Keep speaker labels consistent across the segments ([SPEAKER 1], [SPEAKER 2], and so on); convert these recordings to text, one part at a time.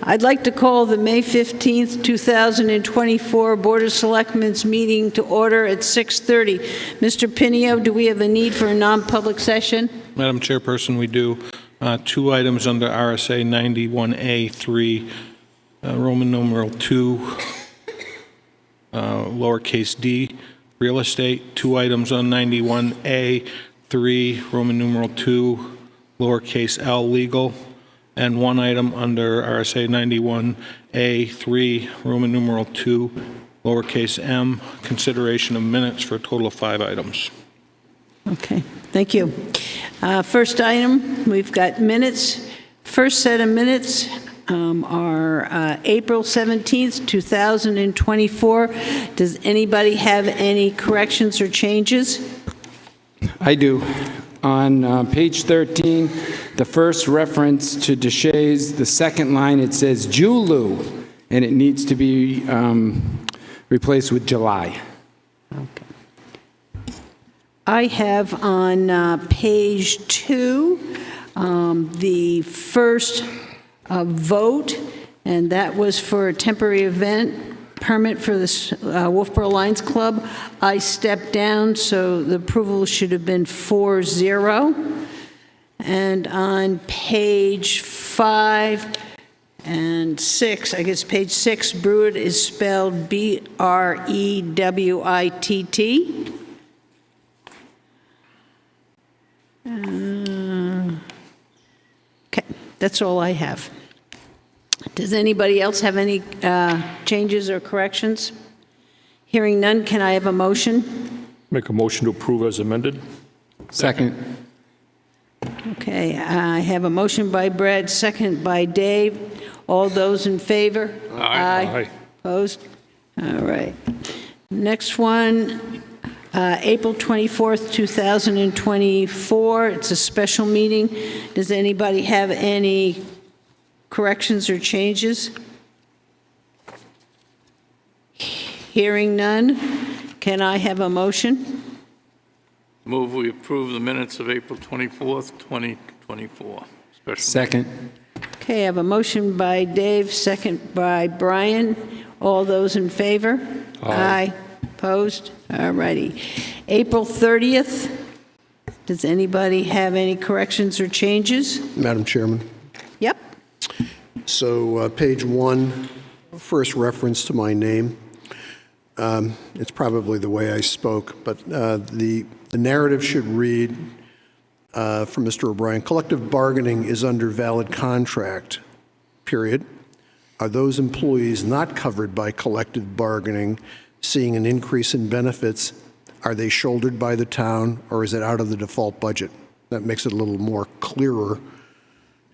[SPEAKER 1] I'd like to call the May 15th, 2024 Board of Selectmen's meeting to order at 6:30. Mr. Pinio, do we have a need for a non-public session?
[SPEAKER 2] Madam Chairperson, we do. Two items under RSA 91A3, Roman numeral 2, lowercase d, real estate. Two items on 91A3, Roman numeral 2, lowercase l, legal. And one item under RSA 91A3, Roman numeral 2, lowercase m, consideration of minutes, for a total of 5 items.
[SPEAKER 1] Okay, thank you. First item, we've got minutes. First set of minutes are April 17th, 2024. Does anybody have any corrections or changes?
[SPEAKER 3] I do. On page 13, the first reference to Deshays, the second line, it says Julu, and it needs to be replaced with July.
[SPEAKER 1] Okay. I have on page 2 the first vote, and that was for a temporary event permit for the Wolfeboro Lions Club. I stepped down, so the approval should have been 4-0. And on page 5 and 6, I guess page 6, Brewitt is spelled B-R-E-W-I-T-T. Okay, that's all I have. Does anybody else have any changes or corrections? Hearing none, can I have a motion?
[SPEAKER 4] Make a motion to approve as amended.
[SPEAKER 3] Second.
[SPEAKER 1] Okay, I have a motion by Brad, second by Dave. All those in favor?
[SPEAKER 4] Aye.
[SPEAKER 1] Opposed? All right. Next one, April 24th, 2024. It's a special meeting. Does anybody have any corrections or changes? Hearing none, can I have a motion?
[SPEAKER 5] Move we approve the minutes of April 24th, 2024. Special
[SPEAKER 3] Second.
[SPEAKER 1] Okay, I have a motion by Dave, second by Brian. All those in favor? Aye. Opposed? All righty. April 30th. Does anybody have any corrections or changes?
[SPEAKER 6] Madam Chairman.
[SPEAKER 1] Yep.
[SPEAKER 6] So page 1, first reference to my name. It's probably the way I spoke, but the narrative should read from Mr. O'Brien, collective bargaining is under valid contract, period. Are those employees not covered by collective bargaining seeing an increase in benefits? Are they shouldered by the town, or is it out of the default budget? That makes it a little more clearer.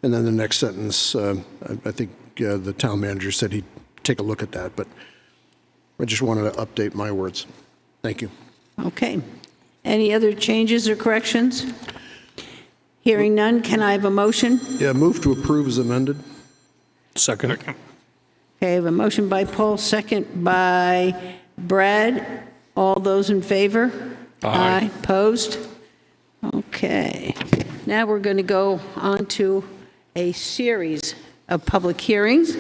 [SPEAKER 6] And then the next sentence, I think the town manager said he'd take a look at that, but I just wanted to update my words. Thank you.
[SPEAKER 1] Okay. Any other changes or corrections? Hearing none, can I have a motion?
[SPEAKER 6] Yeah, move to approve as amended.
[SPEAKER 4] Second.
[SPEAKER 1] Okay, I have a motion by Paul, second by Brad. All those in favor?
[SPEAKER 4] Aye.
[SPEAKER 1] Opposed? Okay. Now we're going to go on to a series of public hearings.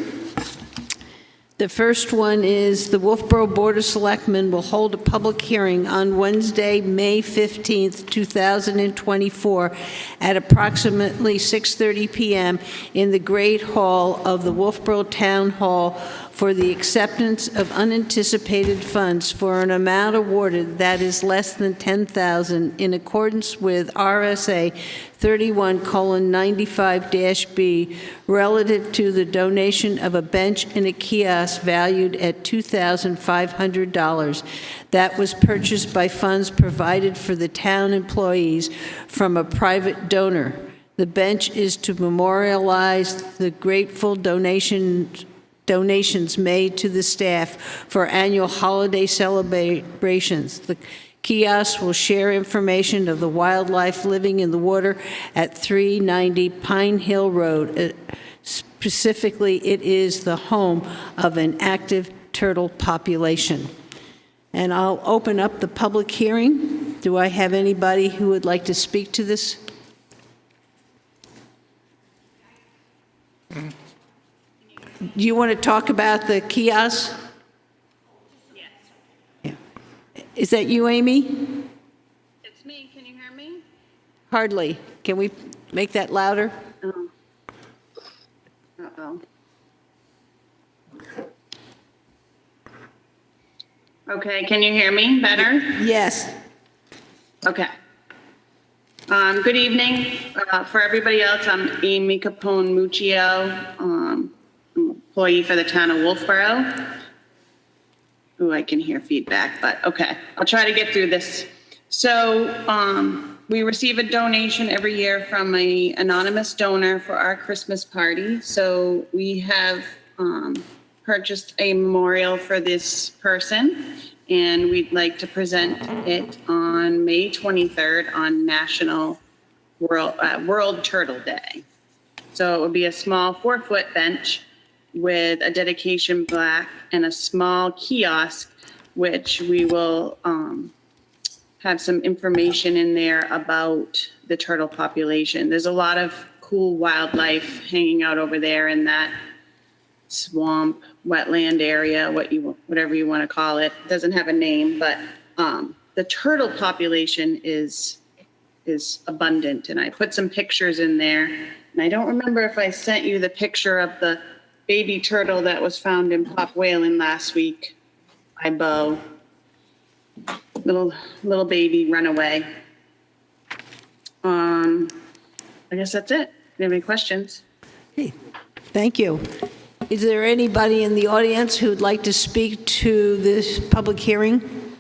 [SPEAKER 1] The first one is the Wolfeboro Board of Selectmen will hold a public hearing on Wednesday, May 15th, 2024 at approximately 6:30 p.m. in the Great Hall of the Wolfeboro Town Hall for the acceptance of unanticipated funds for an amount awarded that is less than $10,000 in accordance with RSA 31:95-B relative to the donation of a bench and a kiosk valued at $2,500 that was purchased by funds provided for the town employees from a private donor. The bench is to memorialize the grateful donations made to the staff for annual holiday celebrations. The kiosk will share information of the wildlife living in the water at 390 Pine Hill Road. Specifically, it is the home of an active turtle population. And I'll open up the public hearing. Do I have anybody who would like to speak to this? Do you want to talk about the kiosk? Yes. Is that you, Amy?
[SPEAKER 7] It's me. Can you hear me?
[SPEAKER 1] Hardly. Can we make that louder?
[SPEAKER 7] Uh-oh. Okay, can you hear me better?
[SPEAKER 1] Yes.
[SPEAKER 7] Okay. Good evening. For everybody else, I'm Amy Capone Muccio, I'm employee for the town of Wolfeboro. Ooh, I can hear feedback, but okay, I'll try to get through this. So, we receive a donation every year from an anonymous donor for our Christmas party. So we have purchased a memorial for this person, and we'd like to present it on May 23rd on National World Turtle Day. So it would be a small 4-foot bench with a dedication plaque and a small kiosk, which we will have some information in there about the turtle population. There's a lot of cool wildlife hanging out over there in that swamp, wetland area, whatever you want to call it. It doesn't have a name, but the turtle population is abundant. And I put some pictures in there. And I don't remember if I sent you the picture of the baby turtle that was found in Pop Whalen last week by Bo. Little baby runaway. I guess that's it. Do you have any questions?
[SPEAKER 1] Hey, thank you. Is there anybody in the audience who'd like to speak to this public hearing?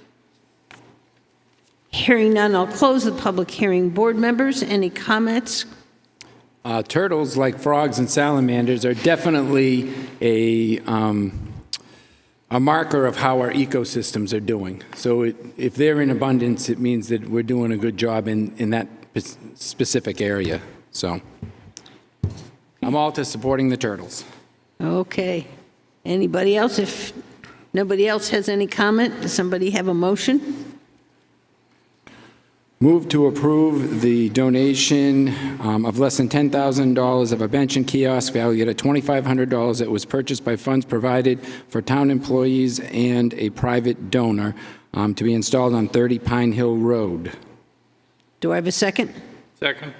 [SPEAKER 1] Hearing none, I'll close the public hearing. Board members, any comments?
[SPEAKER 3] Turtles, like frogs and salamanders, are definitely a marker of how our ecosystems are doing. So if they're in abundance, it means that we're doing a good job in that specific area. So I'm all to supporting the turtles.
[SPEAKER 1] Okay. Anybody else? If nobody else has any comment, does somebody have a motion?
[SPEAKER 3] Move to approve the donation of less than $10,000 of a bench and kiosk valued at $2,500 that was purchased by funds provided for town employees and a private donor to be installed on 30 Pine Hill Road.
[SPEAKER 1] Do I have a second?
[SPEAKER 5] Second.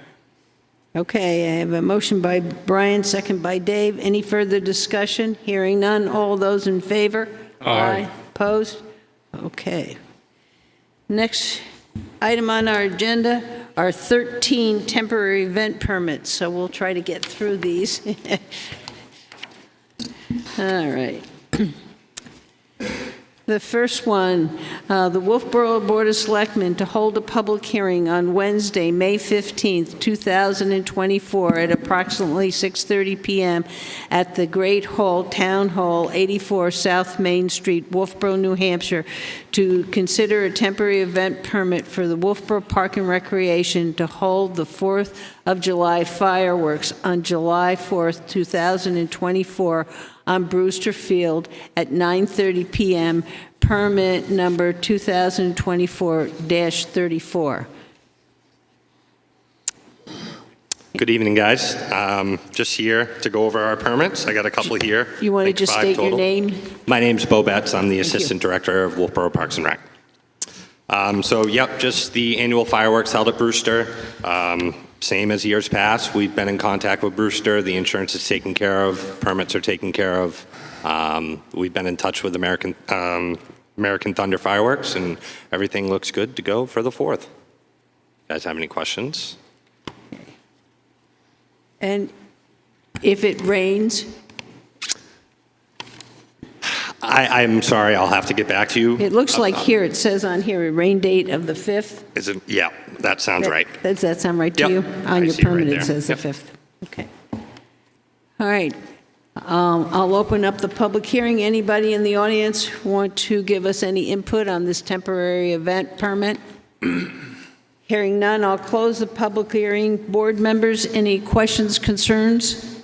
[SPEAKER 1] Okay, I have a motion by Brian, second by Dave. Any further discussion? Hearing none. All those in favor?
[SPEAKER 4] Aye.
[SPEAKER 1] Opposed? Okay. Next item on our agenda are 13 temporary event permits, so we'll try to get through these. All right. The first one, the Wolfeboro Board of Selectmen to hold a public hearing on Wednesday, May 15th, 2024 at approximately 6:30 p.m. at the Great Hall, Town Hall, 84 South Main Street, Wolfeboro, New Hampshire, to consider a temporary event permit for the Wolfeboro Park and Recreation to hold the 4th of July fireworks on July 4th, 2024 on Brewster Field at 9:30 p.m., permit number 2024-34.
[SPEAKER 8] Good evening, guys. Just here to go over our permits. I got a couple here.
[SPEAKER 1] You want to
[SPEAKER 8] I think
[SPEAKER 1] just
[SPEAKER 8] 5
[SPEAKER 1] state your
[SPEAKER 8] total.
[SPEAKER 1] name?
[SPEAKER 8] My name's Bo Betts. I'm the
[SPEAKER 1] you.
[SPEAKER 8] Assistant Director of Wolfeboro Parks and Rec. Just the annual fireworks held at Brewster. Same as years past. We've been in contact with Brewster. The insurance is taken care of. Permits are taken care of. We've been in touch with American Thunder Fireworks, and everything looks good to go for the 4th. You guys have any questions?
[SPEAKER 1] And if it rains,
[SPEAKER 8] I'm sorry, I'll have to get back to you.
[SPEAKER 1] it looks like here, it says on here, a rain date of the 5th.
[SPEAKER 8] Is it? Yeah, that sounds right.
[SPEAKER 1] Does that sound right to
[SPEAKER 8] Yep.
[SPEAKER 1] you?
[SPEAKER 8] I
[SPEAKER 1] On your
[SPEAKER 8] see it right
[SPEAKER 1] permit, it
[SPEAKER 8] there.
[SPEAKER 1] says the
[SPEAKER 8] Yep.
[SPEAKER 1] 5th. Okay. All right. I'll open up the public hearing. Anybody in the audience want to give us any input on this temporary event permit? Hearing none, I'll close the public hearing. Board members, any questions, concerns?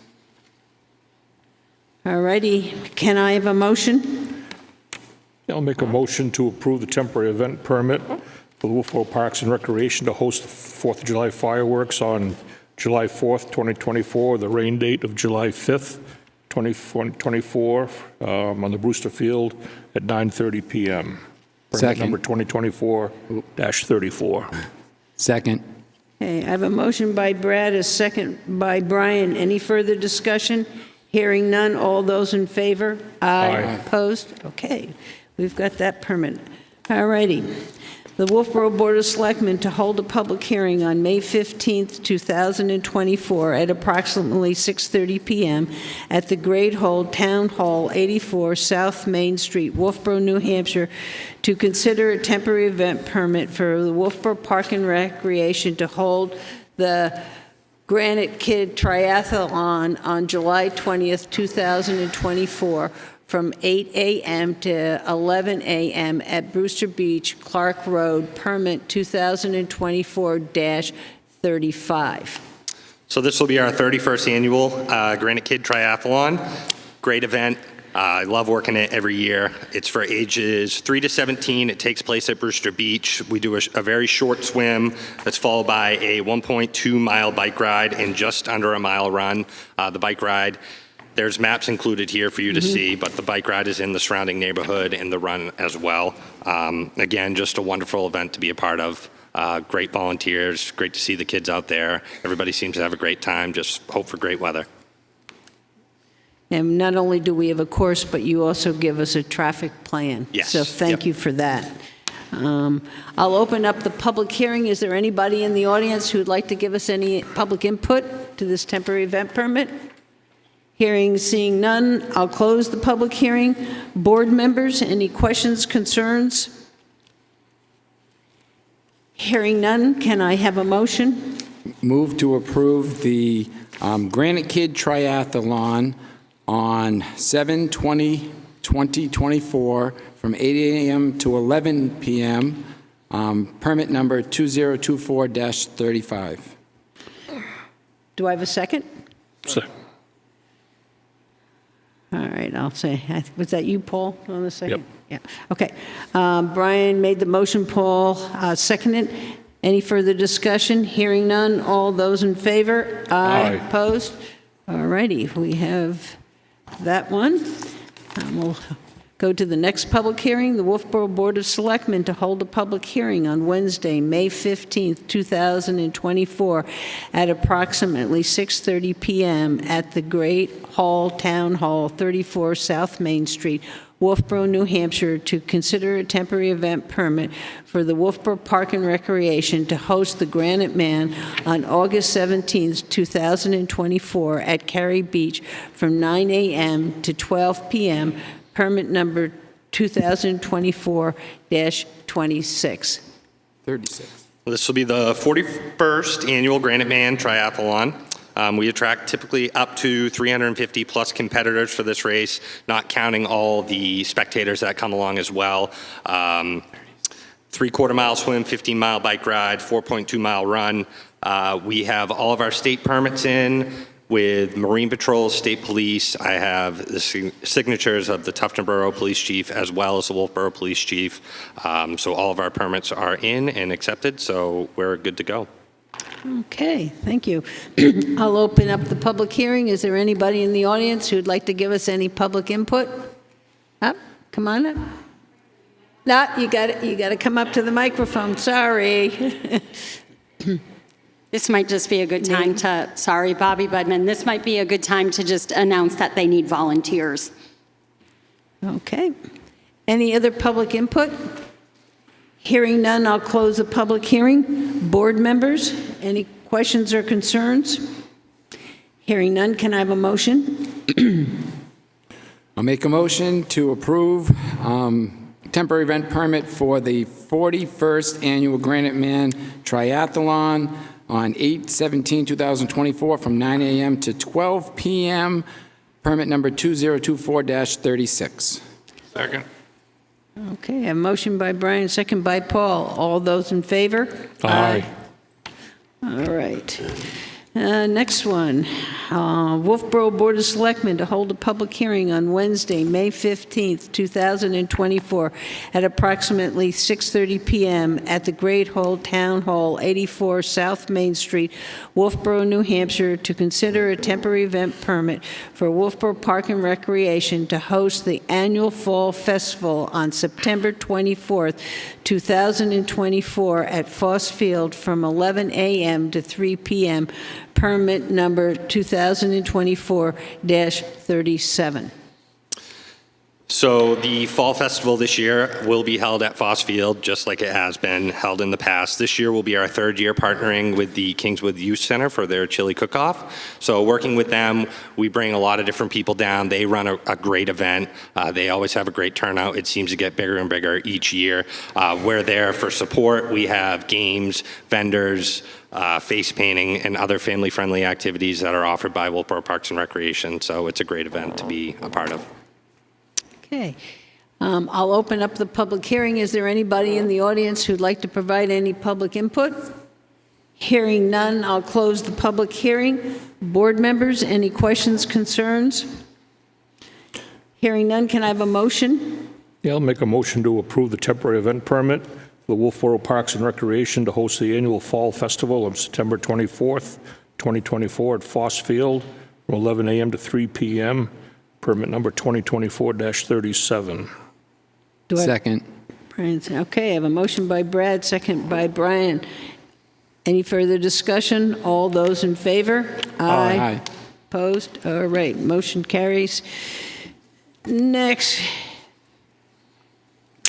[SPEAKER 1] All righty. Can I have a motion?
[SPEAKER 4] I'll make a motion to approve the temporary event permit for the Wolfeboro Parks and Recreation to host the 4th of July fireworks on July 4th, 2024, the rain date of July 5th, 2024 on the Brewster Field at 9:30 PM. Permit
[SPEAKER 3] Second.
[SPEAKER 4] number 2024-34.
[SPEAKER 3] Second.
[SPEAKER 1] Okay, I have a motion by Brad, a second by Brian. Any further discussion? Hearing none, all those in favor?
[SPEAKER 4] Aye.
[SPEAKER 1] Opposed? Okay, we've got that permit. All righty. The Wolfeboro Board of Selectmen to hold a public hearing on May 15th, 2024 at approximately 6:30 PM at the Great Hall Town Hall, 84 South Main Street, Wolfeboro, New Hampshire, to consider a temporary event permit for the Wolfeboro Park and Recreation to hold the Granite Kid Triathlon on July 20th, 2024, from 8 a.m. to 11 a.m. at Brewster Beach, Clark Road, permit 2024-35.
[SPEAKER 8] So this will be our 31st annual Granite Kid Triathlon. Great event. I love working it every year. It's for ages 3 to 17. It takes place at Brewster Beach. We do a very short swim that's followed by a 1.2-mile bike ride and just under a mile run. The bike ride, there's maps included here for you to see, but the bike ride is in the surrounding neighborhood and the run as well. Again, just a wonderful event to be a part of. Great volunteers, great to see the kids out there. Everybody seems to have a great time, just hope for great weather.
[SPEAKER 1] And not only do we have a course, but you also give us a traffic plan.
[SPEAKER 8] Yes.
[SPEAKER 1] So thank
[SPEAKER 8] Yep.
[SPEAKER 1] you for that. I'll open up the public hearing. Is there anybody in the audience who'd like to give us any public input to this temporary event permit? Hearing, seeing none, I'll close the public hearing. Board members, any questions, concerns? Hearing none, can I have a motion?
[SPEAKER 3] Move to approve the Granite Kid Triathlon on 7/20/2024 from 8 a.m. to 11 p.m., permit number 2024-35.
[SPEAKER 1] Do I have a second?
[SPEAKER 4] So,
[SPEAKER 1] All right, I'll say, was that you, Paul, on the second?
[SPEAKER 4] Yep.
[SPEAKER 1] Yeah, okay. Brian made the motion, Paul seconded. Any further discussion? Hearing none, all those in favor?
[SPEAKER 4] Aye.
[SPEAKER 1] Opposed? All righty, we have that one. We'll go to the next public hearing, the Wolfeboro Board of Selectmen to hold a public hearing on Wednesday, May 15th, 2024, at approximately 6:30 p.m. at the Great Hall Town Hall, 34 South Main Street, Wolfeboro, New Hampshire, to consider a temporary event permit for the Wolfeboro Park and Recreation to host the Granite Man on August 17th, 2024 at Cary Beach from 9 a.m. to 12 p.m., permit number 2024-26.
[SPEAKER 3] 36.
[SPEAKER 8] Well, this will be the 41st annual Granite Man Triathlon. We attract typically up to 350 plus competitors for this race, not counting all the spectators that come along as well. 3/4-mile swim, 15-mile bike ride, 4.2-mile run. We have all of our state permits in with Marine Patrol, State Police. I have the signatures of the Tufton Borough Police Chief as well as the Wolfeboro Police Chief. So all of our permits are in and accepted, so we're good to go.
[SPEAKER 1] Okay, thank you. I'll open up the public hearing. Is there anybody in the audience who'd like to give us any public input? Up, come on up. No, you got to come up to the microphone, sorry.
[SPEAKER 9] This might just be a good time to, sorry, Bobby Budman, this might be a good time to just announce that they need volunteers.
[SPEAKER 1] Okay. Any other public input? Hearing none, I'll close the public hearing. Board members, any questions or concerns? Hearing none, can I have a motion?
[SPEAKER 3] I'll make a motion to approve temporary event permit for the 41st Annual Granite Man Triathlon on 8/17/2024 from 9 a.m. to 12 p.m., permit number 2024-36.
[SPEAKER 5] Second.
[SPEAKER 1] Okay, a motion by Brian, second by Paul. All those in favor?
[SPEAKER 4] Aye.
[SPEAKER 1] All right. Next one, Wolfeboro Board of Selectmen to hold a public hearing on Wednesday, May 15th, 2024, at approximately 6:30 PM at the Great Hall Town Hall, 84 South Main Street, Wolfeboro, New Hampshire, to consider a temporary event permit for Wolfeboro Park and Recreation to host the annual Fall Festival on September 24th, 2024, at Foss Field from 11 a.m. to 3 p.m., permit number 2024-37.
[SPEAKER 8] So the Fall Festival this year will be held at Foss Field, just like it has been held in the past. This year will be our third year partnering with the Kingswood Youth Center for their chili cook-off. So working with them, we bring a lot of different people down. They run a great event. They always have a great turnout. It seems to get bigger and bigger each year. We're there for support. We have games, vendors, face painting, and other family-friendly activities that are offered by Wolfeboro Parks and Recreation. So it's a great event to be a part of.
[SPEAKER 1] Okay. I'll open up the public hearing. Is there anybody in the audience who'd like to provide any public input? Hearing none, I'll close the public hearing. Board members, any questions, concerns? Hearing none, can I have a motion?
[SPEAKER 4] Yeah, I'll make a motion to approve the temporary event permit for the Wolfeboro Parks and Recreation to host the annual Fall Festival on September 24th, 2024 at Foss Field from 11 a.m. to 3 p.m., permit number 2024-37.
[SPEAKER 1] Do I-
[SPEAKER 3] Second.
[SPEAKER 1] Brian, okay, I have a motion by Brad, second by Brian. Any further discussion? All those in favor?
[SPEAKER 3] Aye.
[SPEAKER 1] Opposed? All right, motion carries. Next,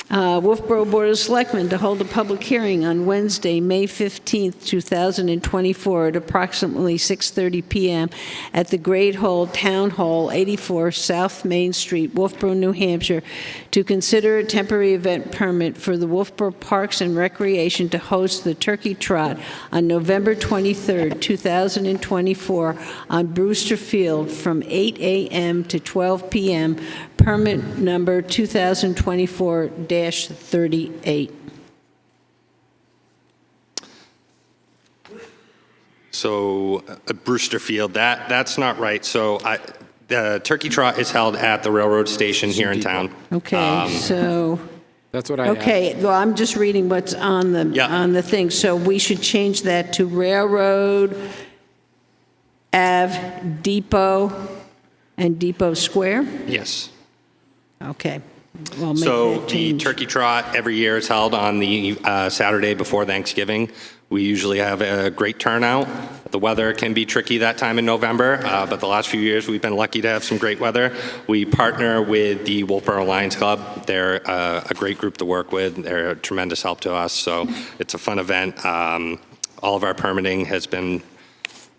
[SPEAKER 1] Wolfeboro Board of Selectmen to hold a public hearing on Wednesday, May 15th, 2024, at approximately 6:30 p.m. at the Great Hall Town Hall, 84 South Main Street, Wolfeboro, New Hampshire, to consider a temporary event permit for the Wolfeboro Parks and Recreation to host the Turkey Trot on November 23rd, 2024, on Brewster Field from 8 a.m. to 12 p.m., permit number 2024-38.
[SPEAKER 8] So Brewster Field, that's not right. So the Turkey Trot is held at the railroad station here in town.
[SPEAKER 1] Okay, so,
[SPEAKER 3] That's what I have.
[SPEAKER 1] okay, well, I'm just reading what's on the,
[SPEAKER 8] Yeah.
[SPEAKER 1] on the thing. So we should change that to Railroad Ave Depot and Depot Square?
[SPEAKER 8] Yes.
[SPEAKER 1] Okay. We'll make
[SPEAKER 8] So
[SPEAKER 1] that
[SPEAKER 8] the
[SPEAKER 1] change.
[SPEAKER 8] Turkey Trot every year is held on the Saturday before Thanksgiving. We usually have a great turnout. The weather can be tricky that time in November, but the last few years we've been lucky to have some great weather. We partner with the Wolfeboro Lions Club. They're a great group to work with. They're a tremendous help to us, so it's a fun event. All of our permitting has been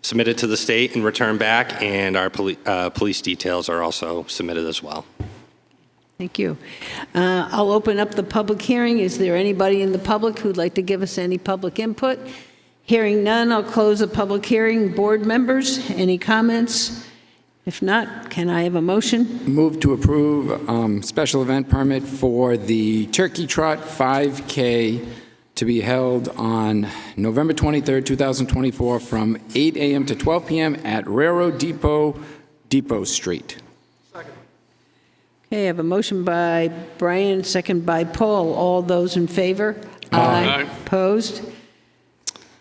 [SPEAKER 8] submitted to the state and returned back, and our police details are also submitted as well.
[SPEAKER 1] Thank you. I'll open up the public hearing. Is there anybody in the public who'd like to give us any public input? Hearing none, I'll close the public hearing. Board members, any comments? If not, can I have a motion?
[SPEAKER 3] Move to approve special event permit for the Turkey Trot 5K to be held on November 23rd, 2024, from 8 a.m. to 12 p.m. at Railroad Depot, Depot Street.
[SPEAKER 1] Okay, I have a motion by Brian, second by Paul. All those in favor?
[SPEAKER 5] Aye.
[SPEAKER 1] Opposed?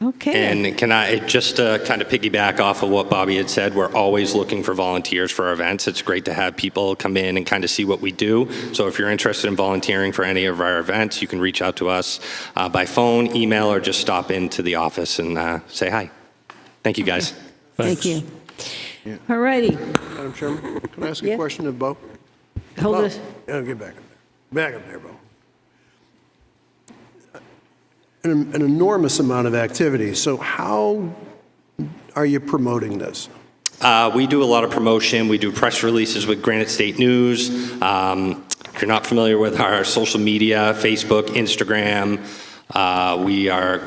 [SPEAKER 1] Okay.
[SPEAKER 8] And can I just kind of piggyback off of what Bobby had said? We're always looking for volunteers for our events. It's great to have people come in and kind of see what we do. So if you're interested in volunteering for any of our events, you can reach out to us by phone, email, or just stop into the office and say hi. Thank you, guys.
[SPEAKER 1] Thank you. All righty.
[SPEAKER 6] Madam Chairman, can I ask
[SPEAKER 1] Yeah.
[SPEAKER 6] a question of Bo?
[SPEAKER 1] Hold
[SPEAKER 6] Bo,
[SPEAKER 1] it.
[SPEAKER 6] yeah, get back up there. Back up there, Bo. An enormous amount of activity. So how are you promoting this?
[SPEAKER 8] We do a lot of promotion. We do press releases with Granite State News. If you're not familiar with our social media, Facebook, Instagram, we are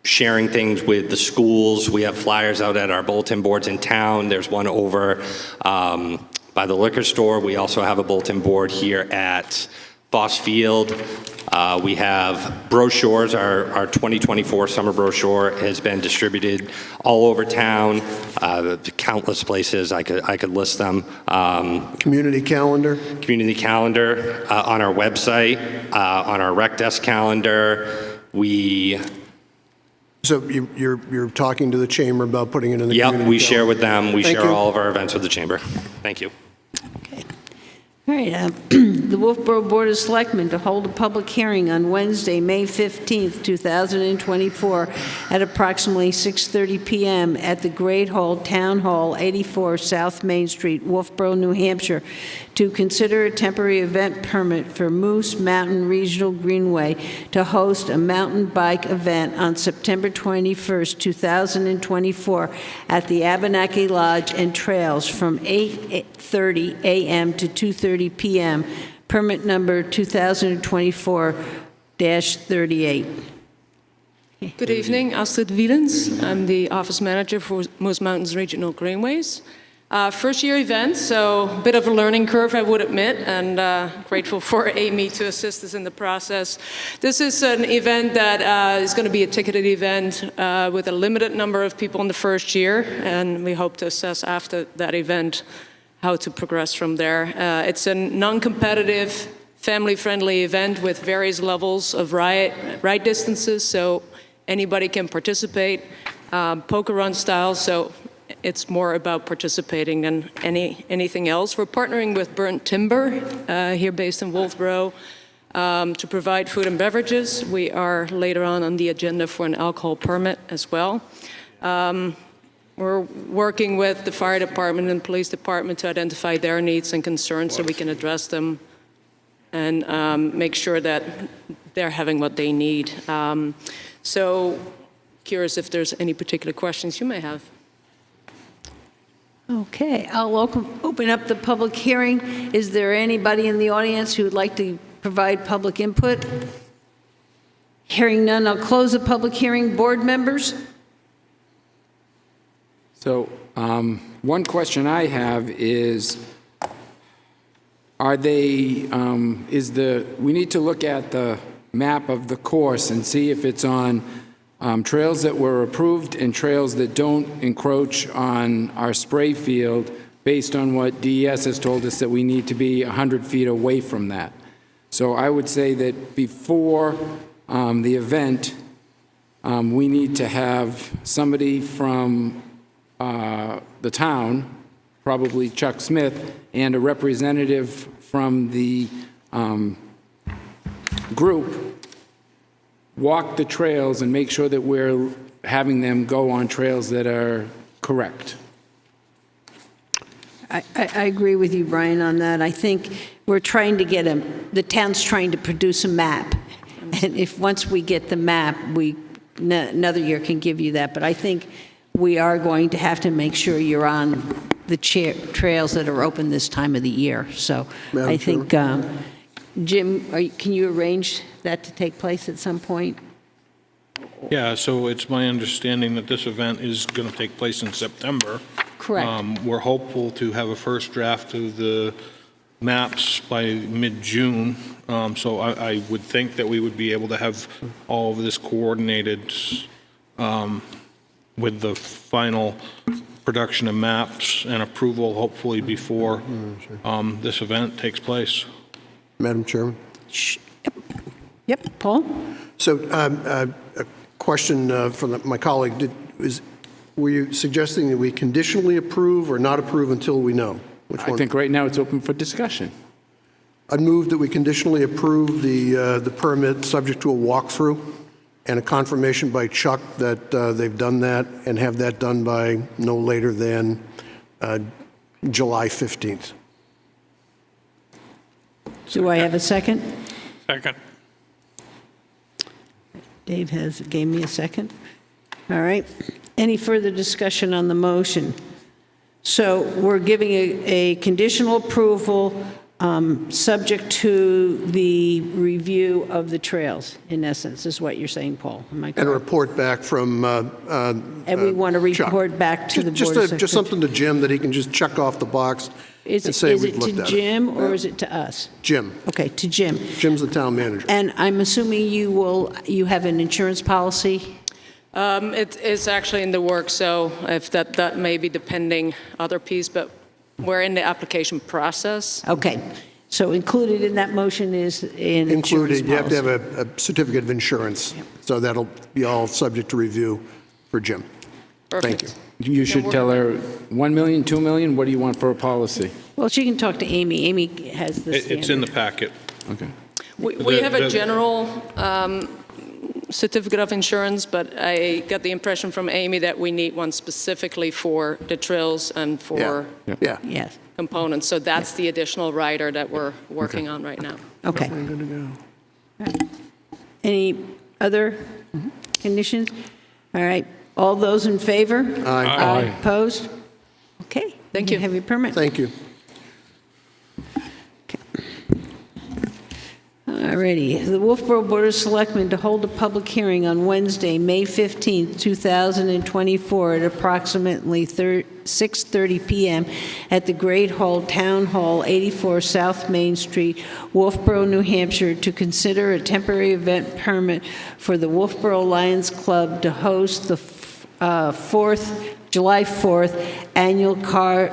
[SPEAKER 8] sharing things with the schools. We have flyers out at our bulletin boards in town. There's one over by the liquor store. We also have a bulletin board here at Foss Field. We have brochures. Our 2024 summer brochure has been distributed all over town, countless places. I could list them.
[SPEAKER 6] Community calendar?
[SPEAKER 8] Community calendar on our website, on our rec desk calendar.
[SPEAKER 6] So you're talking to the chamber about putting it in the community
[SPEAKER 8] Yep, we
[SPEAKER 6] calendar?
[SPEAKER 8] share with them. We
[SPEAKER 6] Thank
[SPEAKER 8] share
[SPEAKER 6] you.
[SPEAKER 8] all of our events with the chamber. Thank you.
[SPEAKER 1] All right, the Wolfeboro Board of Selectmen to hold a public hearing on Wednesday, May 15th, 2024, at approximately 6:30 PM at the Great Hall, Town Hall, 84 South Main Street, Wolfeboro, New Hampshire, to consider a temporary event permit for Moose Mountain Regional Greenway to host a mountain bike event on September 21st, 2024, at the Abenaki Lodge and Trails from 8:30 a.m. to 2:30 p.m., permit number 2024-38.
[SPEAKER 10] Good evening, Astrid Wielens. I'm the office manager for Moose Mountains Regional Greenways. First year event, so a bit of a learning curve, I would admit, and grateful for Amy to assist us in the process. This is an event that is going to be a ticketed event with a limited number of people in the first year, and we hope to assess after that event how to progress from there. It's a non-competitive, family-friendly event with various levels of ride distances, so anybody can participate, poker run style, so it's more about participating than anything else. We're partnering with Burnt Timber, here based in Wolfeboro, to provide food and beverages. We are later on the agenda for an alcohol permit as well. We're working with the fire department and police department to identify their needs and concerns so we can address them and make sure that they're having what they need. So curious if there's any particular questions you may have.
[SPEAKER 1] Okay, I'll open up the public hearing. Is there anybody in the audience who would like to provide public input? Hearing none, I'll close the public hearing. Board members?
[SPEAKER 3] So one question I have is, we need to look at the map of the course and see if it's on trails that were approved and trails that don't encroach on our spray field based on what DES has told us that we need to be 100 feet away from that. So I would say that before the event, we need to have somebody from the town, probably Chuck Smith, and a representative from the group walk the trails and make sure that we're having them go on trails that are correct.
[SPEAKER 1] I agree with you, Brian, on that. I think we're trying to get the town's trying to produce a map. And if once we get the map, another year can give you that. But I think we are going to have to make sure you're on the trails that are open this time of the year. So
[SPEAKER 6] Madam
[SPEAKER 1] I think, Jim, can you arrange that to take place at some point?
[SPEAKER 2] Yeah, so it's my understanding that this event is going to take place in September.
[SPEAKER 1] Correct.
[SPEAKER 2] We're hopeful to have a first draft of the maps by mid-June. So I would think that we would be able to have all of this coordinated with the final production of maps and approval hopefully before this event takes place.
[SPEAKER 6] Madam Chairman?
[SPEAKER 1] Yep, Paul?
[SPEAKER 6] So a question from my colleague, were you suggesting that we conditionally approve or not approve until we know? Which one?
[SPEAKER 3] I think right now it's open for discussion.
[SPEAKER 6] I'd move that we conditionally approve the permit subject to a walkthrough and a confirmation by Chuck that they've done that and have that done by no later than July 15th.
[SPEAKER 1] Do I have a second?
[SPEAKER 5] Second.
[SPEAKER 1] Dave gave me a second. All right. Any further discussion on the motion? So we're giving a conditional approval subject to the review of the trails, in essence, is what you're saying, Paul. Am I correct?
[SPEAKER 6] And a report back from
[SPEAKER 1] And we want to
[SPEAKER 6] Chuck.
[SPEAKER 1] report back to the Board of
[SPEAKER 6] Just something to Jim that he can just check off the box
[SPEAKER 1] Is
[SPEAKER 6] and say
[SPEAKER 1] it
[SPEAKER 6] we've looked
[SPEAKER 1] to
[SPEAKER 6] at it.
[SPEAKER 1] Jim or is it to us?
[SPEAKER 6] Jim.
[SPEAKER 1] Okay, to Jim.
[SPEAKER 6] Jim's the town manager.
[SPEAKER 1] And I'm assuming you have an insurance policy?
[SPEAKER 10] It is actually in the works, so if that may be the pending other piece, but we're in the application process.
[SPEAKER 1] Okay, so included in that motion is an insurance
[SPEAKER 6] Included, you have to
[SPEAKER 1] policy.
[SPEAKER 6] have a certificate of insurance, so that'll be all subject to review for Jim. Thank you.
[SPEAKER 3] You should tell her 1 million, 2 million, what do you want for a policy?
[SPEAKER 1] Well, she can talk to Amy. Amy has the standard.
[SPEAKER 2] It's in the packet.
[SPEAKER 3] Okay.
[SPEAKER 10] We have a general certificate of insurance, but I got the impression from Amy that we need one specifically for the trails and for
[SPEAKER 6] Yeah.
[SPEAKER 1] Yes,
[SPEAKER 10] components. So that's the additional rider that we're working on right now.
[SPEAKER 1] okay. Any other conditions? All right, all those in favor?
[SPEAKER 6] Aye.
[SPEAKER 1] Opposed? Okay.
[SPEAKER 10] Thank you.
[SPEAKER 1] Have your permit.
[SPEAKER 6] Thank you.
[SPEAKER 1] All righty. The Wolfeboro Board of Selectmen to hold a public hearing on Wednesday, May 15th, 2024 at approximately 6:30 p.m. at the Great Hall, Town Hall, 84 South Main Street, Wolfeboro, New Hampshire, to consider a temporary event permit for the Wolfeboro Lions Club to host the July 4th annual car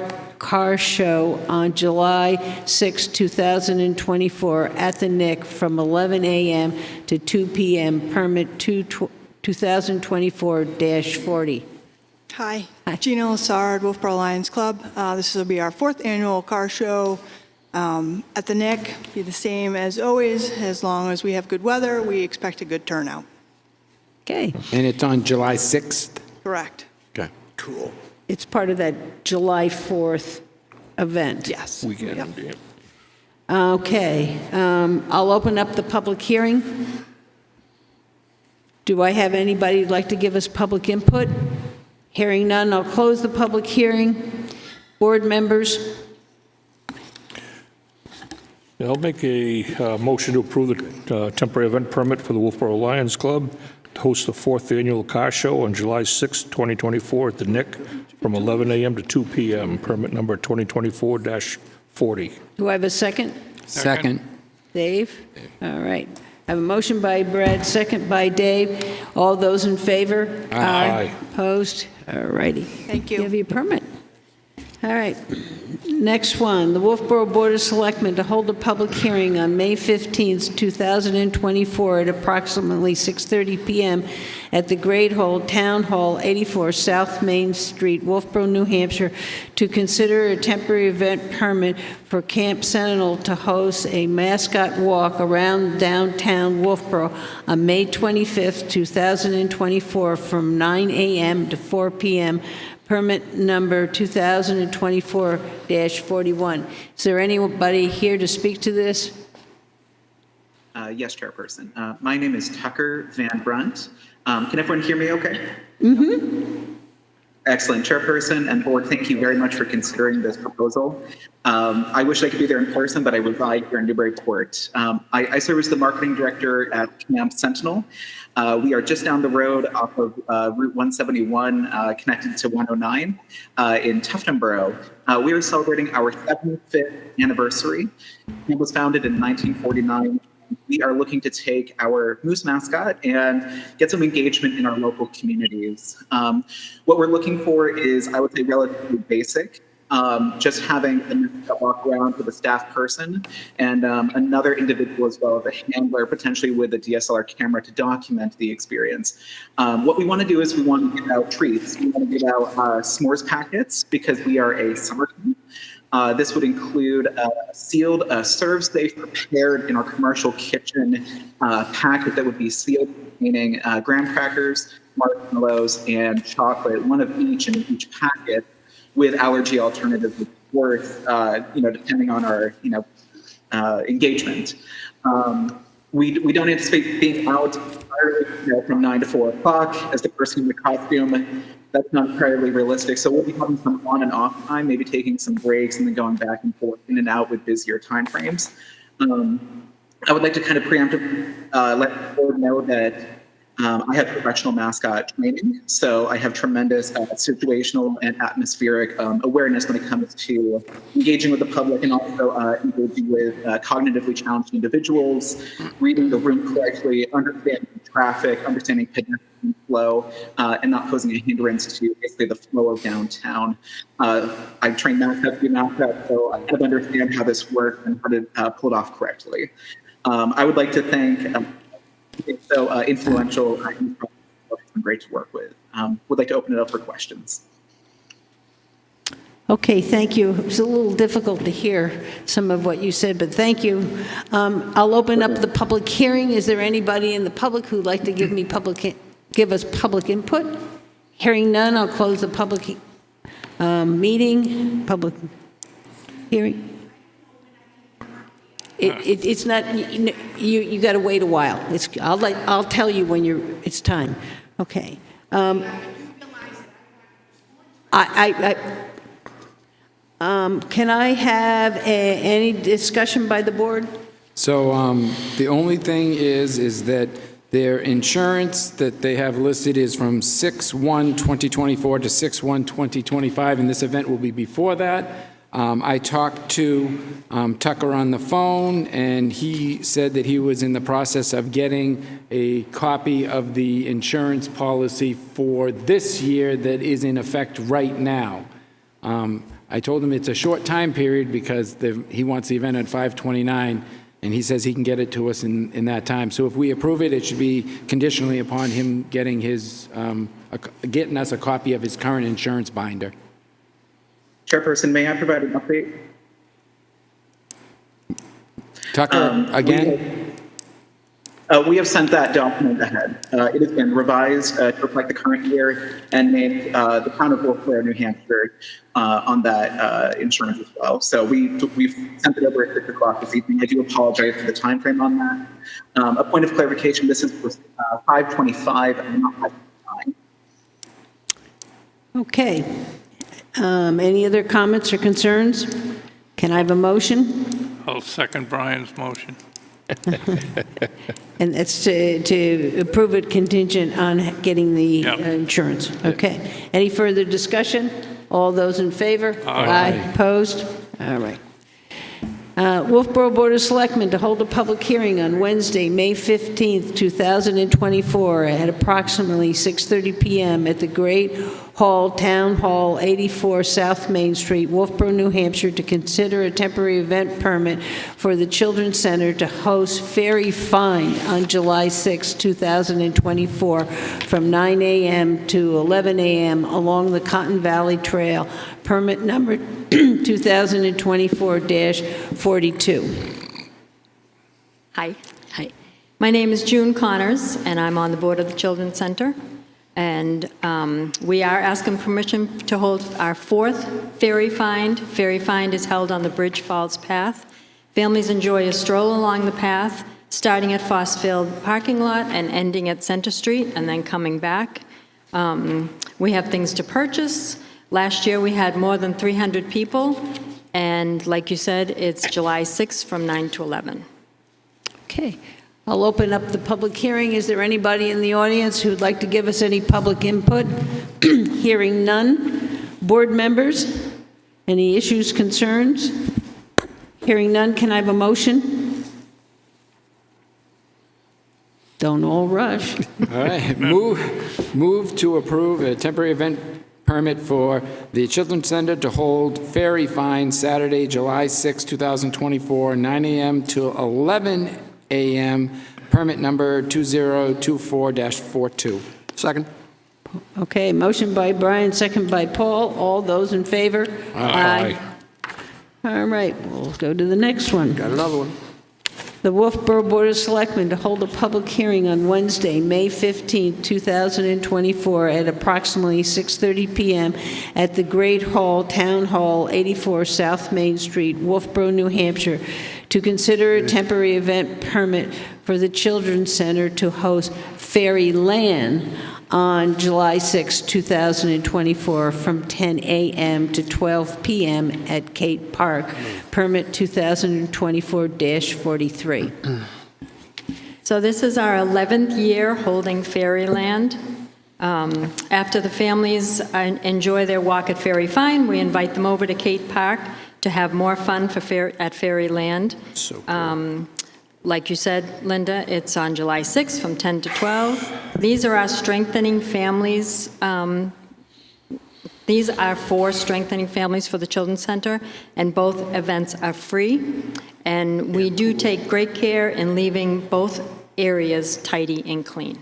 [SPEAKER 1] show on July 6, 2024 at the Nick from 11 a.m. to 2 p.m. Permit 2024-40.
[SPEAKER 11] Hi, Gina Lassard, Wolfeboro Lions Club. This will be our 4th annual car show at the Nick. Be the same as always. As long as we have good weather, we expect a good turnout.
[SPEAKER 1] Okay.
[SPEAKER 3] And it's on July 6th?
[SPEAKER 11] Correct.
[SPEAKER 3] Okay.
[SPEAKER 6] Cool.
[SPEAKER 1] It's part of that July 4th event.
[SPEAKER 11] Yes.
[SPEAKER 4] Weekend.
[SPEAKER 11] Yep.
[SPEAKER 1] Okay. I'll open up the public hearing. Do I have anybody who'd like to give us public input? Hearing none, I'll close the public hearing. Board members?
[SPEAKER 4] Yeah, I'll make a motion to approve the temporary event permit for the Wolfeboro Lions Club to host the 4th annual car show on July 6, 2024 at the Nick from 11 a.m. to 2 p.m., permit number 2024-40.
[SPEAKER 1] Do I have a second?
[SPEAKER 3] Second.
[SPEAKER 1] Dave? All right. I have a motion by Brad, second by Dave. All those in favor?
[SPEAKER 4] Aye.
[SPEAKER 1] Opposed? All righty.
[SPEAKER 11] Thank you.
[SPEAKER 1] You have your permit. All right. Next one, the Wolfeboro Board of Selectmen to hold a public hearing on May 15th, 2024 at approximately 6:30 p.m. at the Great Hall, Town Hall, 84 South Main Street, Wolfeboro, New Hampshire, to consider a temporary event permit for Camp Sentinel to host a mascot walk around downtown Wolfeboro on May 25th, 2024 from 9 a.m. to 4 p.m., permit number 2024-41. Is there anybody here to speak to this?
[SPEAKER 12] Yes, Chairperson. My name is Tucker Van Brunt. Can everyone hear me okay? Mm-hmm. Excellent. Chairperson and board, thank you very much for considering this proposal. I wish I could be there in person, but I reside here in Newburyport. I serve as the marketing director at Camp Sentinel. We are just down the road off of Route 171, connected to 109 in Tuftonboro. We are celebrating our 75th anniversary. It was founded in 1949. We are looking to take our moose mascot and get some engagement in our local communities. What we're looking for is, I would say, relatively basic. Just having a mascot walk around with a staff person and another individual as well as a handler, potentially with a DSLR camera to document the experience. What we want to do is we want to give out treats. We want to give out s'mores packets because we are a summer camp. This would include a sealed, serve-safe, prepared in our commercial kitchen packet that would be sealed, containing graham crackers, marshmallows, and chocolate, one of each in each packet, with allergy alternatives, of course, depending on our, engagement. We don't anticipate being out entirely, from 9 to 4 o'clock as the person in the costume. That's not entirely realistic. So we'll be having some on and off time, maybe taking some breaks and then going back and forth, in and out with busier timeframes. I would like to kind of preemptively let the board know that I have professional mascot training, so I have tremendous situational and atmospheric awareness when it comes to engaging with the public and also engaging with cognitively challenged individuals, reading the room correctly, understanding traffic, understanding pedestrian flow, and not posing a hindrance to basically the flow of downtown. I trained mascots to be mascots, so I kind of understand how this works and how to pull it off correctly. I would like to thank it's so influential. It's been great to work with. Would like to open it up for questions.
[SPEAKER 1] Okay, thank you. It was a little difficult to hear some of what you said, but thank you. I'll open up the public hearing. Is there anybody in the public who'd like to give us public input? Hearing none, I'll close the public meeting, hearing. It's not, you got to wait a while. I'll tell you when it's time. Okay. Can I have any discussion by the board?
[SPEAKER 3] So the only thing is that their insurance that they have listed is from 6/1/2024 to 6/1/2025, and this event will be before that. I talked to Tucker on the phone, and he said that he was in the process of getting a copy of the insurance policy for this year that is in effect right now. I told him it's a short time period because he wants the event at 5/29, and he says he can get it to us in that time. So if we approve it, it should be conditionally upon him getting getting us a copy of his current insurance binder.
[SPEAKER 12] Chairperson, may I provide an update?
[SPEAKER 3] Tucker, again?
[SPEAKER 12] We have sent that document ahead. It has been revised to reflect the current year and named the town of Wolfeboro, New Hampshire on that insurance as well. So we've sent it over at 6 o'clock this evening. I do apologize for the time frame on that. A point of clarification, this is for 5/25 and not 5/29.
[SPEAKER 1] Okay. Any other comments or concerns? Can I have a motion?
[SPEAKER 5] I'll second Brian's motion.
[SPEAKER 1] And that's to approve it contingent on getting the
[SPEAKER 5] Yep.
[SPEAKER 1] insurance. Okay. Any further discussion? All those in favor?
[SPEAKER 5] Aye.
[SPEAKER 1] Opposed? All right. Wolfeboro Board of Selectmen to hold a public hearing on Wednesday, May 15th, 2024 at approximately 6:30 p.m. at the Great Hall, Town Hall, 84 South Main Street, Wolfeboro, New Hampshire, to consider a temporary event permit for the Children's Center to host Fairy Find on July 6, 2024 from 9 a.m. to 11 a.m. along the Cotton Valley Trail, permit number 2024-42.
[SPEAKER 13] Hi. Hi. My name is June Connors, and I'm on the board of the Children's Center. And we are asking permission to hold our 4th Fairy Find. Fairy Find is held on the Bridge Falls Path. Families enjoy a stroll along the path, starting at Fossfield parking lot and ending at Center Street, and then coming back. We have things to purchase. Last year, we had more than 300 people, and like you said, it's July 6th from 9 to 11.
[SPEAKER 1] Okay. I'll open up the public hearing. Is there anybody in the audience who'd like to give us any public input? Hearing none. Board members, any issues, concerns? Hearing none, can I have a motion? Don't all rush.
[SPEAKER 3] All right, move to approve a temporary event permit for the Children's Center to hold Fairy Find Saturday, July 6, 2024, 9 a.m. to 11 a.m., permit number 2024-42.
[SPEAKER 6] Second.
[SPEAKER 1] Okay, motion by Brian, second by Paul. All those in favor?
[SPEAKER 3] Aye.
[SPEAKER 1] All right, we'll go to the next one.
[SPEAKER 6] Got another one.
[SPEAKER 1] The Wolfeboro Board of Selectmen to hold a public hearing on Wednesday, May 15, 2024 at approximately 6:30 p.m. at the Great Hall, Town Hall, 84 South Main Street, Wolfeboro, New Hampshire, to consider a temporary event permit for the Children's Center to host Fairyland on July 6, 2024 from 10 a.m. to 12 p.m. at Kate Park, permit 2024-43.
[SPEAKER 13] So this is our 11th year holding Fairyland. After the families enjoy their walk at Fairy Fine, we invite them over to Kate Park to have more fun at Fairyland.
[SPEAKER 6] So cool.
[SPEAKER 13] Like you said, Linda, it's on July 6th from 10 to 12. These are our strengthening families. These are for strengthening families for the Children's Center, and both events are free. And we do take great care in leaving both areas tidy and clean.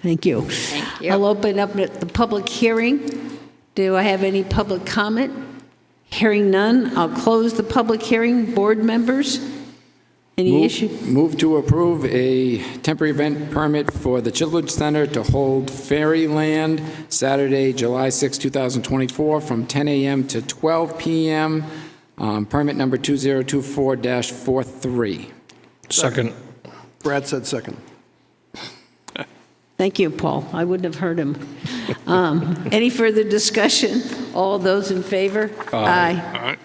[SPEAKER 1] Thank you.
[SPEAKER 13] Thank you.
[SPEAKER 1] I'll open up the public hearing. Do I have any public comment? Hearing none, I'll close the public hearing. Board members, any issue?
[SPEAKER 3] Move to approve a temporary event permit for the Children's Center to hold Fairyland Saturday, July 6, 2024, from 10 a.m. to 12 p.m., permit number 2024-43.
[SPEAKER 4] Second.
[SPEAKER 6] Brad said second.
[SPEAKER 1] Thank you, Paul. I wouldn't have heard him. Any further discussion? All those in favor? Aye.
[SPEAKER 5] All right.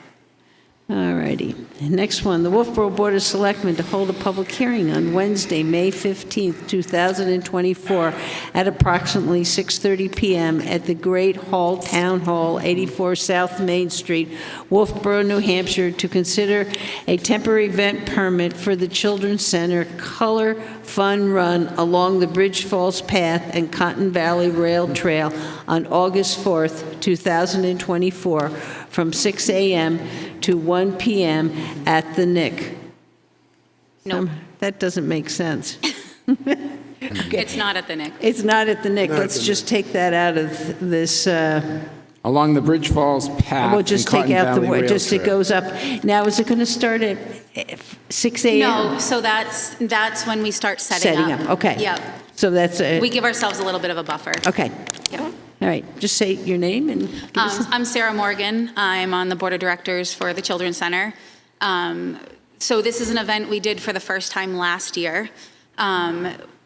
[SPEAKER 1] All righty. Next one, the Wolfeboro Board of Selectmen to hold a public hearing on Wednesday, May 15th, 2024, at approximately 6:30 p.m. at the Great Hall Town Hall, 84 South Main Street, Wolfeboro, New Hampshire, to consider a temporary event permit for the Children's Center Color Fun Run along the Bridge Falls Path and Cotton Valley Rail Trail on August 4th, 2024, from 6 a.m. to 1 p.m. at the Nick.
[SPEAKER 14] No.
[SPEAKER 1] That doesn't make sense.
[SPEAKER 14] It's not at the Nick.
[SPEAKER 1] It's not at the Nick.
[SPEAKER 6] Not at
[SPEAKER 1] Let's
[SPEAKER 6] the
[SPEAKER 1] just take that out of this.
[SPEAKER 3] Along the Bridge Falls Path
[SPEAKER 1] We'll just
[SPEAKER 3] and Cotton
[SPEAKER 1] take out the
[SPEAKER 3] Valley
[SPEAKER 1] word,
[SPEAKER 3] Rail
[SPEAKER 1] just it
[SPEAKER 3] Trail.
[SPEAKER 1] goes up. Now, is it going to start at 6 a.m.?
[SPEAKER 14] No, so that's when we start setting up.
[SPEAKER 1] Okay.
[SPEAKER 14] Yep.
[SPEAKER 1] So that's
[SPEAKER 14] We give ourselves a little bit of a buffer.
[SPEAKER 1] okay.
[SPEAKER 14] Yep.
[SPEAKER 1] All right. Just say your name and give us
[SPEAKER 14] I'm Sarah Morgan. I'm on the board of directors for the Children's Center. So this is an event we did for the first time last year.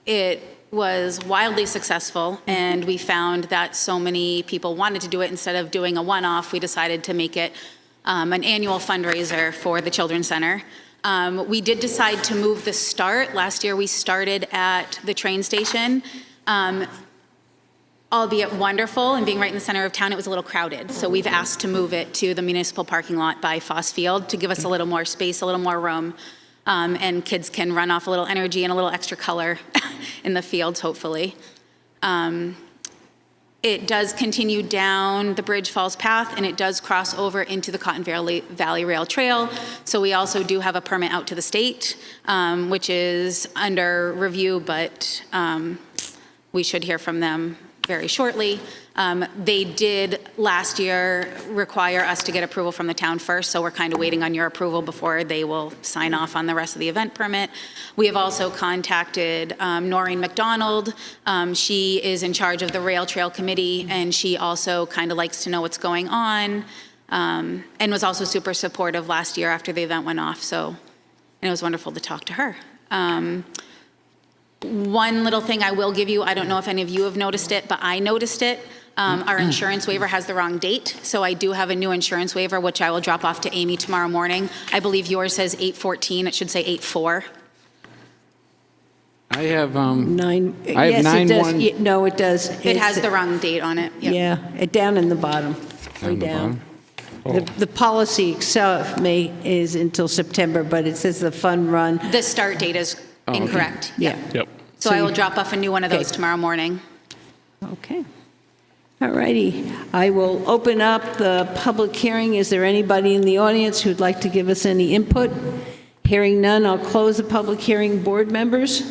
[SPEAKER 14] It was wildly successful, and we found that so many people wanted to do it. Instead of doing a one-off, we decided to make it an annual fundraiser for the Children's Center. We did decide to move the start. Last year, we started at the train station. Albeit wonderful and being right in the center of town, it was a little crowded. So we've asked to move it to the municipal parking lot by Foss Field to give us a little more space, a little more room, and kids can run off a little energy and a little extra color in the fields, hopefully. It does continue down the Bridge Falls Path, and it does cross over into the Cotton Valley Rail Trail. So we also do have a permit out to the state, which is under review, but we should hear from them very shortly. They did last year require us to get approval from the town first, so we're kind of waiting on your approval before they will sign off on the rest of the event permit. We have also contacted Noreen McDonald. She is in charge of the Rail Trail Committee, and she also kind of likes to know what's going on, and was also super supportive last year after the event went off, and it was wonderful to talk to her. One little thing I will give you, I don't know if any of you have noticed it, but I noticed it. Our insurance waiver has the wrong date, so I do have a new insurance waiver, which I will drop off to Amy tomorrow morning. I believe yours says 8/14, it should say 8/4.
[SPEAKER 3] I have,
[SPEAKER 1] nine.
[SPEAKER 3] I have
[SPEAKER 1] Yes, it does.
[SPEAKER 3] 9/1.
[SPEAKER 1] No, it does.
[SPEAKER 14] It has the wrong date on it. Yep.
[SPEAKER 1] Yeah, down in the bottom, way down. The policy itself is until September, but it says the fun run.
[SPEAKER 14] The start date is incorrect.
[SPEAKER 1] Yeah.
[SPEAKER 4] Yep.
[SPEAKER 14] So I will drop off a new one of those tomorrow morning.
[SPEAKER 1] Okay. All righty. I will open up the public hearing. Is there anybody in the audience who'd like to give us any input? Hearing none, I'll close the public hearing. Board members?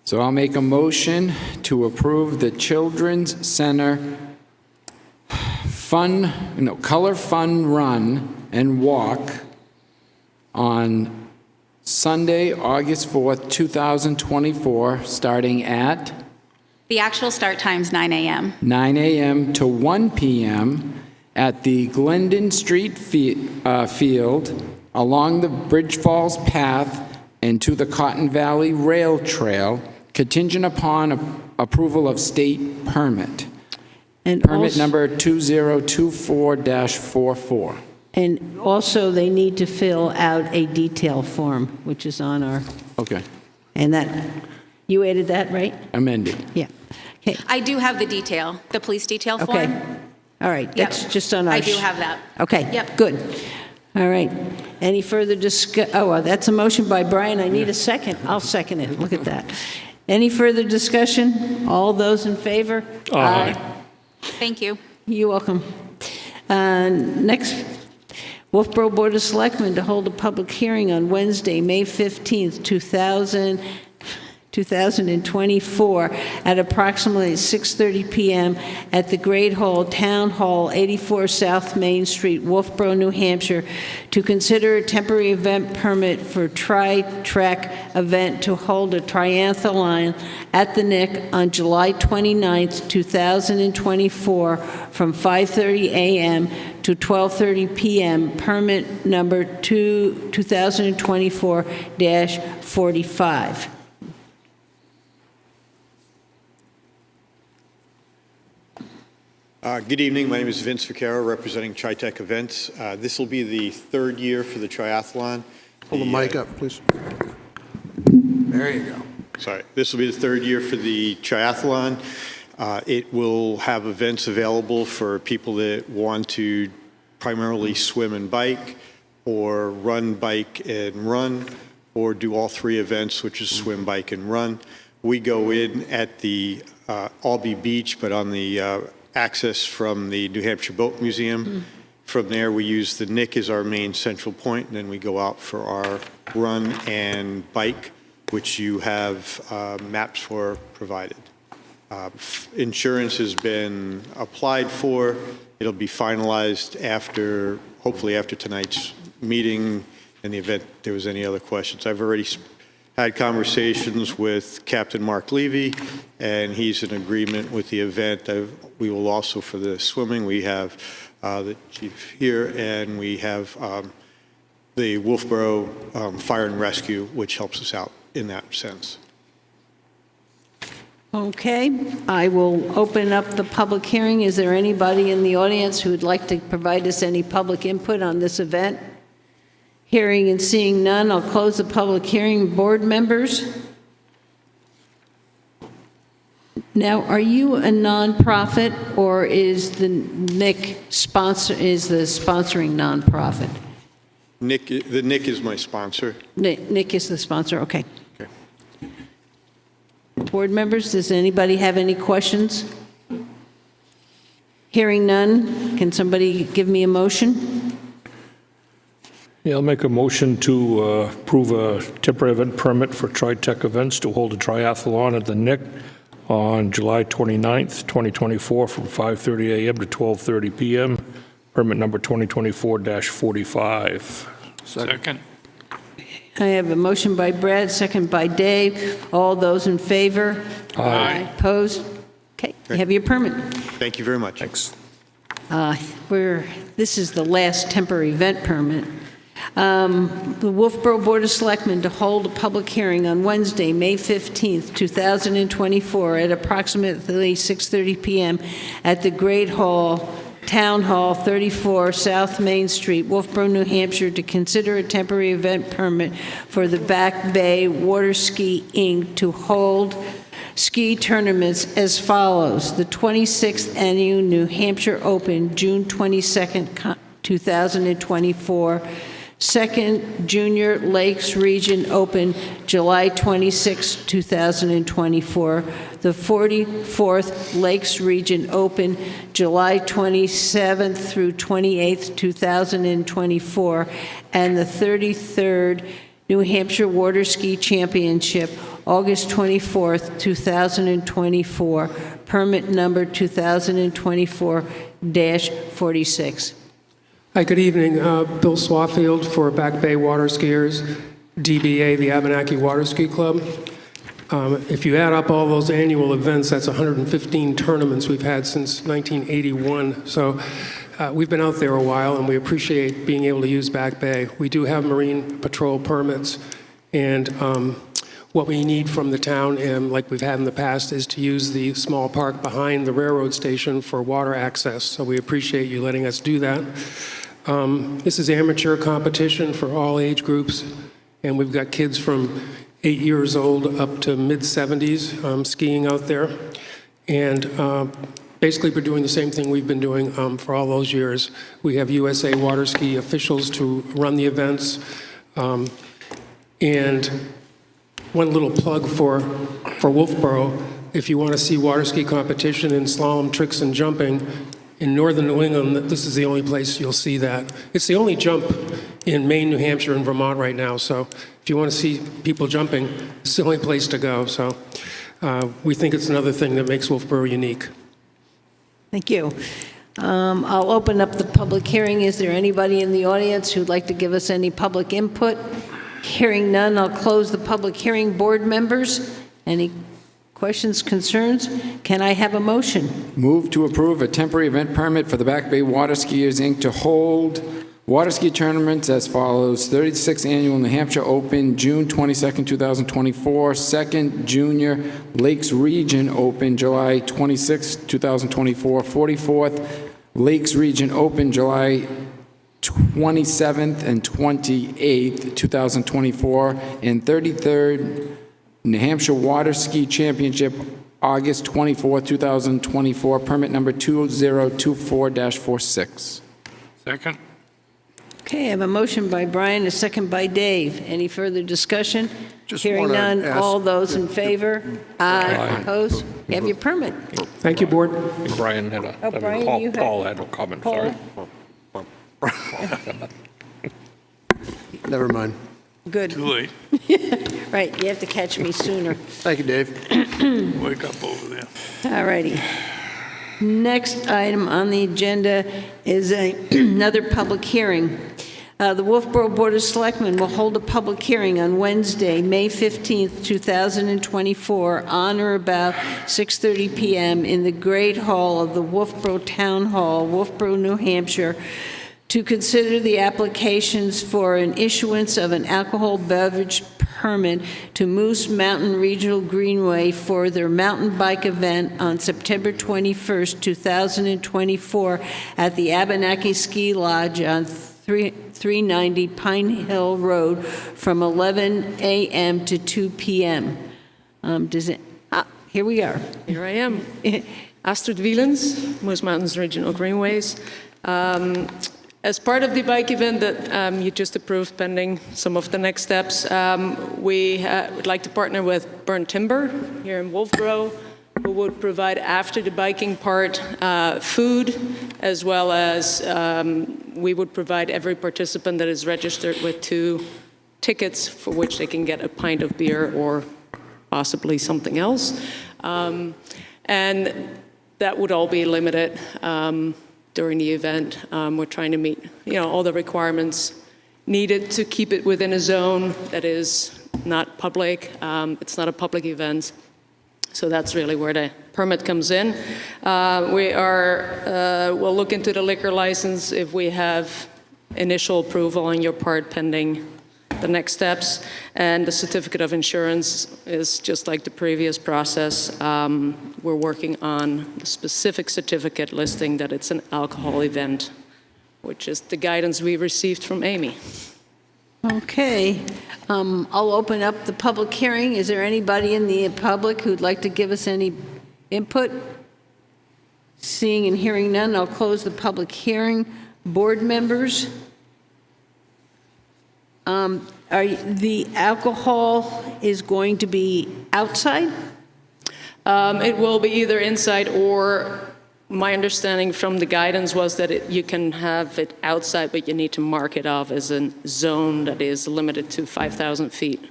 [SPEAKER 3] So I'll make a motion to approve the Children's Center Color Fun Run and Walk on Sunday, August 4th, 2024, starting at
[SPEAKER 14] The actual start time's 9 a.m.
[SPEAKER 3] 9 a.m. to 1 p.m. at the Glendon Street Field along the Bridge Falls Path and to the Cotton Valley Rail Trail, contingent upon approval of state permit.
[SPEAKER 1] And
[SPEAKER 3] Permit
[SPEAKER 1] also-
[SPEAKER 3] number 2024-44.
[SPEAKER 1] And also, they need to fill out a detail form, which is on our,
[SPEAKER 3] Okay,
[SPEAKER 1] and that, you added that, right?
[SPEAKER 3] amended.
[SPEAKER 1] Yeah. Okay,
[SPEAKER 14] I do have the detail, the police detail form.
[SPEAKER 1] okay. All right, that's
[SPEAKER 14] Yep.
[SPEAKER 1] just on our.
[SPEAKER 14] I do have that.
[SPEAKER 1] Okay.
[SPEAKER 14] Yep.
[SPEAKER 1] Good. All right. Any further that's a motion by Brian. I need a second. I'll second it. Look at that. Any further discussion? All those in favor?
[SPEAKER 4] Aye.
[SPEAKER 14] Thank you.
[SPEAKER 1] You're welcome. Next, Wolfeboro Board of Selectmen to hold a public hearing on Wednesday, May 15th, 2024, at approximately 6:30 p.m. at the Great Hall, Town Hall, 84 South Main Street, Wolfeboro, New Hampshire, to consider a temporary event permit for tri-track event to hold a triathlon at the Nick on July 29th, 2024, from 5:30 a.m. to 12:30 p.m., permit number 2024-45.
[SPEAKER 15] Good evening. My name is Vince Vaccaro, representing TriTech Events. This will be the third year for the triathlon.
[SPEAKER 6] Hold the mic up, please. There you go.
[SPEAKER 15] Sorry. This will be the third year for the triathlon. It will have events available for people that want to primarily swim and bike, or run, bike, and run, or do all three events, which is swim, bike, and run. We go in at the Albee Beach, but on the access from the New Hampshire Boat Museum. From there, we use the Nick as our main central point, and then we go out for our run and bike, which you have maps for provided. Insurance has been applied for. It'll be finalized after, hopefully after tonight's meeting, in the event there was any other questions. I've already had conversations with Captain Mark Levy, and he's in agreement with the event. We will also, for the swimming, we have the chief here, and we have the Wolfeboro Fire and Rescue, which helps us out in that sense.
[SPEAKER 1] Okay, I will open up the public hearing. Is there anybody in the audience who would like to provide us any public input on this event? Hearing and seeing none, I'll close the public hearing. Board members? Now, are you a nonprofit, or is the NIC sponsoring nonprofit?
[SPEAKER 15] The Nick is my sponsor.
[SPEAKER 1] Nick is the sponsor, okay. Board members, does anybody have any questions? Hearing none, can somebody give me a motion?
[SPEAKER 4] Yeah, I'll make a motion to approve a temporary event permit for TriTech Events to hold a triathlon at the Nick on July 29th, 2024, from 5:30 a.m. to 12:30 p.m., permit number 2024-45.
[SPEAKER 5] Second.
[SPEAKER 1] I have a motion by Brad, second by Dave. All those in favor?
[SPEAKER 4] Aye.
[SPEAKER 1] Opposed? Okay, you have your permit.
[SPEAKER 15] Thank you very much.
[SPEAKER 4] Thanks.
[SPEAKER 1] This is the last temporary event permit. The Wolfeboro Board of Selectmen to hold a public hearing on Wednesday, May 15th, 2024, at approximately 6:30 p.m. at the Great Hall, Town Hall, 34 South Main Street, Wolfeboro, New Hampshire, to consider a temporary event permit for the Back Bay Water Ski Inc. to hold ski tournaments as follows. The 26th Annual New Hampshire Open, June 22nd, 2024. Second Junior Lakes Region Open, July 26, 2024. The 44th Lakes Region Open, July 27th through 28th, 2024. And the 33rd New Hampshire Water Ski Championship, August 24th, 2024. Permit number 2024-46.
[SPEAKER 16] Hi, good evening. Bill Swafield for Back Bay Water Skiers, DBA, the Abenaki Water Ski Club. If you add up all those annual events, that's 115 tournaments we've had since 1981. So we've been out there a while, and we appreciate being able to use Back Bay. We do have Marine Patrol permits, and what we need from the town, and like we've had in the past, is to use the small park behind the railroad station for water access. So we appreciate you letting us do that. This is amateur competition for all age groups, and we've got kids from 8 years old up to mid-70s skiing out there. And basically, we're doing the same thing we've been doing for all those years. We have USA water ski officials to run the events. And one little plug for Wolfeboro, if you want to see water ski competition in slalom, tricks, and jumping, in northern New England, this is the only place you'll see that. It's the only jump in Maine, New Hampshire, and Vermont right now. So if you want to see people jumping, it's the only place to go. So we think it's another thing that makes Wolfeboro unique.
[SPEAKER 1] Thank you. I'll open up the public hearing. Is there anybody in the audience who'd like to give us any public input? Hearing none, I'll close the public hearing. Board members, any questions, concerns? Can I have a motion?
[SPEAKER 3] Move to approve a temporary event permit for the Back Bay Water Skiers, Inc. to hold water ski tournaments as follows. 36th Annual New Hampshire Open, June 22nd, 2024. Second Junior Lakes Region Open, July 26th, 2024. 44th Lakes Region Open, July 27th and 28th, 2024. And 33rd New Hampshire Water Ski Championship, August 24, 2024, permit number 2024-46.
[SPEAKER 5] Second.
[SPEAKER 1] Okay, I have a motion by Brian, a second by Dave. Any further discussion?
[SPEAKER 6] Just
[SPEAKER 1] Hearing
[SPEAKER 6] wanna
[SPEAKER 1] none,
[SPEAKER 6] ask-
[SPEAKER 1] all those in favor? Aye. Opposed? You have your permit.
[SPEAKER 16] Thank you, Board.
[SPEAKER 4] Brian had a,
[SPEAKER 1] Oh, Brian, you had-
[SPEAKER 4] Paul had a comment,
[SPEAKER 1] Paul?
[SPEAKER 4] sorry.
[SPEAKER 6] Never mind.
[SPEAKER 1] Good.
[SPEAKER 5] Too late.
[SPEAKER 1] Right, you have to catch me sooner.
[SPEAKER 6] Thank you, Dave.
[SPEAKER 5] Wake up over there.
[SPEAKER 1] All righty. Next item on the agenda is another public hearing. The Wolfeboro Board of Selectmen will hold a public hearing on Wednesday, May 15th, 2024, on or about 6:30 p.m. in the Great Hall of the Wolfeboro Town Hall, Wolfeboro, New Hampshire, to consider the applications for an issuance of an alcohol beverage permit to Moose Mountain Regional Greenway for their mountain bike event on September 21st, 2024 at the Abenaki Ski Lodge on 390 Pine Hill Road from 11 a.m. to 2 p.m. Here we are.
[SPEAKER 10] Here I am. Astrid Wielens, Moose Mountains Regional Greenways. As part of the bike event that you just approved, pending some of the next steps, we would like to partner with Burn Timber here in Wolfeboro, who would provide, after the biking part, food, as well as we would provide every participant that is registered with 2 tickets for which they can get a pint of beer or possibly something else. And that would all be limited during the event. We're trying to meet, all the requirements needed to keep it within a zone that is not public. It's not a public event. So that's really where the permit comes in. We'll look into the liquor license if we have initial approval on your part pending the next steps. And the certificate of insurance is just like the previous process. We're working on the specific certificate listing that it's an alcohol event, which is the guidance we received from Amy.
[SPEAKER 1] Okay. I'll open up the public hearing. Is there anybody in the public who'd like to give us any input? Seeing and hearing none, I'll close the public hearing. Board members? The alcohol is going to be outside?
[SPEAKER 10] It will be either inside or, my understanding from the guidance was that you can have it outside, but you need to mark it off as a zone that is limited to 5,000 feet.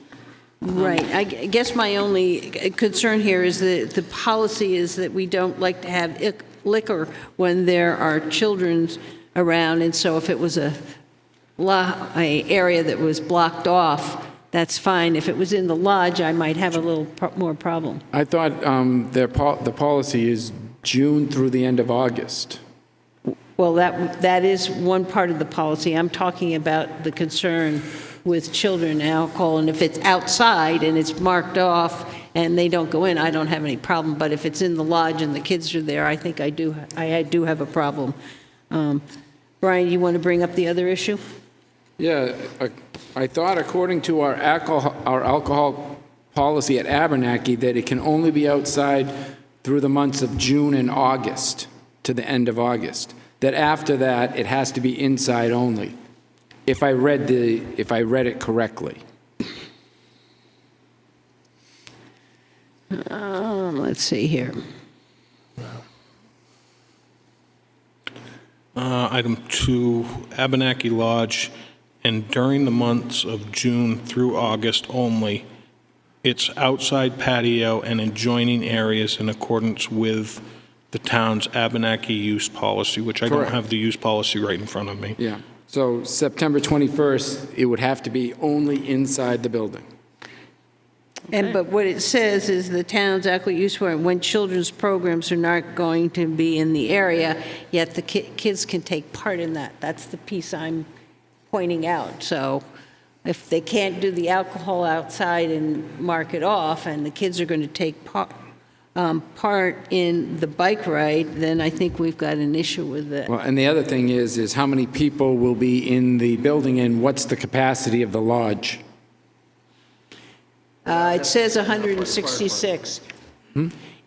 [SPEAKER 1] Right. I guess my only concern here is that the policy is that we don't like to have liquor when there are children around, and so if it was a area that was blocked off, that's fine. If it was in the lodge, I might have a little more problem.
[SPEAKER 3] I thought the policy is June through the end of August.
[SPEAKER 1] Well, that is one part of the policy. I'm talking about the concern with children and alcohol, and if it's outside and it's marked off and they don't go in, I don't have any problem. But if it's in the lodge and the kids are there, I think I do have a problem. Brian, you want to bring up the other issue?
[SPEAKER 3] Yeah, I thought according to our alcohol policy at Abernathy that it can only be outside through the months of June and August, to the end of August. That after that, it has to be inside only, if I read it correctly.
[SPEAKER 1] Let's see here.
[SPEAKER 2] Item 2, Abenaki Lodge, and during the months of June through August only, it's outside patio and adjoining areas in accordance with the town's Abenaki use policy, which I don't
[SPEAKER 3] Correct.
[SPEAKER 2] have the use policy right in front of me.
[SPEAKER 3] Yeah. So September 21st, it would have to be only inside the building.
[SPEAKER 1] But what it says is the town's alcohol use for when children's programs are not going to be in the area, yet the kids can take part in that. That's the piece I'm pointing out. So if they can't do the alcohol outside and mark it off, and the kids are going to take part in the bike ride, then I think we've got an issue with it.
[SPEAKER 3] Well, and the other thing is how many people will be in the building and what's the capacity of the lodge?
[SPEAKER 1] It says 166.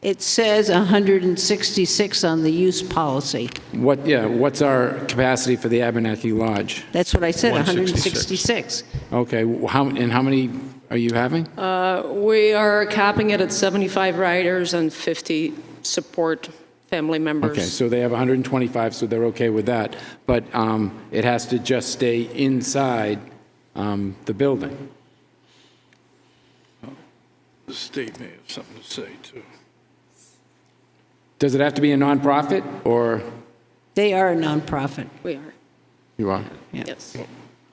[SPEAKER 1] It says 166 on the use policy.
[SPEAKER 3] What's our capacity for the Abenaki Lodge?
[SPEAKER 1] That's what I said, 166.
[SPEAKER 3] Okay, how many are you having?
[SPEAKER 10] We are capping it at 75 riders and 50 support family members.
[SPEAKER 3] Okay, so they have 125, so they're okay with that. But it has to just stay inside the building.
[SPEAKER 5] The state may have something to say, too.
[SPEAKER 3] Does it have to be a nonprofit, or?
[SPEAKER 1] They are a nonprofit.
[SPEAKER 10] We are.
[SPEAKER 3] You are?
[SPEAKER 10] Yes.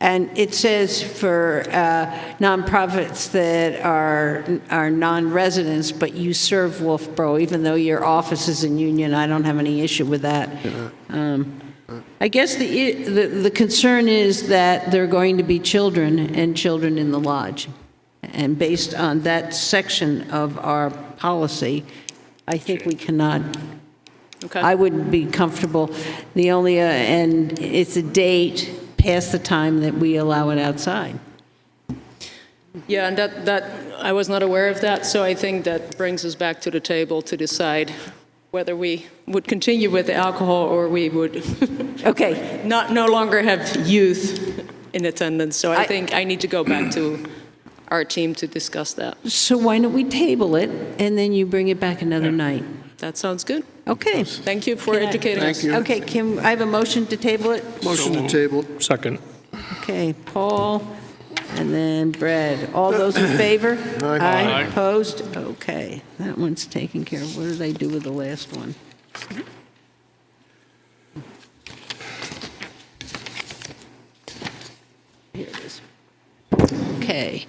[SPEAKER 1] And it says for nonprofits that are non-residents, but you serve Wolfeboro, even though your office is in Union, I don't have any issue with that. I guess the concern is that there are going to be children in the lodge. And based on that section of our policy, I think we cannot,
[SPEAKER 10] Okay.
[SPEAKER 1] I wouldn't be comfortable. The only, and it's a date past the time that we allow it outside.
[SPEAKER 10] Yeah, and that I was not aware of that, so I think that brings us back to the table to decide whether we would continue with the alcohol or we would
[SPEAKER 1] Okay.
[SPEAKER 10] no longer have youth in attendance. So I think I need to go back to our team to discuss that.
[SPEAKER 1] So why don't we table it, and then you bring it back another night?
[SPEAKER 10] That sounds good.
[SPEAKER 1] Okay.
[SPEAKER 10] Thank you for educating us.
[SPEAKER 6] Thank you.
[SPEAKER 1] Okay, I have a motion to table it?
[SPEAKER 6] Motion to table.
[SPEAKER 4] Second.
[SPEAKER 1] Okay, Paul, and then Brad. All those in favor?
[SPEAKER 6] Aye.
[SPEAKER 1] Opposed? Okay, that one's taken care of. What did I do with the last one? Here it is. Okay.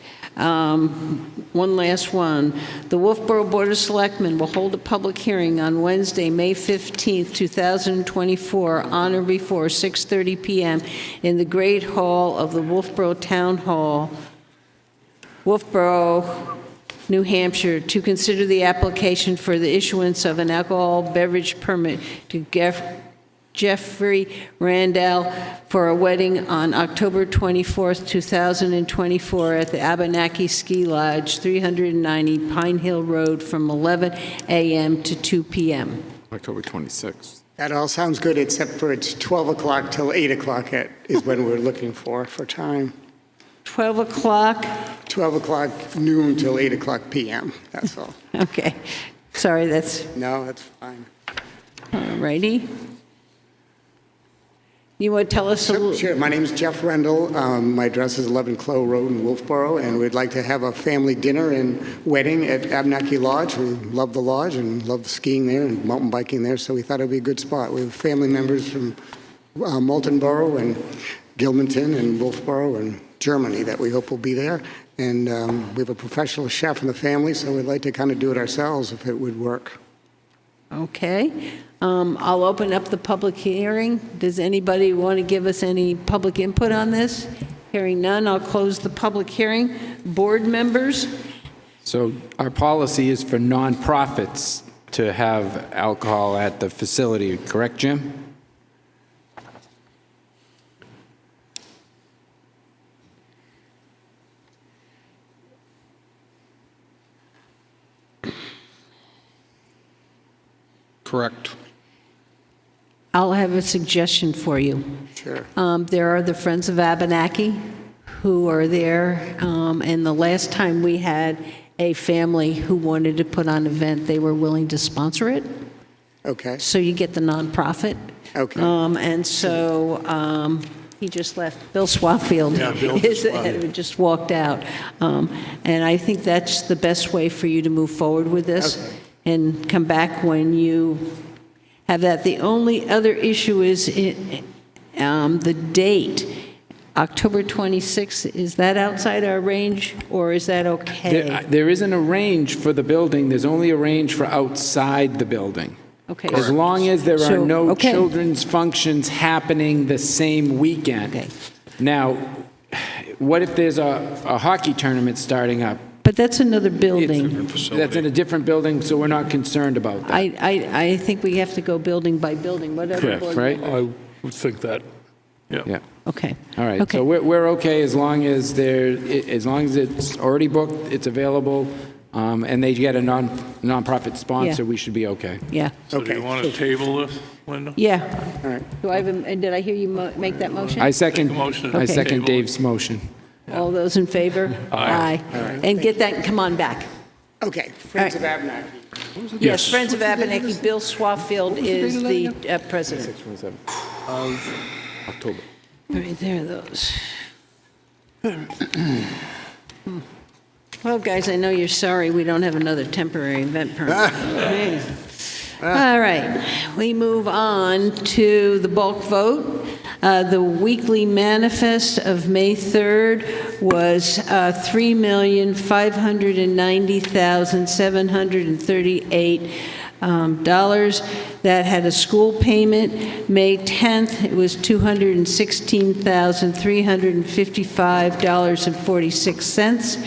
[SPEAKER 1] One last one. The Wolfeboro Board of Selectmen will hold a public hearing on Wednesday, May 15th, 2024, on or before 6:30 p.m. in the Great Hall of the Wolfeboro Town Hall, Wolfeboro, New Hampshire, to consider the application for the issuance of an alcohol beverage permit to Jeffrey Randall for a wedding on October 24th, 2024 at the Abenaki Ski Lodge, 390 Pine Hill Road, from 11 a.m. to 2 p.m.
[SPEAKER 3] October 26th.
[SPEAKER 17] That all sounds good, except for it's 12 o'clock till 8 o'clock is when we're looking for time.
[SPEAKER 1] 12 o'clock?
[SPEAKER 17] 12 o'clock noon till 8 o'clock p.m., that's all.
[SPEAKER 1] Okay. Sorry, that's...
[SPEAKER 17] No, that's fine.
[SPEAKER 1] All righty. You want to tell us a little...
[SPEAKER 17] Sure. My name is Jeff Rendell. My address is 11 Clow Road in Wolfeboro, and we'd like to have a family dinner and wedding at Abenaki Lodge. We love the lodge and love skiing there and mountain biking there, so we thought it would be a good spot. We have family members from Moultonboro and Gilmanton and Wolfeboro and Germany that we hope will be there. And we have a professional chef in the family, so we'd like to kind of do it ourselves if it would work.
[SPEAKER 1] Okay. I'll open up the public hearing. Does anybody want to give us any public input on this? Hearing none, I'll close the public hearing. Board members?
[SPEAKER 3] So our policy is for nonprofits to have alcohol at the facility, correct, Jim?
[SPEAKER 2] Correct.
[SPEAKER 1] I'll have a suggestion for you.
[SPEAKER 17] Sure.
[SPEAKER 1] There are the Friends of Abenaki who are there, and the last time we had a family who wanted to put on an event, they were willing to sponsor it.
[SPEAKER 17] Okay.
[SPEAKER 1] So you get the nonprofit.
[SPEAKER 17] Okay.
[SPEAKER 1] And so he just left. Bill Swaffield just walked out. And I think that's the best way for you to move forward with this and come back when you have that. The only other issue is the date. October 26th, is that outside our range, or is that okay?
[SPEAKER 3] There isn't a range for the building, there's only a range for outside the building.
[SPEAKER 1] Okay.
[SPEAKER 3] As long as there are
[SPEAKER 1] So,
[SPEAKER 3] no
[SPEAKER 1] okay.
[SPEAKER 3] children's functions happening the same weekend.
[SPEAKER 1] Okay.
[SPEAKER 3] Now, what if there's a hockey tournament starting up?
[SPEAKER 1] But that's another building.
[SPEAKER 3] That's in a different building, so we're not concerned about that.
[SPEAKER 1] I think we have to go building by building, whatever.
[SPEAKER 3] Correct,
[SPEAKER 1] board
[SPEAKER 3] right?
[SPEAKER 1] member-
[SPEAKER 4] I would think that.
[SPEAKER 3] Yeah.
[SPEAKER 1] Okay.
[SPEAKER 3] All right,
[SPEAKER 1] Okay.
[SPEAKER 3] so we're okay as long as it's already booked, it's available, and they get a nonprofit sponsor,
[SPEAKER 1] Yeah.
[SPEAKER 3] we should be okay.
[SPEAKER 1] Yeah.
[SPEAKER 5] So do you want to table this, Linda?
[SPEAKER 1] Yeah.
[SPEAKER 17] All right.
[SPEAKER 1] Do I have, and did I hear you make that motion?
[SPEAKER 3] I second,
[SPEAKER 5] Make a motion.
[SPEAKER 3] I
[SPEAKER 5] Okay.
[SPEAKER 3] second
[SPEAKER 5] Table.
[SPEAKER 3] Dave's motion.
[SPEAKER 1] All those in favor?
[SPEAKER 5] Aye.
[SPEAKER 1] And get that, come on back.
[SPEAKER 17] Okay, Friends of Abenaki.
[SPEAKER 1] Yes, Friends of Abenaki, Bill Swaffield is the president.
[SPEAKER 3] 6/27 of October.
[SPEAKER 1] All right, there are those. Well, guys, I know you're sorry we don't have another temporary event permit. All right, we move on to the bulk vote. The weekly manifest of May 3rd was $3,590,738. That had a school payment. May 10th, it was $216,355.46.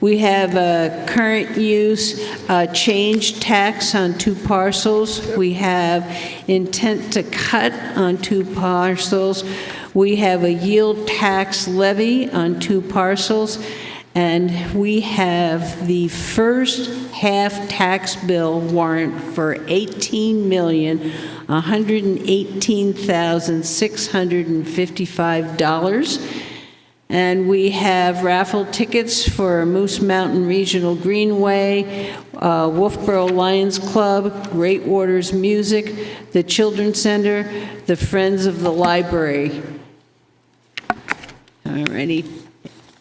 [SPEAKER 1] We have a current use change tax on 2 parcels. We have intent to cut on 2 parcels. We have a yield tax levy on 2 parcels. And we have the first half tax bill warrant for $18,118,655. And we have raffle tickets for Moose Mountain Regional Greenway, Wolfeboro Lions Club, Great Waters Music, the Children's Center, the Friends of the Library. All righty.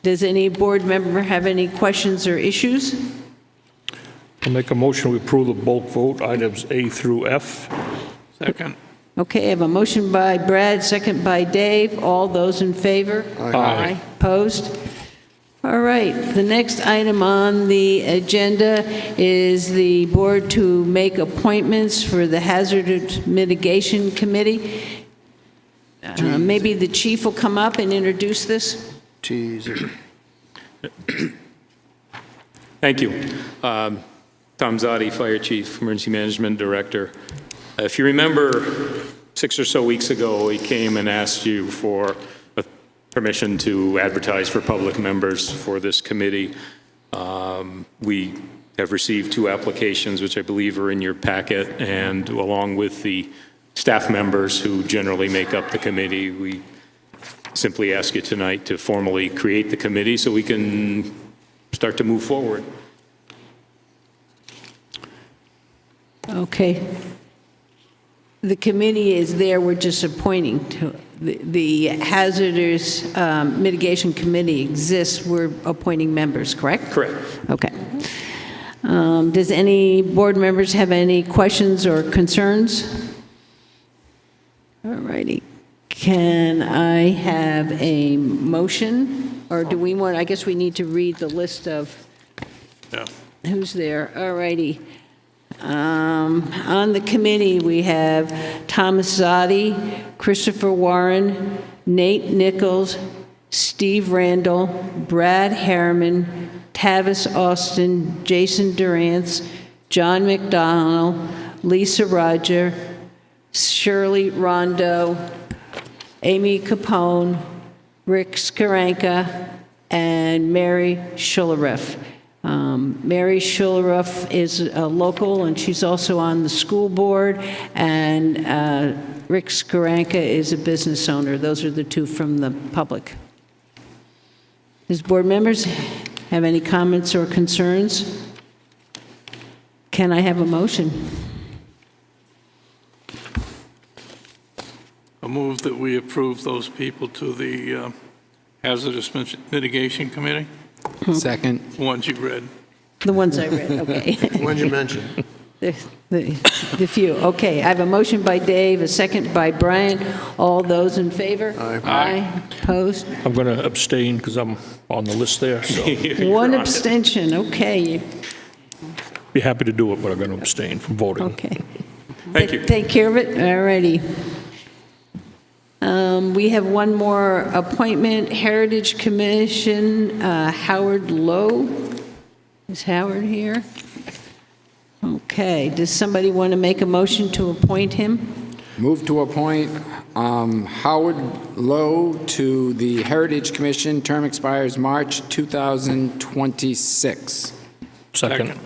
[SPEAKER 1] Does any board member have any questions or issues?
[SPEAKER 4] I'll make a motion to approve the bulk vote, items A through F.
[SPEAKER 5] Second.
[SPEAKER 1] Okay, I have a motion by Brad, second by Dave. All those in favor?
[SPEAKER 4] Aye.
[SPEAKER 1] Opposed? All right, the next item on the agenda is the board to make appointments for the Hazard Mitigation Committee. Maybe the chief will come up and introduce this.
[SPEAKER 6] Teaser.
[SPEAKER 18] Thank you. Tom Zotti, Fire Chief, Emergency Management Director. If you remember, 6 or so weeks ago, we came and asked you for permission to advertise for public members for this committee. We have received 2 applications, which I believe are in your packet, and along with the staff members who generally make up the committee, we simply ask you tonight to formally create the committee so we can start to move forward.
[SPEAKER 1] Okay. The committee is there, we're just appointing to, the Hazardous Mitigation Committee exists, we're appointing members, correct?
[SPEAKER 18] Correct.
[SPEAKER 1] Okay. Does any board members have any questions or concerns? All righty. Can I have a motion? Or do we want, I guess we need to read the list of who's there. All righty. On the committee, we have Thomas Zotti, Christopher Warren, Nate Nichols, Steve Randall, Brad Harriman, Tavis Austin, Jason Durance, John McDonald, Lisa Roger, Shirley Rondo, Amy Capone, Rick Skaranka, and Mary Shularef. Mary Schulruff is a local, and she's also on the school board, and Rick Skaranka is a business owner. Those are the two from the public. Does board members have any comments or concerns? Can I have a motion?
[SPEAKER 5] I move that we approve those people to the Hazardous Mitigation Committee,
[SPEAKER 3] Second.
[SPEAKER 5] the ones you read.
[SPEAKER 1] The ones I read, okay.
[SPEAKER 6] When you mentioned.
[SPEAKER 1] The few. Okay, I have a motion by Dave, a second by Brian. All those in favor? Aye. Opposed?
[SPEAKER 4] I'm going to abstain because I'm on the list there, so
[SPEAKER 1] One abstention, okay.
[SPEAKER 4] be happy to do it, but I'm going to abstain from voting.
[SPEAKER 1] Okay.
[SPEAKER 18] Thank you.
[SPEAKER 1] Take care of it? All righty. We have one more appointment, Heritage Commission, Howard Lowe. Is Howard here? Okay, does somebody want to make a motion to appoint him?
[SPEAKER 3] Move to appoint Howard Lowe to the Heritage Commission. Term expires March 2026.
[SPEAKER 4] Second.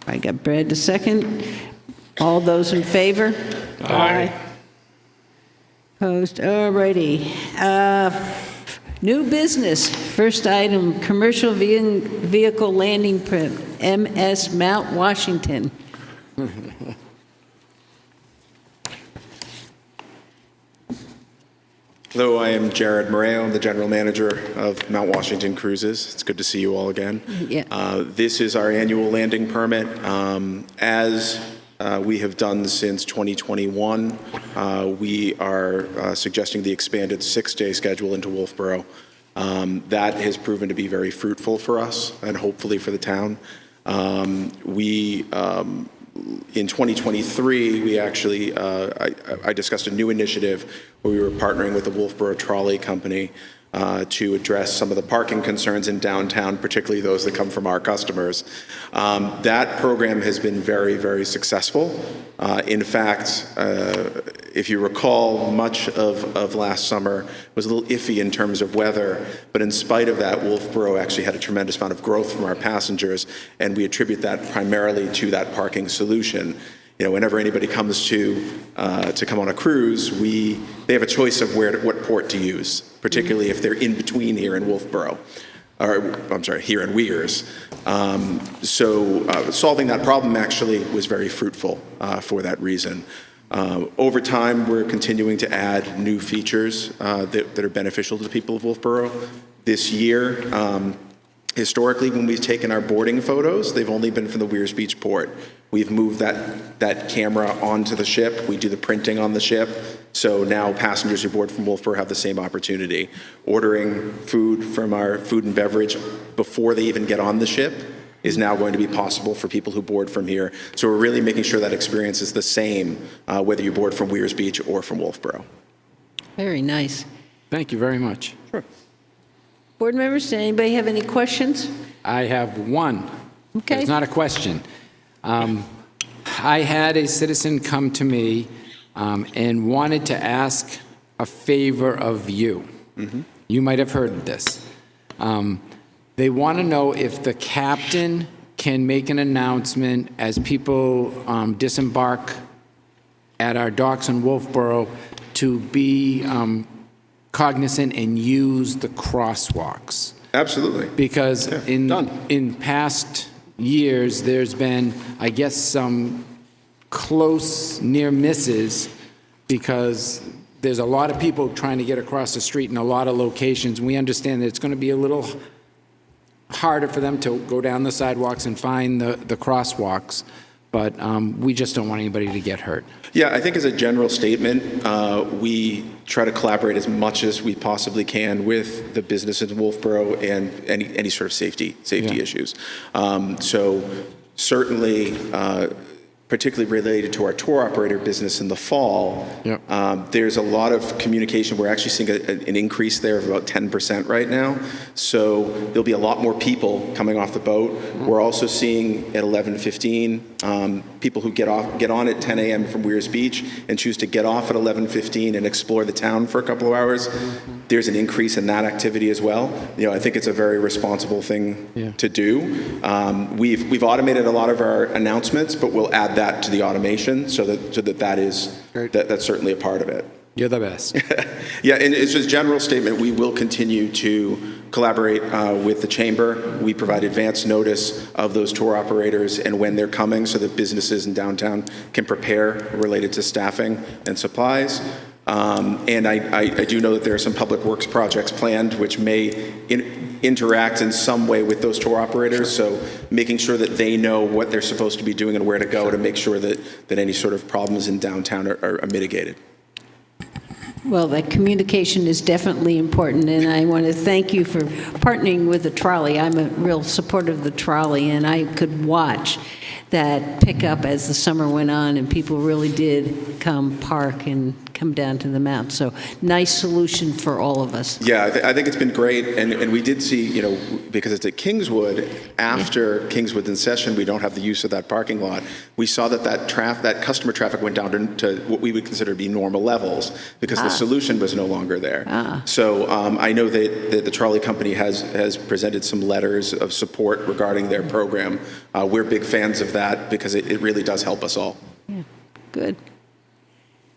[SPEAKER 1] I got Brad to second. All those in favor? Aye. Opposed? All righty. New business. First item, commercial vehicle landing permit, MS Mount Washington.
[SPEAKER 19] Hello, I am Jared Moreo. I'm the general manager of Mount Washington Cruises. It's good to see you all again.
[SPEAKER 1] Yeah.
[SPEAKER 19] This is our annual landing permit. As we have done since 2021, we are suggesting the expanded 6-day schedule into Wolfeboro. That has proven to be very fruitful for us and hopefully for the town. In 2023, we actually, I discussed a new initiative where we were partnering with the Wolfeboro Trolley Company to address some of the parking concerns in downtown, particularly those that come from our customers. That program has been very, very successful. In fact, if you recall, much of last summer was a little iffy in terms of weather, but in spite of that, Wolfeboro actually had a tremendous amount of growth from our passengers, and we attribute that primarily to that parking solution. You know, whenever anybody comes to come on a cruise, they have a choice of what port to use, particularly if they're in between here in Wolfeboro, or I'm sorry, here in Weirs. So solving that problem actually was very fruitful for that reason. Over time, we're continuing to add new features that are beneficial to the people of Wolfeboro. This year, historically, when we've taken our boarding photos, they've only been from the Weirs Beach port. We've moved that camera onto the ship. We do the printing on the ship. So now passengers who board from Wolfeboro have the same opportunity. Ordering food from our food and beverage before they even get on the ship is now going to be possible for people who board from here. So we're really making sure that experience is the same, whether you board from Weirs Beach or from Wolfeboro.
[SPEAKER 1] Very nice.
[SPEAKER 3] Thank you very much.
[SPEAKER 19] Sure.
[SPEAKER 1] Board members, does anybody have any questions?
[SPEAKER 3] I have one.
[SPEAKER 1] Okay.
[SPEAKER 3] It's not a question. I had a citizen come to me and wanted to ask a favor of you.
[SPEAKER 19] Mm-hmm.
[SPEAKER 3] You might have heard of this. They want to know if the captain can make an announcement as people disembark at our docks in Wolfeboro to be cognizant and use the crosswalks.
[SPEAKER 19] Absolutely.
[SPEAKER 3] Because in past years, there's been, I guess, some close near misses because there's a lot of people trying to get across the street in a lot of locations. We understand that it's going to be a little harder for them to go down the sidewalks and find the crosswalks, but we just don't want anybody to get hurt.
[SPEAKER 19] Yeah, I think as a general statement, we try to collaborate as much as we possibly can with the businesses in Wolfeboro and any sort of safety issues. So certainly, particularly related to our tour operator business in the fall, there's a lot of communication. We're actually seeing an increase there of about 10% right now. So there'll be a lot more people coming off the boat. We're also seeing at 11:15 people who get on at 10 a.m. from Weirs Beach and choose to get off at 11:15 and explore the town for a couple of hours. there's an increase in that activity as well. I think it's a very responsible thing to do. We've automated a lot of our announcements, but we'll add that to the automation so that's certainly a part of it.
[SPEAKER 3] You're the best.
[SPEAKER 19] Yeah, and it's just a general statement. We will continue to collaborate with the chamber. We provide advance notice of those tour operators and when they're coming so that businesses in downtown can prepare related to staffing and supplies. And I do know that there are some public works projects planned which may interact in some way with those tour operators. So making sure that they know what they're supposed to be doing and where to go to make sure that any sort of problems in downtown are mitigated.
[SPEAKER 1] Well, that communication is definitely important, and I want to thank you for partnering with the trolley. I'm a real supporter of the trolley, and I could watch that pick up as the summer went on, and people really did come park and come down to the mountain. So nice solution for all of us.
[SPEAKER 19] Yeah, I think it's been great, and we did see, because it's at Kingswood, after Kingswood's in session, we don't have the use of that parking lot. We saw that customer traffic went down to what we would consider to be normal levels because the solution was no longer there. So I know that the trolley company has presented some letters of support regarding their program. We're big fans of that because it really does help us all.
[SPEAKER 1] Yeah, good.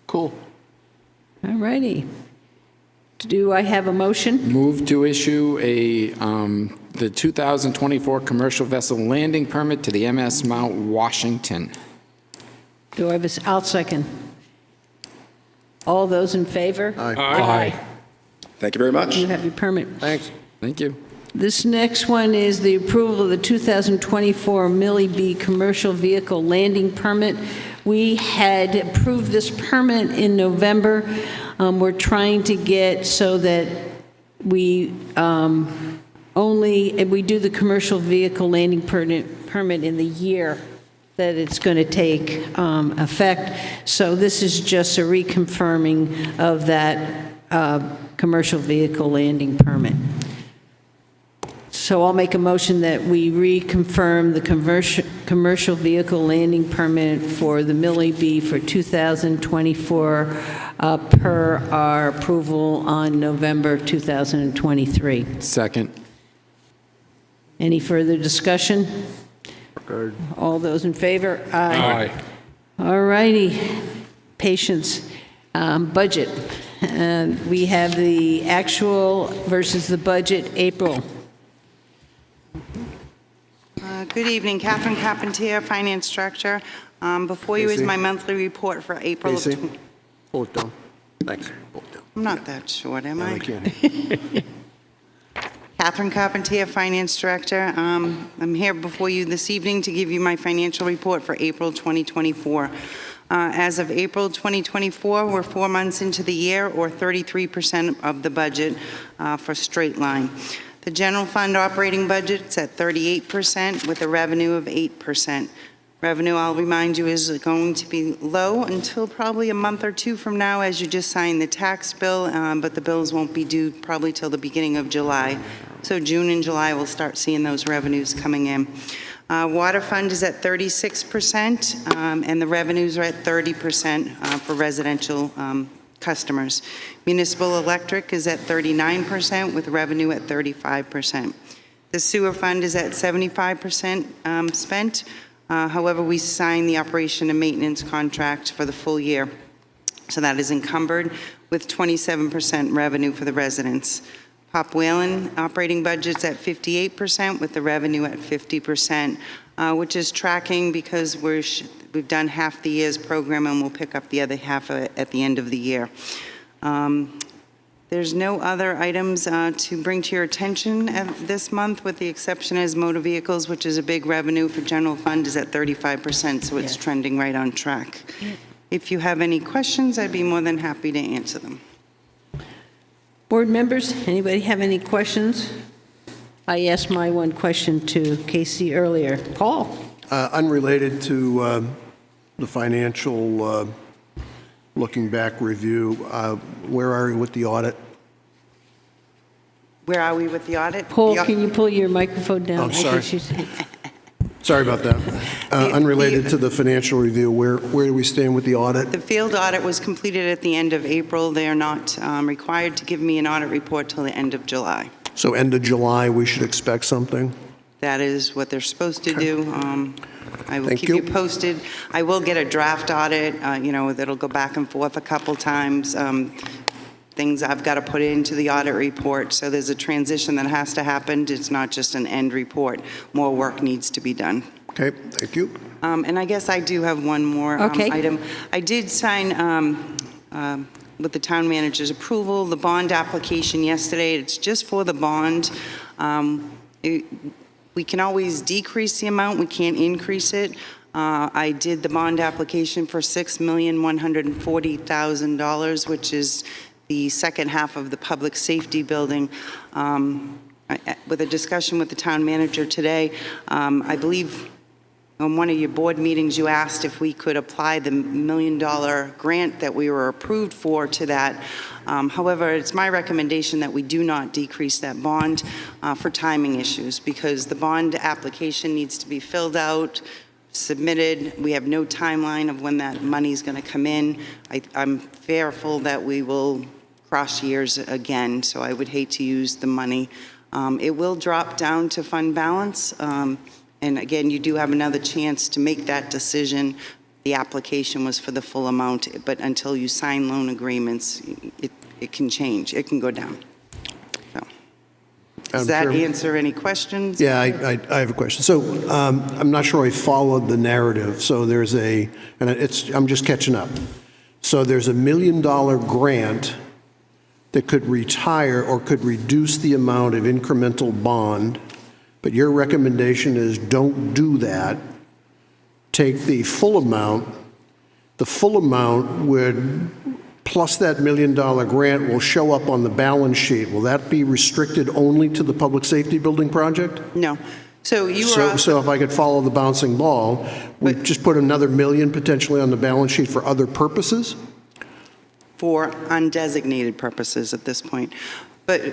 [SPEAKER 6] Cool.
[SPEAKER 1] All righty. Do I have a motion?
[SPEAKER 3] Move to issue the 2024 commercial vessel landing permit to the MS Mount Washington.
[SPEAKER 1] Do I have I'll second. All those in favor?
[SPEAKER 3] Aye.
[SPEAKER 19] Thank you very much.
[SPEAKER 1] You have your permit.
[SPEAKER 6] Thanks.
[SPEAKER 3] Thank you.
[SPEAKER 1] This next one is the approval of the 2024 Millie B commercial vehicle landing permit. We had approved this permit in November. We're trying to get so that we we do the commercial vehicle landing permit in the year that it's going to take effect. So this is just a reconfirming of that commercial vehicle landing permit. So I'll make a motion that we reconfirm the commercial vehicle landing permit for the Millie B for 2024 per our approval on November 2023.
[SPEAKER 3] Second.
[SPEAKER 1] Any further discussion? All those in favor?
[SPEAKER 3] Aye.
[SPEAKER 1] All righty. Patience. Budget. We have the actual versus the budget. April.
[SPEAKER 20] Good evening, Catherine Carpentier, Finance Director. Before you is my monthly report for April of...
[SPEAKER 6] Pull it down. Thanks. Pull it down.
[SPEAKER 20] I'm not that short, am I?
[SPEAKER 6] I can't.
[SPEAKER 20] Catherine Carpentier, Finance Director. I'm here before you this evening to give you my financial report for April 2024. As of April 2024, we're 4 months into the year, or 33% of the budget for straight line. The general fund operating budget's at 38% with a revenue of 8%. Revenue, I'll remind you, is going to be low until probably a month or two from now as you just sign the tax bill, but the bills won't be due probably till the beginning of July. So June and July, we'll start seeing those revenues coming in. Water fund is at 36%, and the revenues are at 30% for residential customers. Municipal electric is at 39% with revenue at 35%. The sewer fund is at 75% spent. However, we signed the operation and maintenance contract for the full year. So that is encumbered with 27% revenue for the residents. Pop Whalen operating budget's at 58% with the revenue at 50%, which is tracking because we've done half the year's program and we'll pick up the other half at the end of the year. There's no other items to bring to your attention this month, with the exception as motor vehicles, which is a big revenue for general fund, is at 35%, so it's trending right on track. If you have any questions, I'd be more than happy to answer them.
[SPEAKER 1] Board members, anybody have any questions? I asked my one question to Casey earlier. Paul?
[SPEAKER 6] Unrelated to the financial looking back review, where are you with the audit?
[SPEAKER 20] Where are we with the audit?
[SPEAKER 1] Paul, can you pull your microphone down?
[SPEAKER 6] I'm sorry. Sorry about that. Unrelated to the financial review, where do we stand with the audit?
[SPEAKER 20] The field audit was completed at the end of April. They are not required to give me an audit report till the end of July.
[SPEAKER 6] So end of July, we should expect something?
[SPEAKER 20] That is what they're supposed to do. I will
[SPEAKER 6] Thank
[SPEAKER 20] keep you posted. I will get a draft audit, that'll go back and forth a couple times. Things I've got to put into the audit report. So there's a transition that has to happen. It's not just an end report. More work needs to be done.
[SPEAKER 6] Okay, thank you.
[SPEAKER 20] And I guess I do have one more item. I did sign, with the town manager's approval, the bond application yesterday. It's just for the bond. We can always decrease the amount. We can't increase it. I did the bond application for $6,140,000, which is the second half of the public safety building. With a discussion with the town manager today, I believe on one of your board meetings, you asked if we could apply the $1 million grant that we were approved for to that. However, it's my recommendation that we do not decrease that bond for timing issues, because the bond application needs to be filled out, submitted. We have no timeline of when that money is going to come in. I'm fearful that we will cross years again, so I would hate to use the money. It will drop down to fund balance. And again, you do have another chance to make that decision. The application was for the full amount, but until you sign loan agreements, it can change. It can go down. So, does that answer any questions?
[SPEAKER 6] Yeah, I have a question. So I'm not sure I followed the narrative. So there's I'm just catching up. So there's $1 million grant that could retire or could reduce the amount of incremental bond. But your recommendation is don't do that. Take the full amount. The full amount would, plus that $1 million grant, will show up on the balance sheet. Will that be restricted only to the public safety building project?
[SPEAKER 20] No. So you were
[SPEAKER 6] So if I could follow the bouncing ball, we just put another $1 million potentially on the balance sheet for other purposes?
[SPEAKER 20] For undesignated purposes at this point. But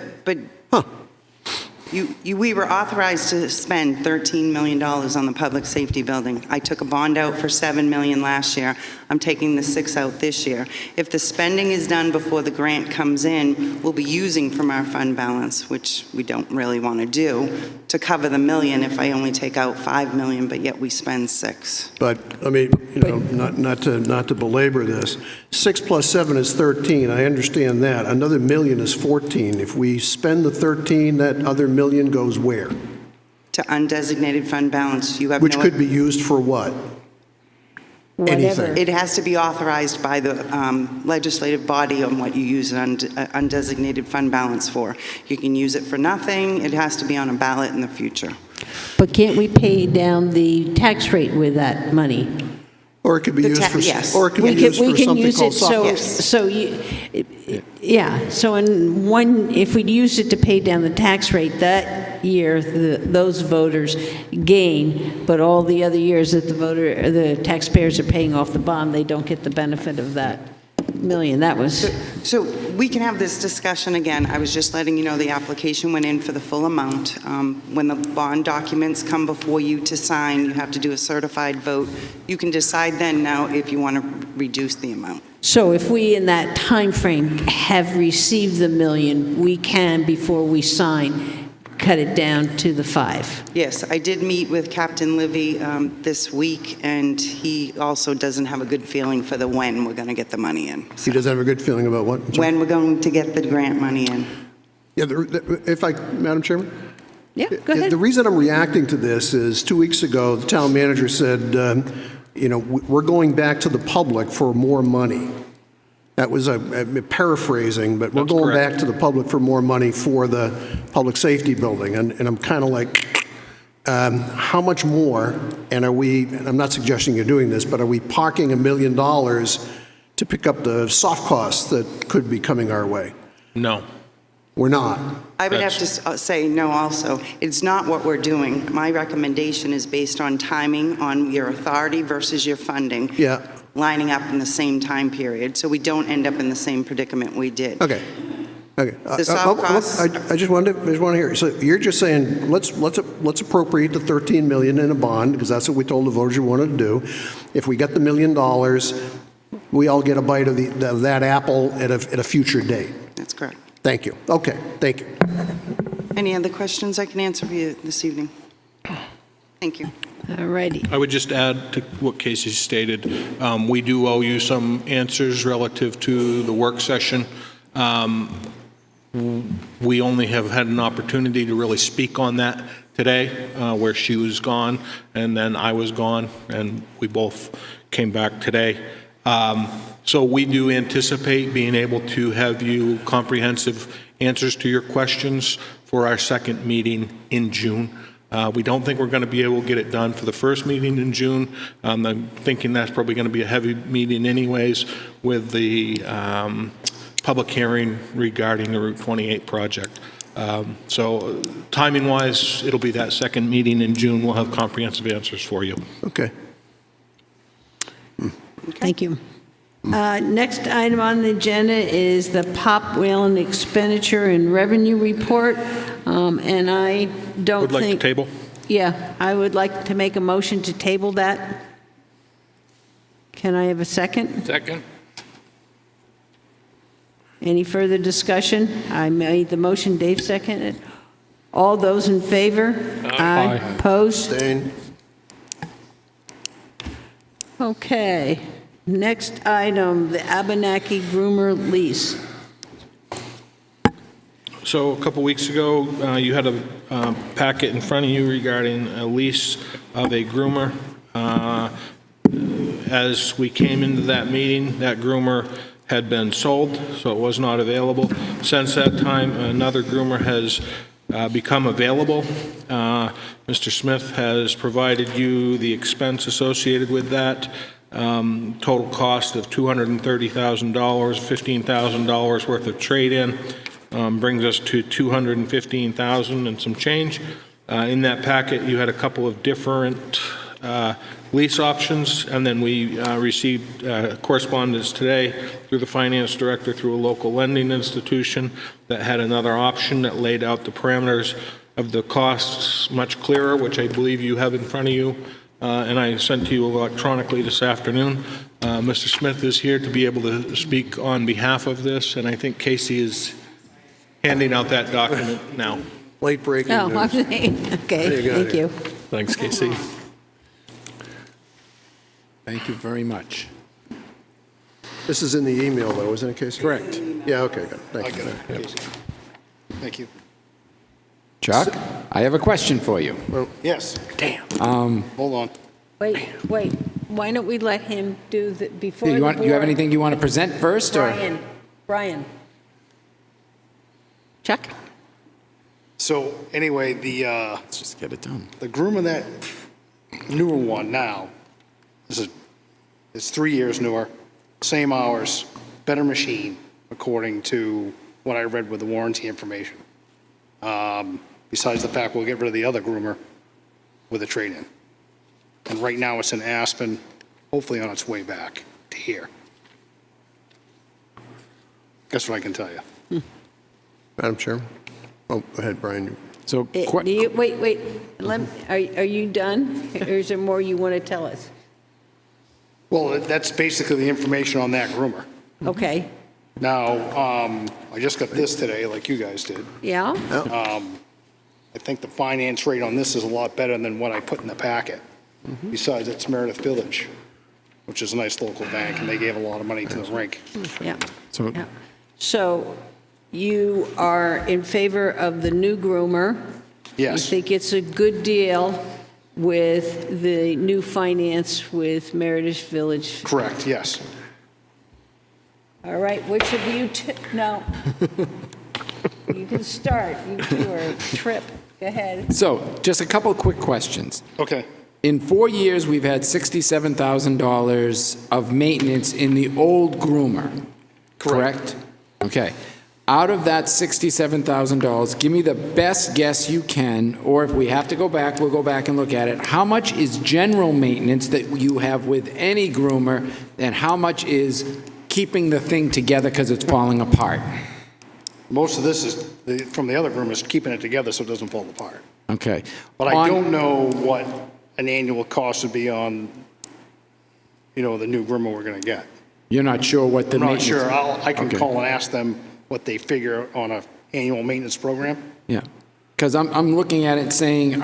[SPEAKER 20] we were authorized to spend $13 million on the public safety building. I took a bond out for $7 million last year. I'm taking the 6 out this year. If the spending is done before the grant comes in, we'll be using from our fund balance, which we don't really want to do, to cover the $1 million if I only take out $5 million, but yet we spend 6.
[SPEAKER 6] But I mean, not to belabor this, 6 plus 7 is 13. I understand that. Another $1 million is 14. If we spend the 13, that other $1 million goes where?
[SPEAKER 20] To undesignated fund balance. You have
[SPEAKER 6] Which could be used for what? Anything.
[SPEAKER 20] It has to be authorized by the legislative body on what you use an undesignated fund balance for. You can use it for nothing. It has to be on a ballot in the future.
[SPEAKER 1] But can't we pay down the tax rate with that money?
[SPEAKER 6] Or it could be used for,
[SPEAKER 20] yes.
[SPEAKER 6] or it could be used for something called
[SPEAKER 1] So if we'd used it to pay down the tax rate that year, those voters gain, but all the other years that the taxpayers are paying off the bond, they don't get the benefit of that $1 million. That was.
[SPEAKER 20] So we can have this discussion again. I was just letting you know the application went in for the full amount. When the bond documents come before you to sign, you have to do a certified vote. You can decide then now if you want to reduce the amount.
[SPEAKER 1] So if we, in that time frame, have received the $1 million, we can, before we sign, cut it down to the 5.
[SPEAKER 20] Yes, I did meet with Captain Livy this week, and he also doesn't have a good feeling for the when we're going to get the money in.
[SPEAKER 6] He doesn't have a good feeling about what?
[SPEAKER 20] When we're going to get the grant money in.
[SPEAKER 6] Yeah, Madam Chairman?
[SPEAKER 1] Yeah, go ahead.
[SPEAKER 6] The reason I'm reacting to this is 2 weeks ago, the town manager said, we're going back to the public for more money. That was a paraphrasing, but we're going back to the public for more money for the public safety building. And I'm kind of like, how much more? And I'm not suggesting you're doing this, but are we parking $1 million to pick up the soft costs that could be coming our way?
[SPEAKER 2] No.
[SPEAKER 6] We're not.
[SPEAKER 20] I would have to say no also. It's not what we're doing. My recommendation is based on timing, on your authority versus your funding.
[SPEAKER 6] Yeah.
[SPEAKER 20] Lining up in the same time period, so we don't end up in the same predicament we did.
[SPEAKER 6] Okay. Okay.
[SPEAKER 20] The soft costs.
[SPEAKER 6] I just want to hear. So you're just saying, let's appropriate the 13 million in a bond, because that's what we told the voters we wanted to do. If we get the $1 million, we all get a bite of that apple at a future date.
[SPEAKER 20] That's correct.
[SPEAKER 6] Thank you. Okay, thank you.
[SPEAKER 20] Any other questions I can answer for you this evening? Thank you.
[SPEAKER 1] All righty.
[SPEAKER 2] I would just add to what Casey stated. We do owe you some answers relative to the work session. We only have had an opportunity to really speak on that today, where she was gone and then I was gone, and we both came back today. So we do anticipate being able to have you comprehensive answers to your questions for our second meeting in June. We don't think we're going to be able to get it done for the first meeting in June. I'm thinking that's probably going to be a heavy meeting anyways with the public hearing regarding the Route 28 project. So timing-wise, it'll be that second meeting in June. We'll have comprehensive answers for you.
[SPEAKER 6] Okay.
[SPEAKER 1] Thank you. Next item on the agenda is the Pop Whalen expenditure and revenue report. And I don't
[SPEAKER 2] Would like to
[SPEAKER 1] think...
[SPEAKER 2] table?
[SPEAKER 1] Yeah, I would like to make a motion to table that. Can I have a second?
[SPEAKER 5] Second.
[SPEAKER 1] Any further discussion? I made the motion, Dave seconded. All those in favor?
[SPEAKER 5] Aye.
[SPEAKER 1] Opposed?
[SPEAKER 6] Abstain.
[SPEAKER 1] Okay. Next item, the Abenaki groomer lease.
[SPEAKER 2] So a couple weeks ago, you had a packet in front of you regarding a lease of a groomer. As we came into that meeting, that groomer had been sold, so it was not available. Since that time, another groomer has become available. Mr. Smith has provided you the expense associated with that. Total cost of $230,000, $15,000 worth of trade-in, brings us to $215,000 and some change. In that packet, you had a couple of different lease options, and then we received correspondence today through the finance director through a local lending institution that had another option that laid out the parameters of the costs much clearer, which I believe you have in front of you, and I sent to you electronically this afternoon. Mr. Smith is here to be able to speak on behalf of this, and I think Casey is handing out that document now.
[SPEAKER 6] Late breaking
[SPEAKER 1] Oh,
[SPEAKER 6] news.
[SPEAKER 1] okay, thank you.
[SPEAKER 2] Thanks, Casey.
[SPEAKER 3] Thank you very much.
[SPEAKER 6] This is in the email, though, isn't it, Casey?
[SPEAKER 3] Correct.
[SPEAKER 6] Yeah, okay, good. Thank you.
[SPEAKER 21] Thank you.
[SPEAKER 3] Chuck, I have a question for you.
[SPEAKER 21] Yes.
[SPEAKER 3] Damn.
[SPEAKER 21] Hold on.
[SPEAKER 1] Wait, why don't we let him do the, before
[SPEAKER 3] You
[SPEAKER 1] the
[SPEAKER 3] have
[SPEAKER 1] board-
[SPEAKER 3] anything you want to present first, or?
[SPEAKER 1] Brian. Chuck?
[SPEAKER 21] So anyway,
[SPEAKER 3] Let's just get it done.
[SPEAKER 21] the groomer, that newer one now, it's 3 years newer, same hours, better machine, according to what I read with the warranty information. Besides the fact we'll get rid of the other groomer with a trade-in. And right now it's in Aspen, hopefully on its way back to here. That's what I can tell you.
[SPEAKER 6] Madam Chairman? Oh, go ahead, Brian.
[SPEAKER 3] So,
[SPEAKER 1] Wait, are you done? Or is there more you want to tell us?
[SPEAKER 21] Well, that's basically the information on that groomer.
[SPEAKER 1] Okay,
[SPEAKER 21] Now, I just got this today, like you guys did.
[SPEAKER 1] yeah?
[SPEAKER 21] I think the finance rate on this is a lot better than what I put in the packet. Besides, it's Meredith Village, which is a nice local bank, and they gave a lot of money to the rink.
[SPEAKER 1] Yeah.
[SPEAKER 3] So,
[SPEAKER 1] So you are in favor of the new groomer?
[SPEAKER 21] Yes.
[SPEAKER 1] You think it's a good deal with the new finance with Meredith Village?
[SPEAKER 21] Correct, yes.
[SPEAKER 1] All right, which of you, no. You can start. You two are Trip. Go ahead.
[SPEAKER 3] so just a couple quick questions.
[SPEAKER 21] Okay.
[SPEAKER 3] In 4 years, we've had $67,000 of maintenance in the old groomer, correct? Okay. Out of that $67,000, give me the best guess you can, or if we have to go back, we'll go back and look at it. How much is general maintenance that you have with any groomer, and how much is keeping the thing together because it's falling apart?
[SPEAKER 21] Most of this is, from the other room, is keeping it together so it doesn't fall apart.
[SPEAKER 3] Okay.
[SPEAKER 21] But I don't know what an annual cost would be on, the new groomer we're going to get.
[SPEAKER 3] You're not sure what the
[SPEAKER 21] I'm not
[SPEAKER 3] maintenance...
[SPEAKER 21] sure. I can
[SPEAKER 3] Okay.
[SPEAKER 21] call and ask them what they figure on a annual maintenance program.
[SPEAKER 3] Yeah, because I'm looking at it saying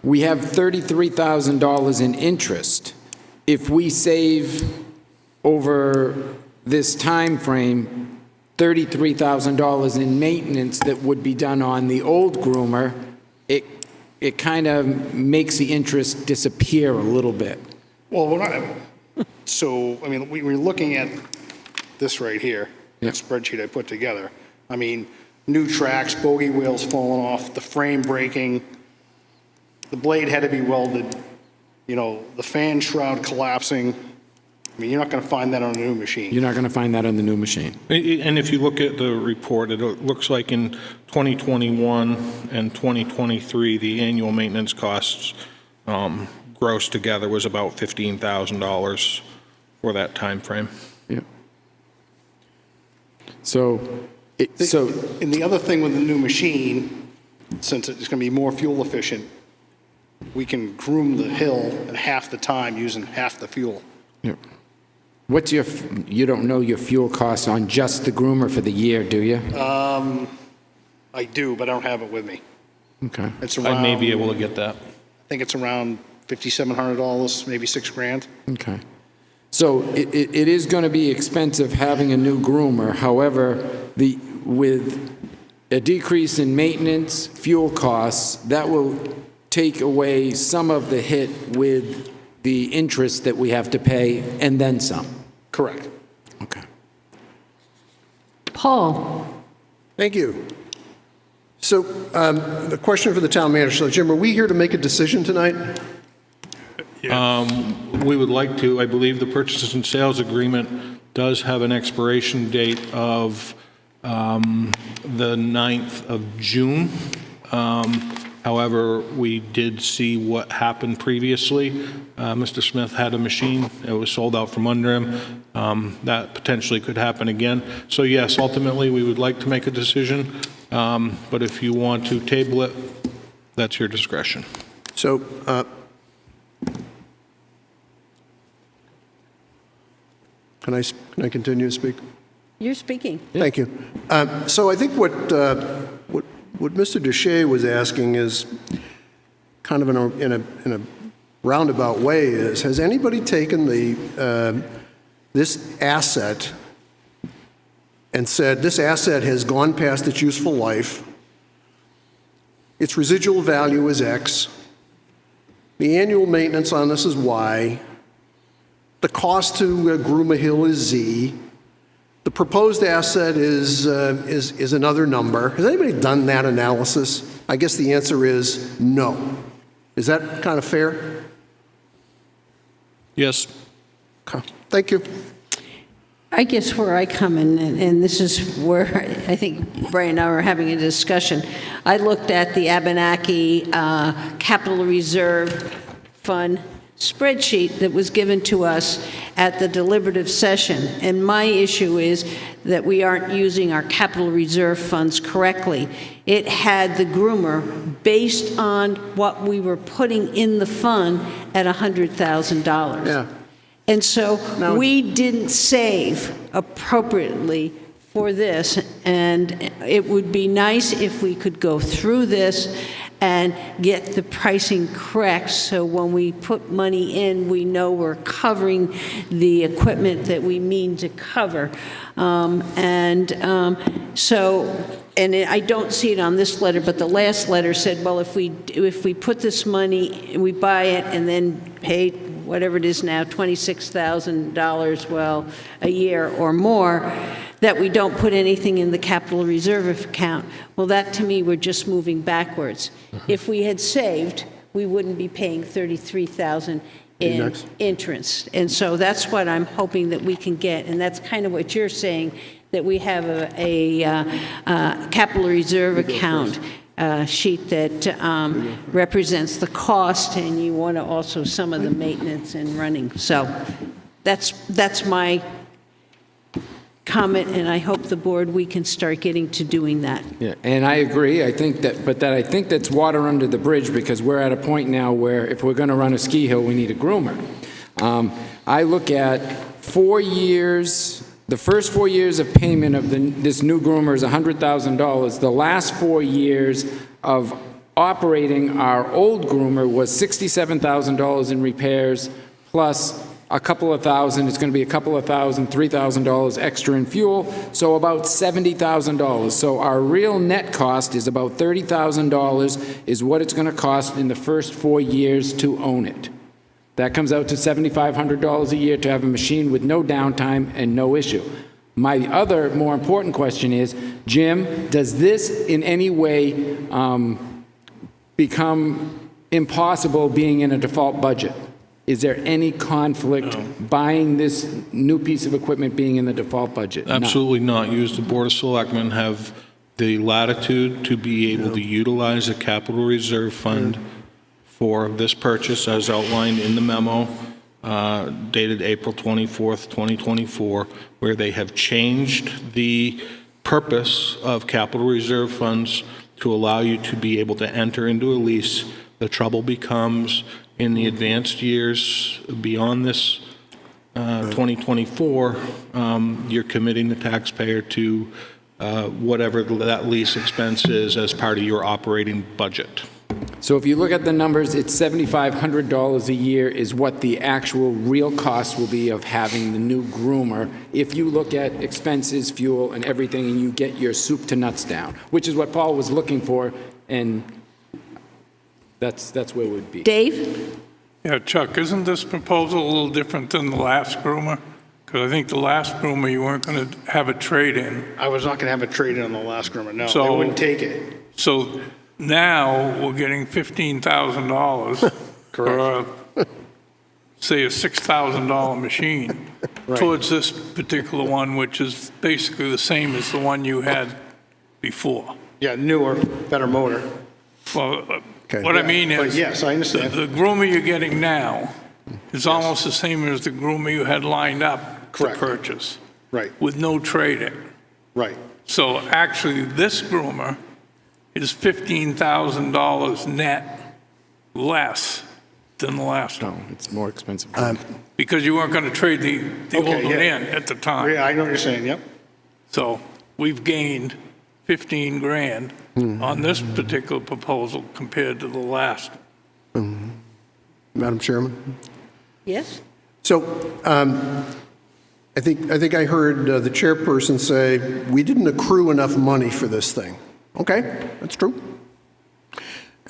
[SPEAKER 3] we have $33,000 in interest. If we save over this time frame, $33,000 in maintenance that would be done on the old groomer, it kind of makes the interest disappear a little bit.
[SPEAKER 21] Well, we're looking at this right here, the spreadsheet I put together. I mean, new tracks, bogey wheels falling off, the frame breaking, the blade had to be welded, the fan shroud collapsing. I mean, you're not going to find that on a new machine.
[SPEAKER 3] You're not going to find that on the new machine.
[SPEAKER 2] And if you look at the report, it looks like in 2021 and 2023, the annual maintenance costs gross together was about $15,000 for that time frame.
[SPEAKER 3] Yeah.
[SPEAKER 21] And the other thing with the new machine, since it's going to be more fuel efficient, we can groom the hill in half the time using half the fuel.
[SPEAKER 3] Yeah. You don't know your fuel costs on just the groomer for the year, do you?
[SPEAKER 21] I do, but I don't have it with me.
[SPEAKER 3] Okay.
[SPEAKER 21] It's around,
[SPEAKER 2] I may be able to get that.
[SPEAKER 21] I think it's around $5,700, maybe $6,000.
[SPEAKER 3] Okay. So it is going to be expensive having a new groomer. However, with a decrease in maintenance, fuel costs, that will take away some of the hit with the interest that we have to pay and then some.
[SPEAKER 21] Correct.
[SPEAKER 3] Okay.
[SPEAKER 1] Paul?
[SPEAKER 6] Thank you. So the question for the town manager. So Jim, are we here to make a decision tonight?
[SPEAKER 2] We would like to. I believe the purchases and sales agreement does have an expiration date of the 9th of June. However, we did see what happened previously. Mr. Smith had a machine. It was sold out from under him. That potentially could happen again. So yes, ultimately, we would like to make a decision. But if you want to table it, that's your discretion.
[SPEAKER 6] So can I continue to speak?
[SPEAKER 1] You're speaking.
[SPEAKER 6] Thank you. So I think what Mr. Duché was asking is kind of in a roundabout way is, has anybody taken this asset and said, this asset has gone past its useful life, its residual value is X, the annual maintenance on this is Y, the cost to groom a hill is Z, the proposed asset is another number. Has anybody done that analysis? I guess the answer is no. Is that kind of fair?
[SPEAKER 2] Yes.
[SPEAKER 6] Okay. Thank you.
[SPEAKER 1] I guess where I come in, and this is where I think Brian and I were having a discussion. I looked at the Abenaki Capital Reserve Fund spreadsheet that was given to us at the deliberative session, and my issue is that we aren't using our capital reserve funds correctly. It had the groomer based on what we were putting in the fund at $100,000.
[SPEAKER 6] Yeah.
[SPEAKER 1] And so we didn't save appropriately for this, and it would be nice if we could go through this and get the pricing correct, so when we put money in, we know we're covering the equipment that we mean to cover. I don't see it on this letter, but the last letter said, well, if we put this money, we buy it and then pay whatever it is now, $26,000, a year or more, that we don't put anything in the capital reserve account. Well, that to me, we're just moving backwards. If we had saved, we wouldn't be paying $33,000 in interest. And so that's what I'm hoping that we can get, and that's kind of what you're saying, that we have a capital reserve account sheet that represents the cost, and you want to also some of the maintenance and running. So that's my comment, and I hope the board, we can start getting to doing that.
[SPEAKER 3] Yeah, and I agree. I think that's water under the bridge, because we're at a point now where if we're going to run a ski hill, we need a groomer. I look at 4 years, the first 4 years of payment of this new groomer is $100,000. The last 4 years of operating our old groomer was $67,000 in repairs, plus a couple of thousand. It's going to be a couple of thousand, $3,000 extra in fuel, so about $70,000. So our real net cost is about $30,000 is what it's going to cost in the first 4 years to own it. That comes out to $7,500 a year to have a machine with no downtime and no issue. My other more important question is, Jim, does this in any way become impossible being in a default budget? Is there any conflict buying this new piece of equipment being in the default budget?
[SPEAKER 2] Absolutely not. You, as the Board of Selectmen, have the latitude to be able to utilize a capital reserve fund for this purchase as outlined in the memo dated April 24th, 2024, where they have changed the purpose of capital reserve funds to allow you to be able to enter into a lease. The trouble becomes in the advanced years beyond this 2024, you're committing the taxpayer to whatever that lease expense is as part of your operating budget.
[SPEAKER 3] So if you look at the numbers, it's $7,500 a year is what the actual real cost will be of having the new groomer. If you look at expenses, fuel, and everything, and you get your soup to nuts down, which is what Paul was looking for, and that's where it would be.
[SPEAKER 1] Dave?
[SPEAKER 5] Yeah, Chuck, isn't this proposal a little different than the last groomer? Because I think the last groomer, you weren't going to have a trade-in.
[SPEAKER 21] I was not going to have a trade-in on the last groomer, no.
[SPEAKER 5] So-
[SPEAKER 21] I wouldn't take it.
[SPEAKER 5] So now we're getting $15,000 for, say, a $6,000 machine towards this particular one, which is basically the same as the one you had before.
[SPEAKER 21] Yeah, newer, better motor.
[SPEAKER 5] Well, what I mean
[SPEAKER 21] But
[SPEAKER 5] is,
[SPEAKER 21] yes, I understand.
[SPEAKER 5] the groomer you're getting now is almost the same as the groomer you had lined up to purchase.
[SPEAKER 21] Right.
[SPEAKER 5] With no trade-in.
[SPEAKER 21] Right.
[SPEAKER 5] So actually, this groomer is $15,000 net less than the last one.
[SPEAKER 3] It's more expensive.
[SPEAKER 5] Because you weren't going to trade the old one
[SPEAKER 21] yeah.
[SPEAKER 5] in at the time.
[SPEAKER 21] Yeah, I know what you're saying, yep.
[SPEAKER 5] So we've gained 15 grand on this particular proposal compared to the last.
[SPEAKER 6] Madam Chairman?
[SPEAKER 1] Yes?
[SPEAKER 6] So I think I heard the chairperson say, we didn't accrue enough money for this thing. Okay, that's true.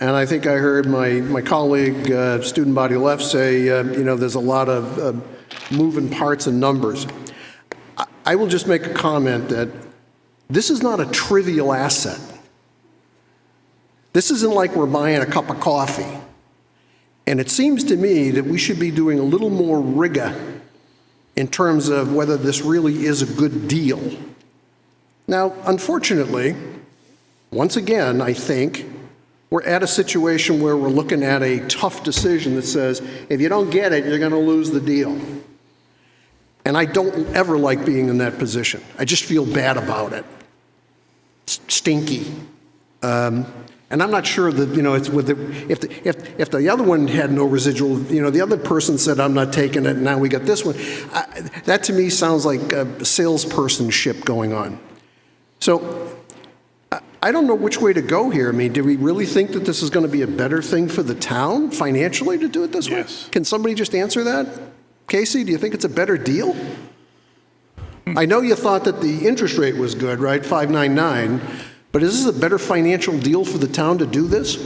[SPEAKER 6] And I think I heard my colleague, student body left, say, there's a lot of moving parts and numbers. I will just make a comment that this is not a trivial asset. This isn't like we're buying a cup of coffee. And it seems to me that we should be doing a little more rigor in terms of whether this really is a good deal. Now, unfortunately, once again, I think we're at a situation where we're looking at a tough decision that says, if you don't get it, you're going to lose the deal. And I don't ever like being in that position. I just feel bad about it. It's stinky. And I'm not sure that, it's with if the other one had no residual, the other person said, I'm not taking it, and now we got this one. That to me sounds like a salespersonship going on. So I don't know which way to go here. I mean, do we really think that this is going to be a better thing for the town financially to do it this way? Can somebody just answer that? Casey, do you think it's a better deal? I know you thought that the interest rate was good, right? 5.99. But is this a better financial deal for the town to do this?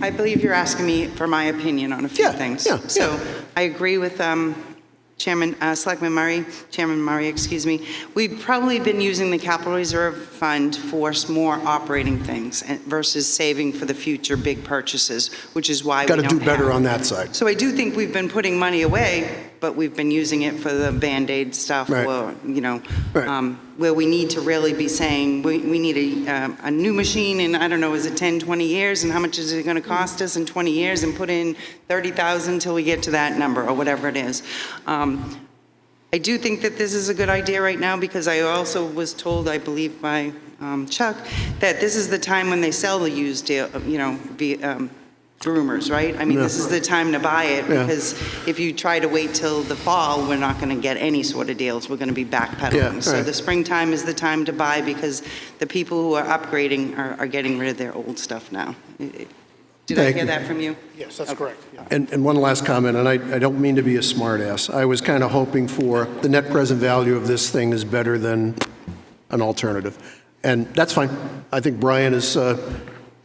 [SPEAKER 20] I believe you're asking me for my opinion on a few things. So I agree with Selectman Murray, Chairman Murray, excuse me. We've probably been using the capital reserve fund for more operating things versus saving for the future big purchases, which is why we
[SPEAKER 6] got
[SPEAKER 20] don't
[SPEAKER 6] to do better
[SPEAKER 20] have.
[SPEAKER 6] on that side.
[SPEAKER 20] So I do think we've been putting money away but we've been using it for the Band-Aid stuff,
[SPEAKER 6] Right.
[SPEAKER 20] or, where we need to really be saying, we need a new machine in, I don't know, is it 10, 20 years, and how much is it going to cost us in 20 years, and put in 30,000 till we get to that number, or whatever it is. I do think that this is a good idea right now, because I also was told, I believe by Chuck, that this is the time when they sell the used, groomers, right? I mean, this is the time to buy it, because if you try to wait till the fall, we're not going to get any sort of deals. We're going to be backpedaling.
[SPEAKER 6] Yeah,
[SPEAKER 20] So
[SPEAKER 6] right.
[SPEAKER 20] the springtime is the time to buy, because the people who are upgrading are getting rid of their old stuff now. Did I
[SPEAKER 6] Thank
[SPEAKER 20] hear
[SPEAKER 6] you.
[SPEAKER 20] that from you?
[SPEAKER 21] Yes, that's correct. Yeah.
[SPEAKER 6] And one last comment, and I don't mean to be a smartass. I was kind of hoping for the net present value of this thing is better than an alternative. And that's fine. I think Brian has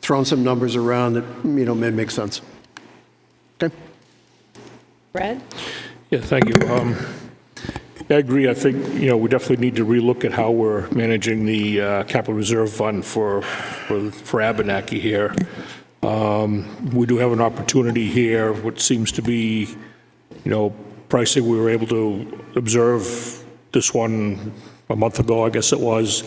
[SPEAKER 6] thrown some numbers around that, may make sense. Okay.
[SPEAKER 13] Brad?
[SPEAKER 4] Yeah, thank you. I agree. I think, we definitely need to relook at how we're managing the capital reserve fund for Abenaki here. We do have an opportunity here, what seems to be, pricing. We were able to observe this one a month ago, I guess it was.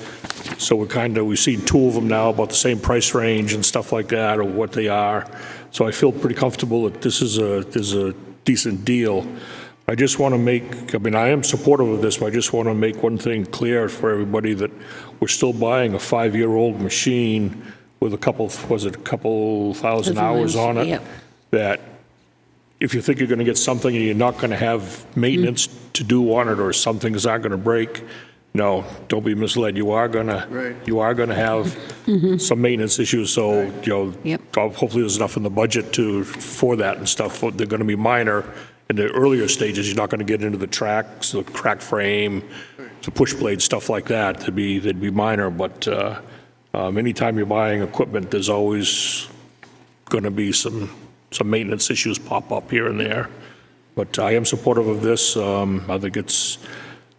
[SPEAKER 4] So we've seen two of them now, about the same price range and stuff like that, or what they are. So I feel pretty comfortable that this is a decent deal. I just want to I am supportive of this, but I just want to make one thing clear for everybody, that we're still buying a 5-year-old machine with a couple thousand hours on it.
[SPEAKER 1] Yep.
[SPEAKER 4] That if you think you're going to get something and you're not going to have maintenance to do on it, or something's not going to break, no, don't be misled. You are going to have some maintenance issues. So, hopefully there's enough in the budget for that and stuff. They're going to be minor. In the earlier stages, you're not going to get into the tracks, the crack frame, the push blade, stuff like that. They'd be minor, but anytime you're buying equipment, there's always going to be some maintenance issues pop up here and there. But I am supportive of this. I think it's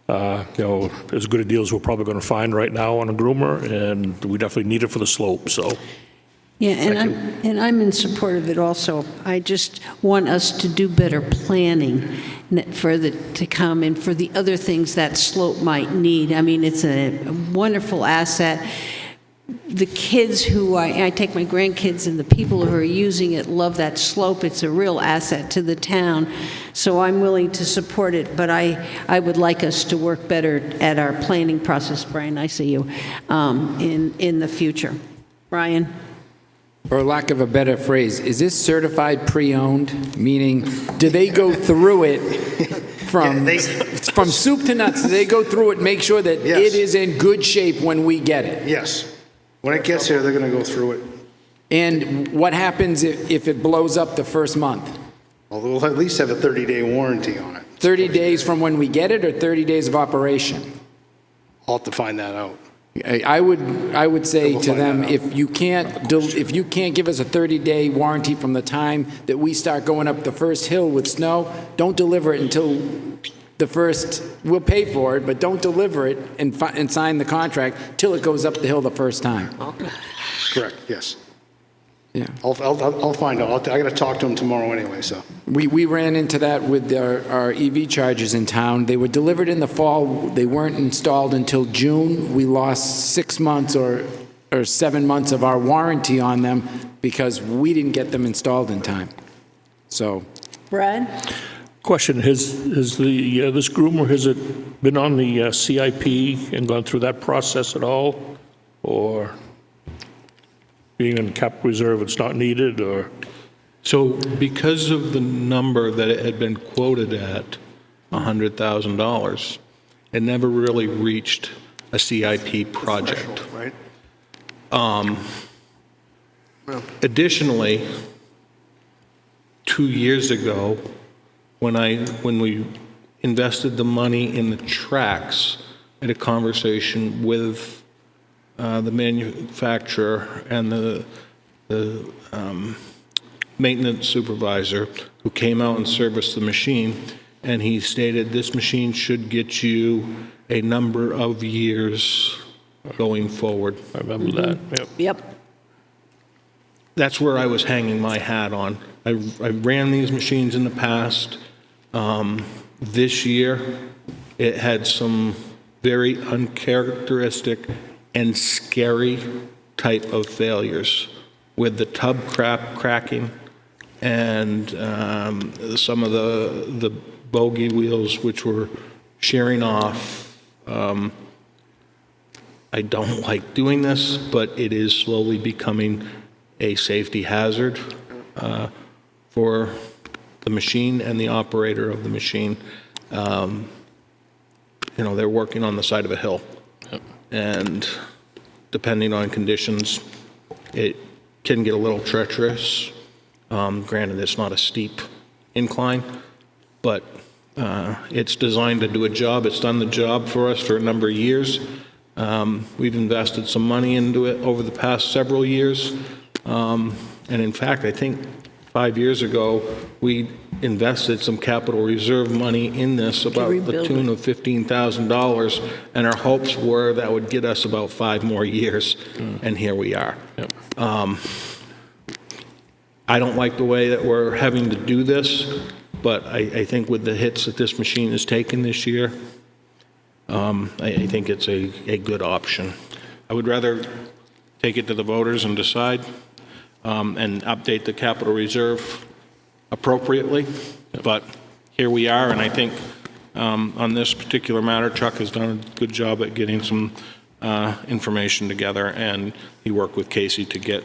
[SPEAKER 4] as good a deal as we're probably going to find right now on a groomer, and we definitely need it for the slope. So.
[SPEAKER 1] Yeah, and I'm in support of it also. I just want us to do better planning to come, and for the other things that slope might need. I mean, it's a wonderful asset. The kids who I take my grandkids, and the people who are using it love that slope. It's a real asset to the town. So I'm willing to support it, but I would like us to work better at our planning process, Brian, I see you, in the future. Brian?
[SPEAKER 3] Or lack of a better phrase, is this certified pre-owned? Meaning, do they go through it from soup to nuts? Do they go through it, make sure that it is in good shape when we get it?
[SPEAKER 21] Yes. When it gets here, they're going to go through it.
[SPEAKER 3] And what happens if it blows up the first month?
[SPEAKER 21] Well, we'll at least have a 30-day warranty on it.
[SPEAKER 3] 30 days from when we get it, or 30 days of operation?
[SPEAKER 21] I'll have to find that out.
[SPEAKER 3] I would say to them, if you can't give us a 30-day warranty from the time that we start going up the first hill with snow, don't deliver it until the first. We'll pay for it, but don't deliver it and sign the contract till it goes up the hill the first time.
[SPEAKER 21] Correct. Yes.
[SPEAKER 3] Yeah.
[SPEAKER 21] I'll find out. I got to talk to him tomorrow anyway. So
[SPEAKER 3] we ran into that with our EV chargers in town. They were delivered in the fall. They weren't installed until June. We lost 6 months or 7 months of our warranty on them because we didn't get them installed in time. So,
[SPEAKER 13] Brad?
[SPEAKER 4] Question, has this groomer, has it been on the CIP and gone through that process at all? Or being in cap reserve, it's not needed, or?
[SPEAKER 2] So because of the number that it had been quoted at, $100,000, it never really reached a CIP project.
[SPEAKER 6] Right.
[SPEAKER 2] Additionally, 2 years ago, when we invested the money in the tracks, I had a conversation with the manufacturer and the maintenance supervisor who came out and serviced the machine, and he stated this machine should get you a number of years going forward.
[SPEAKER 4] I remember that.
[SPEAKER 1] Yep.
[SPEAKER 2] That's where I was hanging my hat on. I ran these machines in the past. This year, it had some very uncharacteristic and scary type of failures with the tub cracking and some of the bogie wheels which were shearing off. I don't like doing this, but it is slowly becoming a safety hazard for the machine and the operator of the machine. You know, they're working on the side of a hill. Yep. And depending on conditions, it can get a little treacherous. Granted, it's not a steep incline, but it's designed to do a job. It's done the job for us for a number of years. We've invested some money into it over the past several years. And in fact, I think 5 years ago, we invested some capital reserve money in this, about the tune of $15,000, and our hopes were that would get us about 5 more years, and here we are. Yep. I don't like the way that we're having to do this, but I think with the hits that this machine has taken this year, I think it's a good option. I would rather take it to the voters and decide and update the capital reserve appropriately, but here we are, and I think on this particular matter, Chuck has done a good job at getting some information together, and he worked with Casey to get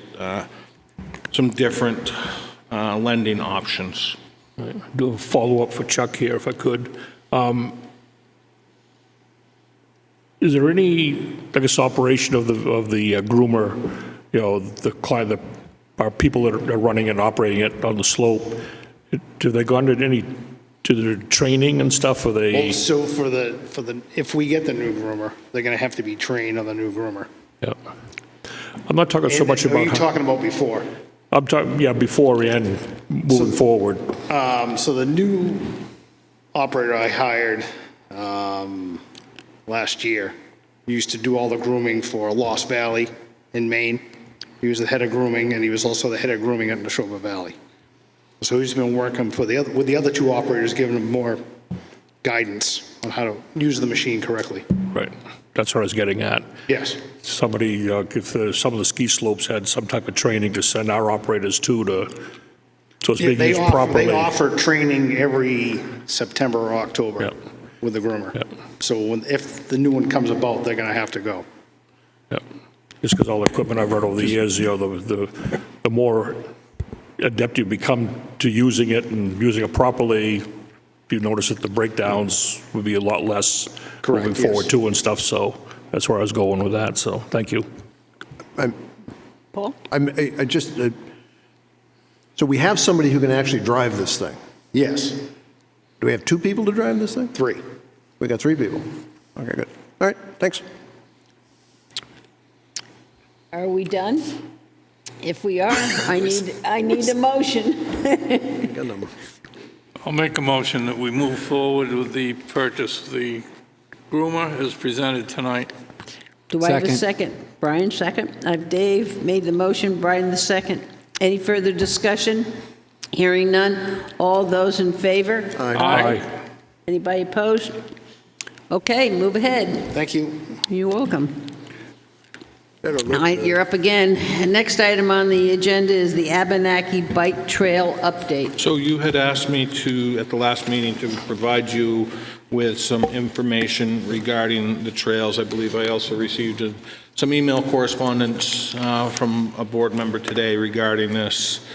[SPEAKER 2] some different lending options.
[SPEAKER 4] Right. Do a follow-up for Chuck here, if I could. Is there any, I guess, operation of the groomer, you know, the client, our people that are running and operating it on the slope, do they go under any to their training and stuff? Or they?
[SPEAKER 21] Well, so for the if we get the new groomer, they're going to have to be trained on the new groomer.
[SPEAKER 4] Yeah. I'm not talking so much about.
[SPEAKER 21] Are you talking about before?
[SPEAKER 4] I'm talking, yeah, before and moving forward.
[SPEAKER 21] So the new operator I hired last year used to do all the grooming for Lost Valley in Maine. He was the head of grooming, and he was also the head of grooming at Neshoba Valley. So he's been working with the other 2 operators, giving them more guidance on how to use the machine correctly.
[SPEAKER 4] Right. That's what I was getting at.
[SPEAKER 21] Yes.
[SPEAKER 4] Somebody, if some of the ski slopes had some type of training to send our operators so it's being used properly.
[SPEAKER 21] They offer training every September or October with the groomer. Yep. So if the new one comes about, they're going to have to go.
[SPEAKER 4] Yep. Just because all the equipment I've read over the years, you know, the more adept you become to using it and using it properly, you notice that the breakdowns would be a lot less moving forward too and stuff. So that's where I was going with that. So thank you.
[SPEAKER 1] Paul?
[SPEAKER 6] So we have somebody who can actually drive this thing?
[SPEAKER 21] Yes.
[SPEAKER 6] Do we have 2 people to drive this thing?
[SPEAKER 21] 3.
[SPEAKER 6] We got 3 people. Okay, good. All right, thanks.
[SPEAKER 1] Are we done? If we are, I need a motion.
[SPEAKER 5] I'll make a motion that we move forward with the purchase of the groomer as presented tonight.
[SPEAKER 1] Do I have a second? Brian, second. I've Dave made the motion, Brian the second. Any further discussion? Hearing none. All those in favor?
[SPEAKER 5] Aye.
[SPEAKER 1] Anybody opposed? Okay, move ahead.
[SPEAKER 21] Thank you.
[SPEAKER 1] You're welcome. All right, you're up again. Next item on the agenda is the Abenaki Bike Trail update.
[SPEAKER 2] So you had asked me to, at the last meeting, to provide you with some information regarding the trails. I believe I also received some email correspondence from a board member today regarding this,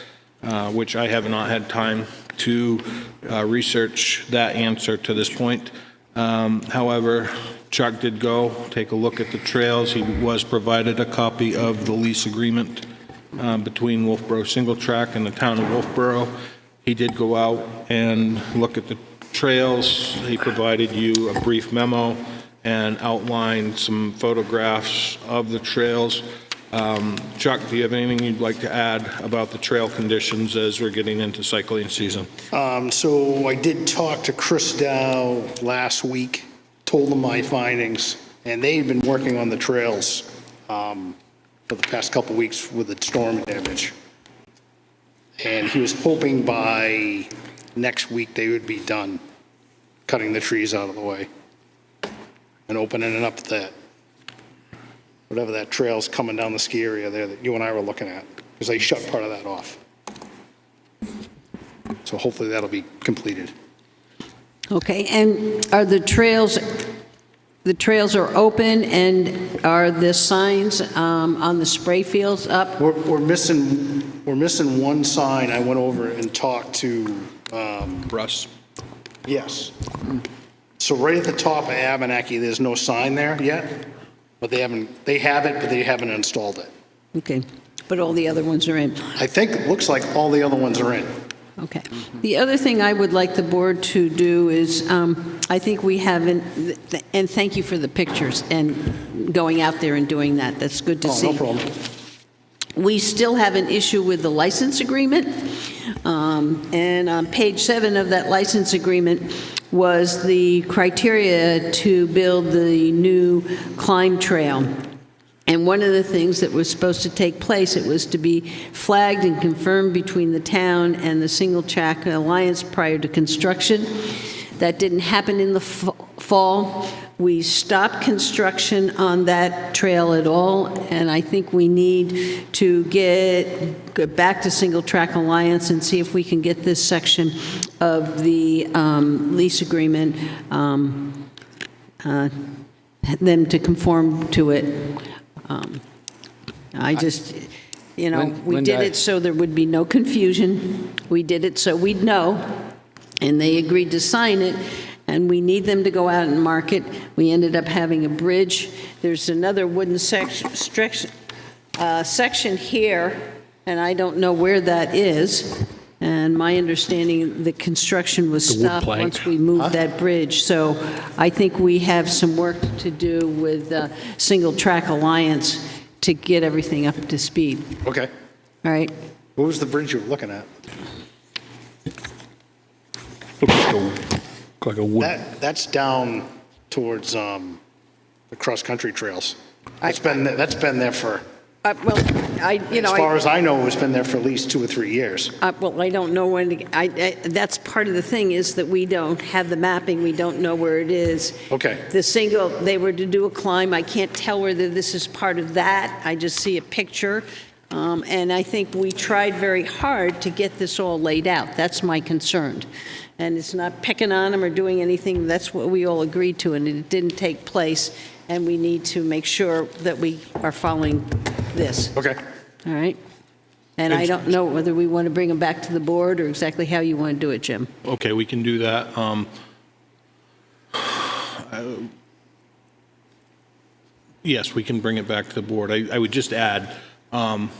[SPEAKER 2] which I have not had time to research that answer to this point. However, Chuck did go take a look at the trails. He was provided a copy of the lease agreement between Wolfeboro Single Track and the town of Wolfeboro. He did go out and look at the trails. He provided you a brief memo and outlined some photographs of the trails. Chuck, do you have anything you'd like to add about the trail conditions as we're getting into cycling season?
[SPEAKER 21] So I did talk to Chris Dow last week, told him my findings, and they've been working on the trails for the past couple weeks with the storm damage. And he was hoping by next week they would be done. cutting the trees out of the way and opening it up that, whatever that trail's coming down the ski area there that you and I were looking at, because they shut part of that off. So hopefully that'll be completed.
[SPEAKER 1] Okay, and are the trails are open, and are the signs on the spray fields up?
[SPEAKER 21] We're missing one sign. I went over and talked to
[SPEAKER 2] Russ.
[SPEAKER 21] Yes. So right at the top of Abenaki, there's no sign there yet, but they have it, but they haven't installed it.
[SPEAKER 1] Okay, but all the other ones are in.
[SPEAKER 21] I think it looks like all the other ones are in.
[SPEAKER 1] Okay. The other thing I would like the board to do is, I think we haven't, and thank you for the pictures and going out there and doing that. That's good to see.
[SPEAKER 21] Oh, no problem.
[SPEAKER 1] We still have an issue with the license agreement. And on page 7 of that license agreement was the criteria to build the new climb trail. And one of the things that was supposed to take place, it was to be flagged and confirmed between the town and the Single Track Alliance prior to construction. That didn't happen in the fall. We stopped construction on that trail at all, and I think we need to get back to Single Track Alliance and see if we can get this section of the lease agreement, them to conform to it. I just, we did it so there would be no confusion. We did it so we'd know, and they agreed to sign it, and we need them to go out and mark it. We ended up having a bridge. There's another wooden section here, and I don't know where that is. And my understanding, the construction was stopped once we moved that bridge. So I think we have some work to do with Single Track Alliance to get everything up to speed.
[SPEAKER 21] Okay.
[SPEAKER 1] All right.
[SPEAKER 21] What was the bridge you were looking at?
[SPEAKER 4] Like a wood.
[SPEAKER 21] That's down towards the cross-country trails. That's been there for,
[SPEAKER 1] Well,
[SPEAKER 21] as far as I know, it's been there for at least 2 or 3 years.
[SPEAKER 1] Well, I don't know when, that's part of the thing is that we don't have the mapping, we don't know where it is.
[SPEAKER 21] Okay.
[SPEAKER 1] They were to do a climb, I can't tell whether this is part of that, I just see a picture. And I think we tried very hard to get this all laid out, that's my concern. And it's not picking on them or doing anything, that's what we all agreed to, and it didn't take place, and we need to make sure that we are following this.
[SPEAKER 21] Okay.
[SPEAKER 1] All right? And I don't know whether we want to bring them back to the board or exactly how you want to do it, Jim.
[SPEAKER 2] Okay, we can do that. Yes, we can bring it back to the board. I would just add, one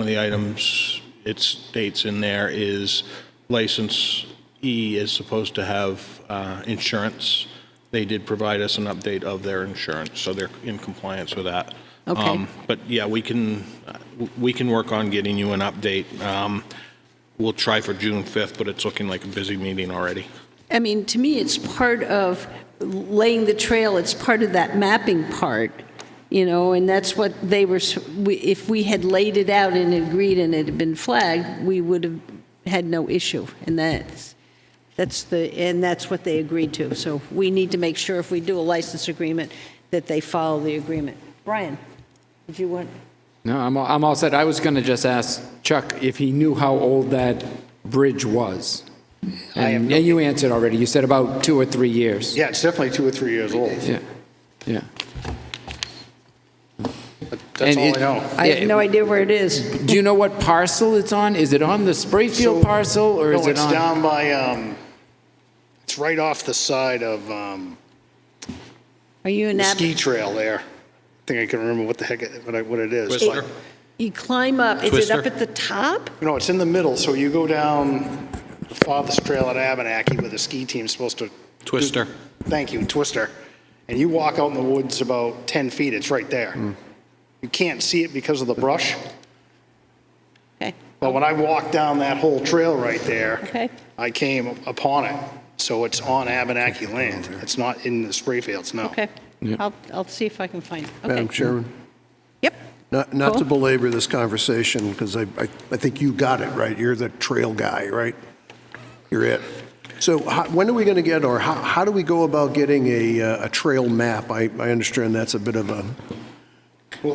[SPEAKER 2] of the items it states in there is license E is supposed to have insurance. They did provide us an update of their insurance, so they're in compliance with that.
[SPEAKER 1] Okay.
[SPEAKER 2] But yeah, we can work on getting you an update. We'll try for June 5th, but it's looking like a busy meeting already.
[SPEAKER 1] I mean, to me, it's part of laying the trail, it's part of that mapping part, and that's what they were, if we had laid it out and agreed and it had been flagged, we would have had no issue, and that's what they agreed to. So we need to make sure if we do a license agreement that they follow the agreement. Brian, did you want?
[SPEAKER 3] No, I'm all set. I was going to just ask Chuck if he knew how old that bridge was. And you answered already. You said about 2 or 3 years.
[SPEAKER 21] Yeah, it's definitely 2 or 3 years old.
[SPEAKER 3] Yeah.
[SPEAKER 21] That's all I know.
[SPEAKER 1] I have no idea where it is.
[SPEAKER 3] Do you know what parcel it's on? Is it on the Sprayfield parcel, or is it on?
[SPEAKER 21] No, it's down by, it's right off the side of
[SPEAKER 1] Are you in
[SPEAKER 21] the
[SPEAKER 1] that?
[SPEAKER 21] ski trail there. I think I can remember what the heck, what it is.
[SPEAKER 2] Twister?
[SPEAKER 1] You climb up, is it up at the top?
[SPEAKER 21] No, it's in the middle, so you go down the farthest trail at Abenaki where the ski team's supposed to.
[SPEAKER 2] Twister.
[SPEAKER 21] Thank you, Twister. And you walk out in the woods about 10 feet, it's right there. You can't see it because of the brush.
[SPEAKER 1] Okay.
[SPEAKER 21] But when I walked down that whole trail right there,
[SPEAKER 1] Okay.
[SPEAKER 21] I came upon it. So it's on Abenaki land. It's not in the Sprayfields, no.
[SPEAKER 1] Okay. I'll see if I can find it.
[SPEAKER 6] Madam
[SPEAKER 1] Okay.
[SPEAKER 6] Chairman?
[SPEAKER 1] Yep.
[SPEAKER 6] Not to
[SPEAKER 1] Cool.
[SPEAKER 6] belabor this conversation, because I think you got it, right? You're the trail guy, right? You're it. So when are we going to get, or how do we go about getting a trail map? I understand that's a bit of a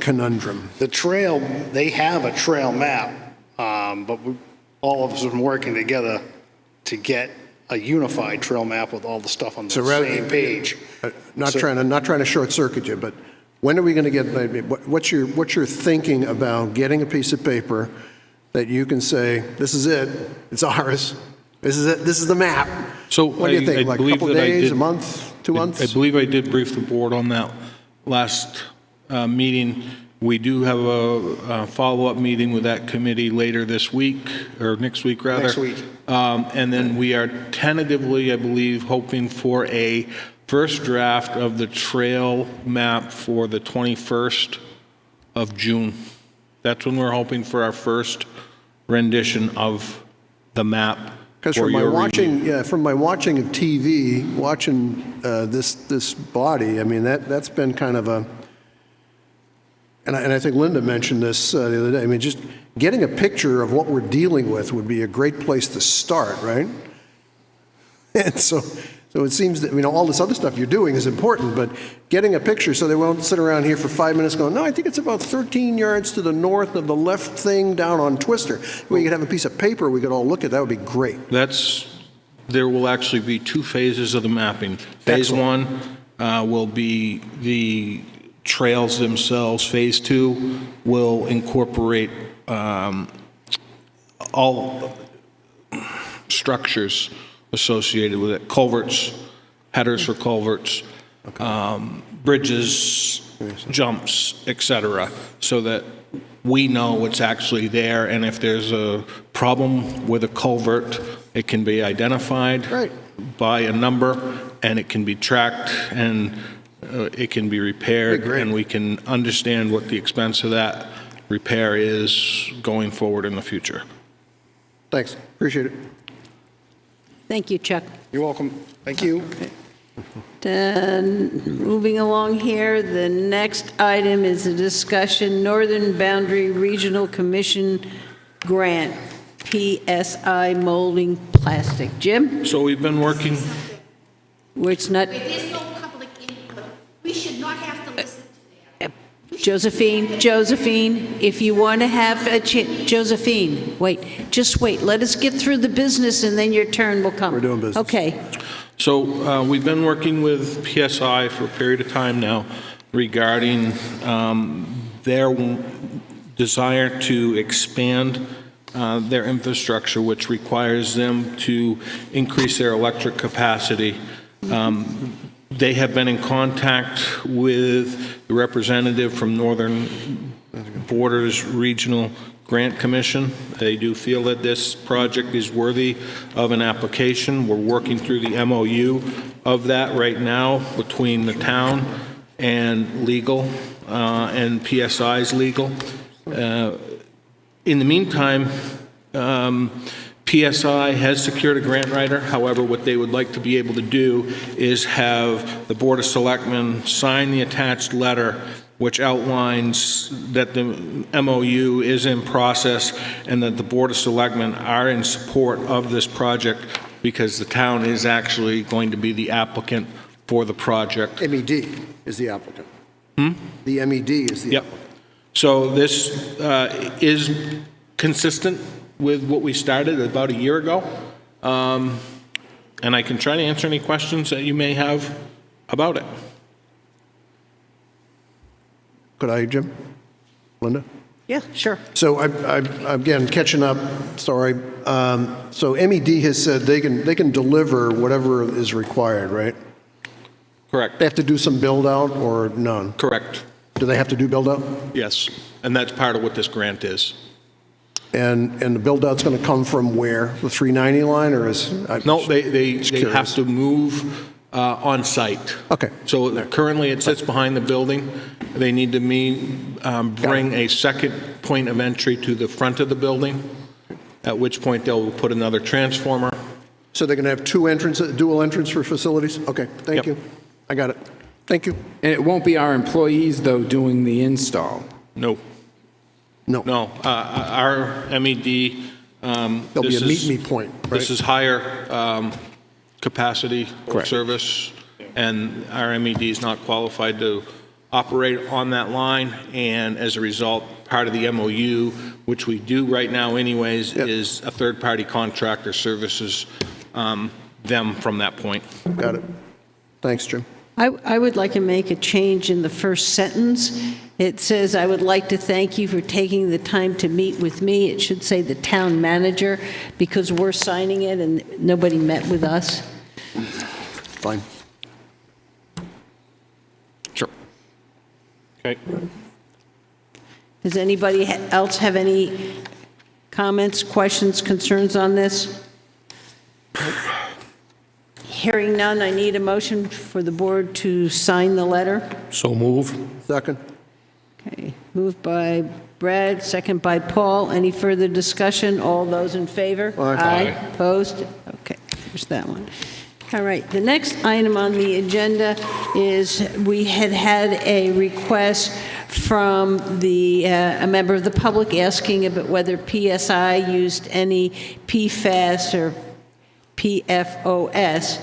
[SPEAKER 6] conundrum.
[SPEAKER 21] The trail, they have a trail map, but all of us have been working together to get a unified trail map with all the stuff on the same page.
[SPEAKER 6] Not trying to short circuit you, but when are we going to get? What's your thinking about getting a piece of paper that you can say, this is it, it's ours, this is it, this is the map?
[SPEAKER 2] So
[SPEAKER 6] what do you think? Like a couple days, a month, 2 months?
[SPEAKER 2] I believe I did brief the board on that last meeting. We do have a follow-up meeting with that committee later this week, or next week, rather.
[SPEAKER 21] Next week.
[SPEAKER 2] And then we are tentatively, I believe, hoping for a first draft of the trail map for the 21st of June. That's when we're hoping for our first rendition of the map.
[SPEAKER 6] Because from my watching of TV, watching this body, I mean, that's been kind of a, and I think Linda mentioned this the other day, I mean, just getting a picture of what we're dealing with would be a great place to start, right? And so it seems that, all this other stuff you're doing is important, but getting a picture so they won't sit around here for 5 minutes going, no, I think it's about 13 yards to the north of the left thing down on Twister. We could have a piece of paper we could all look at. That would be great.
[SPEAKER 2] There will actually be 2 phases of the mapping. Phase 1 will be the trails themselves. Phase 2 will incorporate all structures associated with it, culverts, headers for culverts, bridges, jumps, etc., so that we know what's actually there, and if there's a problem with a culvert, it can be identified by a number, and it can be tracked, and it can be repaired, and we can understand what the expense of that repair is going forward in the future.
[SPEAKER 6] Thanks. Appreciate it.
[SPEAKER 1] Thank you, Chuck.
[SPEAKER 21] You're welcome. Thank you.
[SPEAKER 1] Then, moving along here, the next item is a discussion, Northern Boundary Regional Commission grant, PSI molding plastic. Jim?
[SPEAKER 2] So we've been working.
[SPEAKER 1] It's not.
[SPEAKER 7] There's no public input. We should not have to listen to that.
[SPEAKER 1] Josephine, if you want to have a Josephine, just wait. Let us get through the business and then your turn will come.
[SPEAKER 6] We're doing business.
[SPEAKER 1] Okay.
[SPEAKER 2] So we've been working with PSI for a period of time now regarding their desire to expand their infrastructure, which requires them to increase their electric capacity. They have been in contact with the representative from Northern Borders Regional Grant Commission. They do feel that this project is worthy of an application. We're working through the MOU of that right now between the town and legal and PSI's legal. In the meantime, PSI has secured a grant writer. However, what they would like to be able to do is have the Board of Selectmen sign the attached letter which outlines that the MOU is in process and that the Board of Selectmen are in support of this project because the town is actually going to be the applicant for the project.
[SPEAKER 6] MED is the applicant. The MED is the applicant.
[SPEAKER 2] So this is consistent with what we started about a year ago. And I can try to answer any questions that you may have about it.
[SPEAKER 6] Could I, Jim? Linda?
[SPEAKER 1] Yeah, sure.
[SPEAKER 6] So again, catching up, sorry. So MED has said they can deliver whatever is required, right?
[SPEAKER 2] Correct.
[SPEAKER 6] They have to do some build out or none?
[SPEAKER 2] Correct.
[SPEAKER 6] Do they have to do build out?
[SPEAKER 2] Yes, and that's part of what this grant is.
[SPEAKER 6] And the build out's going to come from where? The 390 line, or is?
[SPEAKER 2] No, they have to move on site.
[SPEAKER 6] Okay.
[SPEAKER 2] So currently it sits behind the building. They need to bring a second point of entry to the front of the building, at which point they'll put another transformer.
[SPEAKER 6] So they're going to have dual entrance for facilities? Okay, thank you. I got it. Thank you.
[SPEAKER 3] And it won't be our employees, though, doing the install?
[SPEAKER 2] No. No. Our MED.
[SPEAKER 6] There'll be a meet-me point, right?
[SPEAKER 2] This is higher capacity or service, and our MED is not qualified to operate on that line, and as a result, part of the MOU, which we do right now anyways, is a third-party contractor services them from that point.
[SPEAKER 6] Got it. Thanks, Jim.
[SPEAKER 1] I would like to make a change in the first sentence. It says, "I would like to thank you for taking the time to meet with me." It should say the town manager, because we're signing it and nobody met with us.
[SPEAKER 6] Fine.
[SPEAKER 2] Sure. Okay.
[SPEAKER 1] Does anybody else have any comments, questions, concerns on this? Hearing none, I need a motion for the board to sign the letter.
[SPEAKER 4] So move.
[SPEAKER 6] Second.
[SPEAKER 1] Okay, moved by Brad, second by Paul. Any further discussion? All those in favor?
[SPEAKER 6] Aye.
[SPEAKER 1] Opposed? Okay, there's that one. All right, the next item on the agenda is we had a request from a member of the public asking about whether PSI used any PFAS or PFOS,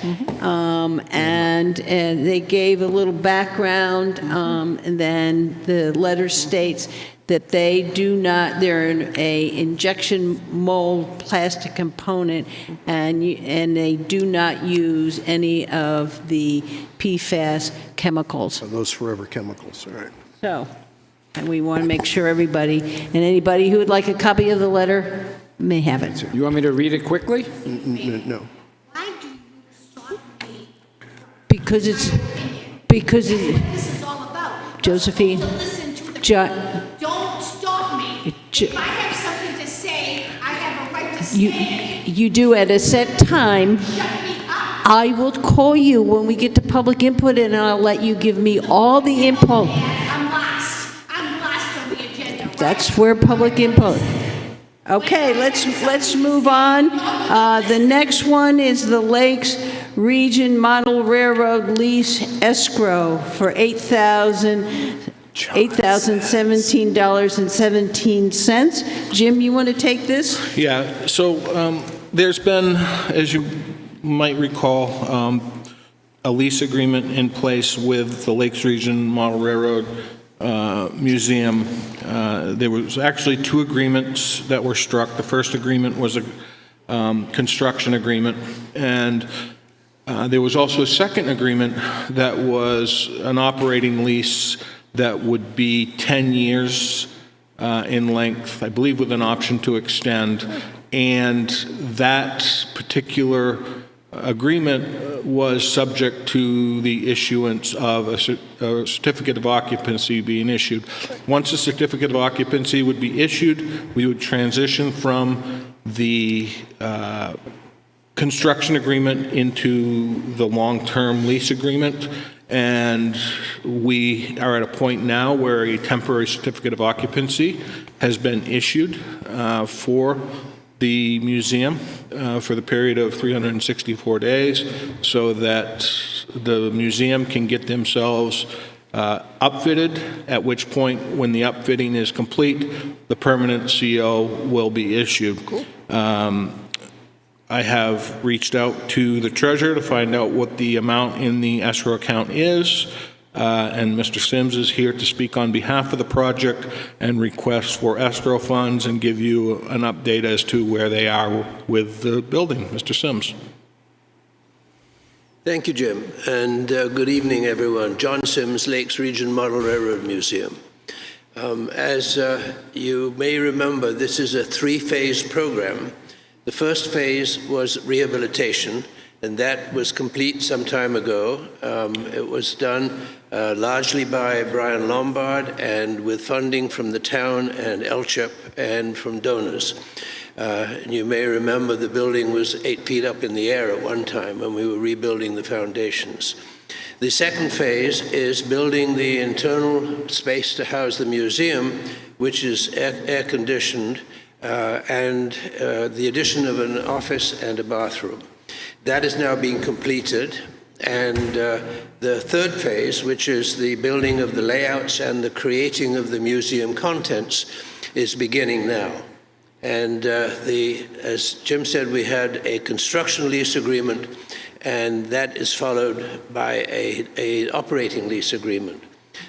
[SPEAKER 1] and they gave a little background, and then the letter states that they do not, they're a injection mold plastic component, and they do not use any of the PFAS chemicals.
[SPEAKER 6] So those forever chemicals, all right.
[SPEAKER 1] So, and we want to make sure everybody, and anybody who would like a copy of the letter may have it.
[SPEAKER 3] You want me to read it quickly?
[SPEAKER 6] No.
[SPEAKER 7] Why do you stop me?
[SPEAKER 1] Because it's,
[SPEAKER 7] This is all about.
[SPEAKER 1] Josephine,
[SPEAKER 7] Listen to the Don't stop me. If I have something to say, I have a right to say it.
[SPEAKER 1] you do at a set time. I will call you when we get to public input, and I'll let you give me all the input.
[SPEAKER 7] I'm last. I'm last on the agenda.
[SPEAKER 1] That's where public input. Okay, let's move on. The next one is the Lakes Region Model Railroad lease escrow for $8,017.17. Jim, you want to take this?
[SPEAKER 2] Yeah, so there's been, as you might recall, a lease agreement in place with the Lakes Region Model Railroad Museum. There was actually two agreements that were struck. The first agreement was a construction agreement, and there was also a second agreement that was an operating lease that would be 10 years in length, I believe with an option to extend. And that particular agreement was subject to the issuance of a certificate of occupancy being issued. Once a certificate of occupancy would be issued, we would transition from the construction agreement into the long-term lease agreement, and we are at a point now where a temporary certificate of occupancy has been issued for the museum for the period of 364 days, so that the museum can get themselves upfitted, at which point, when the upfitting is complete, the permanent CO will be issued. I have reached out to the treasurer to find out what the amount in the escrow account is, and Mr. Sims is here to speak on behalf of the project and request for escrow funds and give you an update as to where they are with the building. Mr. Sims.
[SPEAKER 9] Thank you, Jim, and good evening, everyone. John Sims, Lakes Region Model Railroad Museum. As you may remember, this is a three-phase program. The first phase was rehabilitation, and that was complete some time ago. It was done largely by Brian Lombard and with funding from the town and LCHIP and from donors. And you may remember the building was 8 feet up in the air at one time when we were rebuilding the foundations. The second phase is building the internal space to house the museum, which is air-conditioned, and the addition of an office and a bathroom. That is now being completed, and the third phase, which is the building of the layouts and the creating of the museum contents, is beginning now. And as Jim said, we had a construction lease agreement, and that is followed by an operating lease agreement.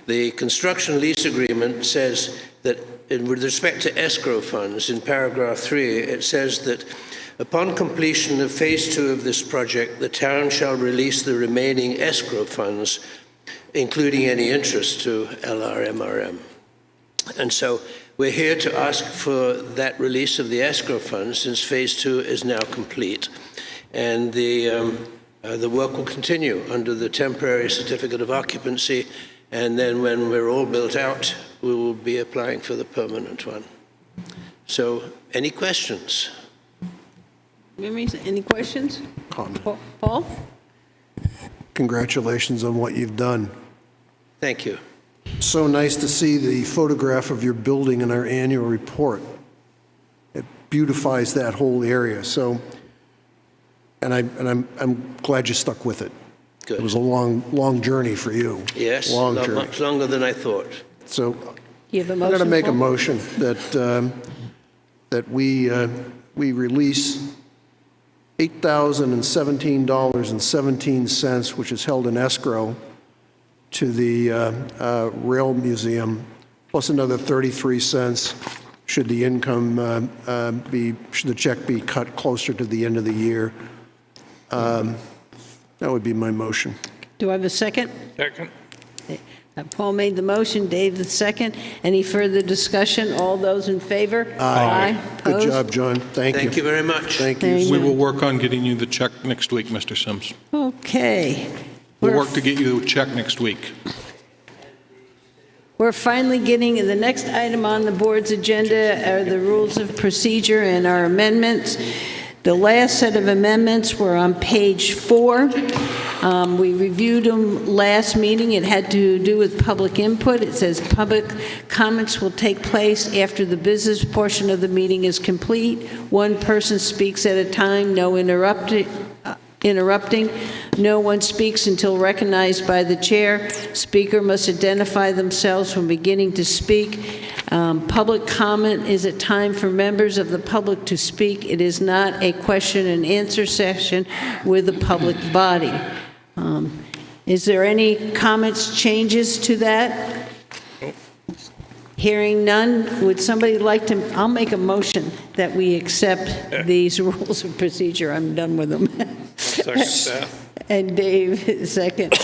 [SPEAKER 9] The construction lease agreement says that with respect to escrow funds, in paragraph 3, it says that upon completion of phase 2 of this project, the town shall release the remaining escrow funds, including any interest to LRMRM. And so we're here to ask for that release of the escrow funds since phase 2 is now complete. And the work will continue under the temporary certificate of occupancy, and then when we're all built out, we will be applying for the permanent one. So, any questions?
[SPEAKER 1] Any questions?
[SPEAKER 6] Comment.
[SPEAKER 1] Paul?
[SPEAKER 6] Congratulations on what you've done.
[SPEAKER 9] Thank you.
[SPEAKER 6] So nice to see the photograph of your building in our annual report. It beautifies that whole area. So, and I'm glad you stuck with it.
[SPEAKER 9] Good.
[SPEAKER 6] It was a long journee for you.
[SPEAKER 9] Yes,
[SPEAKER 6] long journey.
[SPEAKER 9] much longer than I thought.
[SPEAKER 6] So,
[SPEAKER 1] You have a
[SPEAKER 6] I'm
[SPEAKER 1] motion,
[SPEAKER 6] going to make a
[SPEAKER 1] Paul?
[SPEAKER 6] motion that we release $8,017.17, which is held in escrow, to the Rail Museum, plus another 33 cents should the income should the check be cut closer to the end of the year. That would be my motion.
[SPEAKER 1] Do I have a second?
[SPEAKER 5] Second.
[SPEAKER 1] Paul made the motion, Dave the second. Any further discussion? All those in favor?
[SPEAKER 6] Aye. Good
[SPEAKER 1] Opposed?
[SPEAKER 6] job, John. Thank you.
[SPEAKER 9] Thank you very much.
[SPEAKER 6] Thank you.
[SPEAKER 2] We will work on getting you the check next week, Mr. Sims.
[SPEAKER 1] Okay.
[SPEAKER 2] We'll work to get you a check next week.
[SPEAKER 1] We're finally getting, the next item on the board's agenda are the rules of procedure and our amendments. The last set of amendments were on page 4. We reviewed them last meeting. It had to do with public input. It says public comments will take place after the business portion of the meeting is complete. One person speaks at a time, no interrupting. No one speaks until recognized by the chair. Speaker must identify themselves when beginning to speak. Public comment is a time for members of the public to speak. It is not a question and answer session with the public body. Is there any comments, changes to that? Hearing none, would somebody like to, I'll make a motion that we accept these rules of procedure. I'm done with them.
[SPEAKER 5] Second that.
[SPEAKER 1] And Dave, second.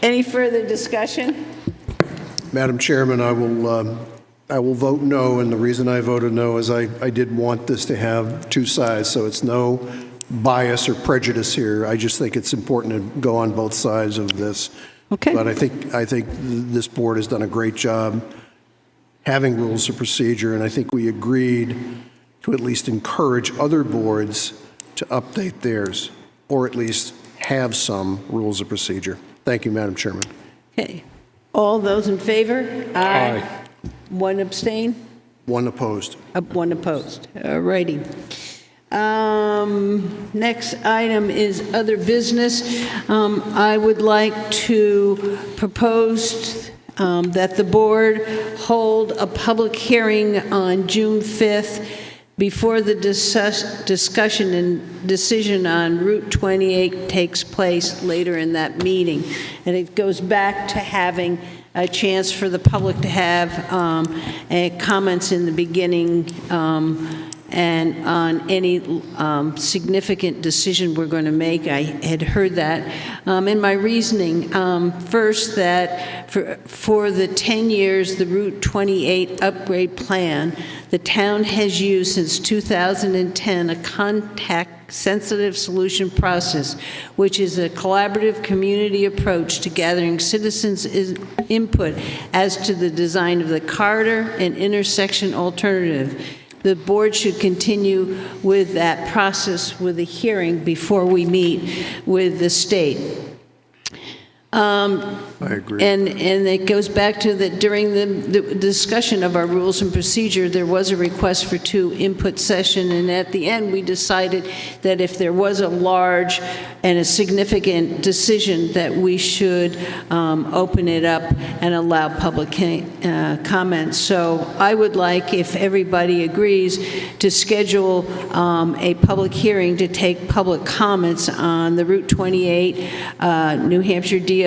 [SPEAKER 1] Any further discussion?
[SPEAKER 6] Madam Chairman, I will vote no, and the reason I voted no is I did want this to have two sides, so it's no bias or prejudice here. I just think it's important to go on both sides of this.
[SPEAKER 1] Okay.
[SPEAKER 6] But I think this board has done a great job having rules of procedure, and I think we agreed to at least encourage other boards to update theirs, or at least have some rules of procedure. Thank you, Madam Chairman.
[SPEAKER 1] Okay. All those in favor?
[SPEAKER 6] Aye.
[SPEAKER 1] One abstain?
[SPEAKER 6] One opposed.
[SPEAKER 1] One opposed. All righty. Next item is other business. I would like to propose that the board hold a public hearing on June 5th before the discussion and decision on Route 28 takes place later in that meeting. And it goes back to having a chance for the public to have comments in the beginning and on any significant decision we're going to make. I had heard that. In my reasoning, first, that for the 10 years, the Route 28 upgrade plan, the town has used since 2010 a context-sensitive solution process, which is a collaborative community approach to gathering citizens' input as to the design of the corridor and intersection alternative. The board should continue with that process with a hearing before we meet with the state.
[SPEAKER 6] I agree.
[SPEAKER 1] And it goes back to that during the discussion of our rules and procedure, there was a request for 2 input session, and at the end, we decided that if there was a large and a significant decision, that we should open it up and allow public comments. So I would like, if everybody agrees, to schedule a public hearing to take public comments on the Route 28 New Hampshire DOT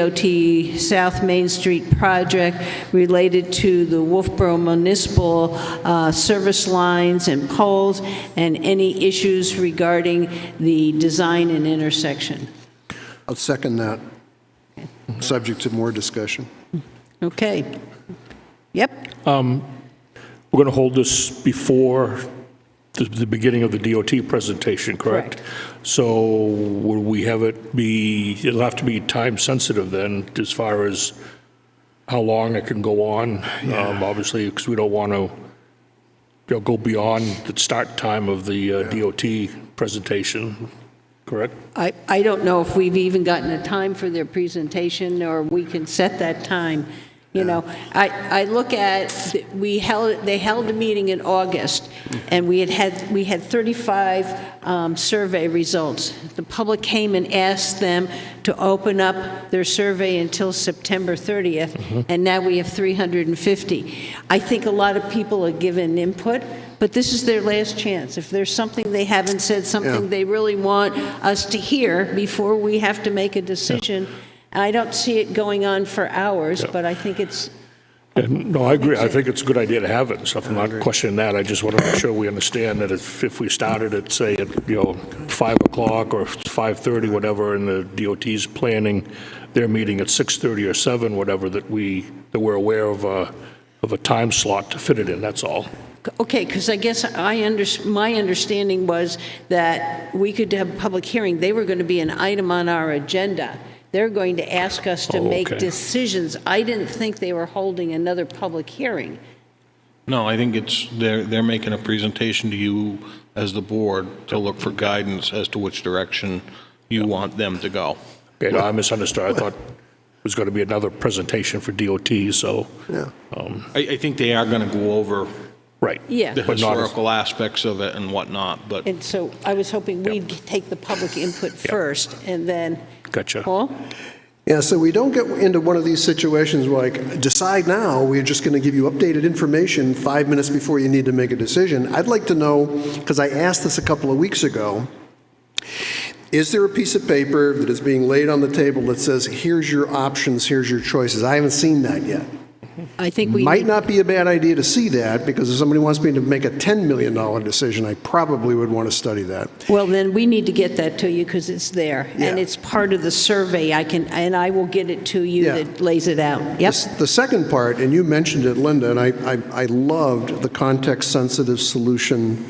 [SPEAKER 1] South Main Street project related to the Wolfeboro municipal service lines and poles, and any issues regarding the design and intersection.
[SPEAKER 6] I'll second that, subject to more discussion.
[SPEAKER 1] Okay. Yep.
[SPEAKER 4] We're going to hold this before the beginning of the DOT presentation, correct? So will we have it be, it'll have to be time sensitive then, as far as how long it can go on? Obviously, because we don't want to go beyond the start time of the DOT presentation, correct?
[SPEAKER 1] I don't know if we've even gotten a time for their presentation, or we can set that time. You know, I look at, they held a meeting in August, and we had 35 survey results. The public came and asked them to open up their survey until September 30th, and now we have 350. I think a lot of people are given input, but this is their last chance. If there's something they haven't said, something they really want us to hear before we have to make a decision, I don't see it going on for hours, but I think it's...
[SPEAKER 4] No, I agree. I think it's a good idea to have it and stuff. I'm not questioning that. I just want to make sure we understand that if we started at, say, at 5 o'clock or 5:30, whatever, and the DOT's planning their meeting at 6:30 or 7, whatever, that we're aware of a time slot to fit it in. That's all.
[SPEAKER 1] Okay, because I guess my understanding was that we could have a public hearing. They were going to be an item on our agenda. They're going to ask us to make decisions. I didn't think they were holding another public hearing.
[SPEAKER 2] No, I think they're making a presentation to you as the board to look for guidance as to which direction you want them to go.
[SPEAKER 4] Okay, no, I misunderstood. I thought it was going to be another presentation for DOT, so...
[SPEAKER 2] I think they are going to go over
[SPEAKER 1] Yeah.
[SPEAKER 2] the historical aspects of it and whatnot, but...
[SPEAKER 1] And so I was hoping we'd take the public input first, and then...
[SPEAKER 4] Gotcha.
[SPEAKER 1] Paul?
[SPEAKER 6] Yeah, so we don't get into one of these situations like, decide now, we're just going to give you updated information 5 minutes before you need to make a decision. I'd like to know, because I asked this a couple of weeks ago, is there a piece of paper that is being laid on the table that says, here's your options, here's your choices? I haven't seen that yet.
[SPEAKER 1] I think we
[SPEAKER 6] might not be a bad idea to see that, because if somebody wants me to make a $10 million decision, I probably would want to study that.
[SPEAKER 1] Well, then we need to get that to you, because it's there, and it's part of the survey. I will get it to you that lays it out. Yep.
[SPEAKER 6] The second part, and you mentioned it, Linda, and I loved the context-sensitive solution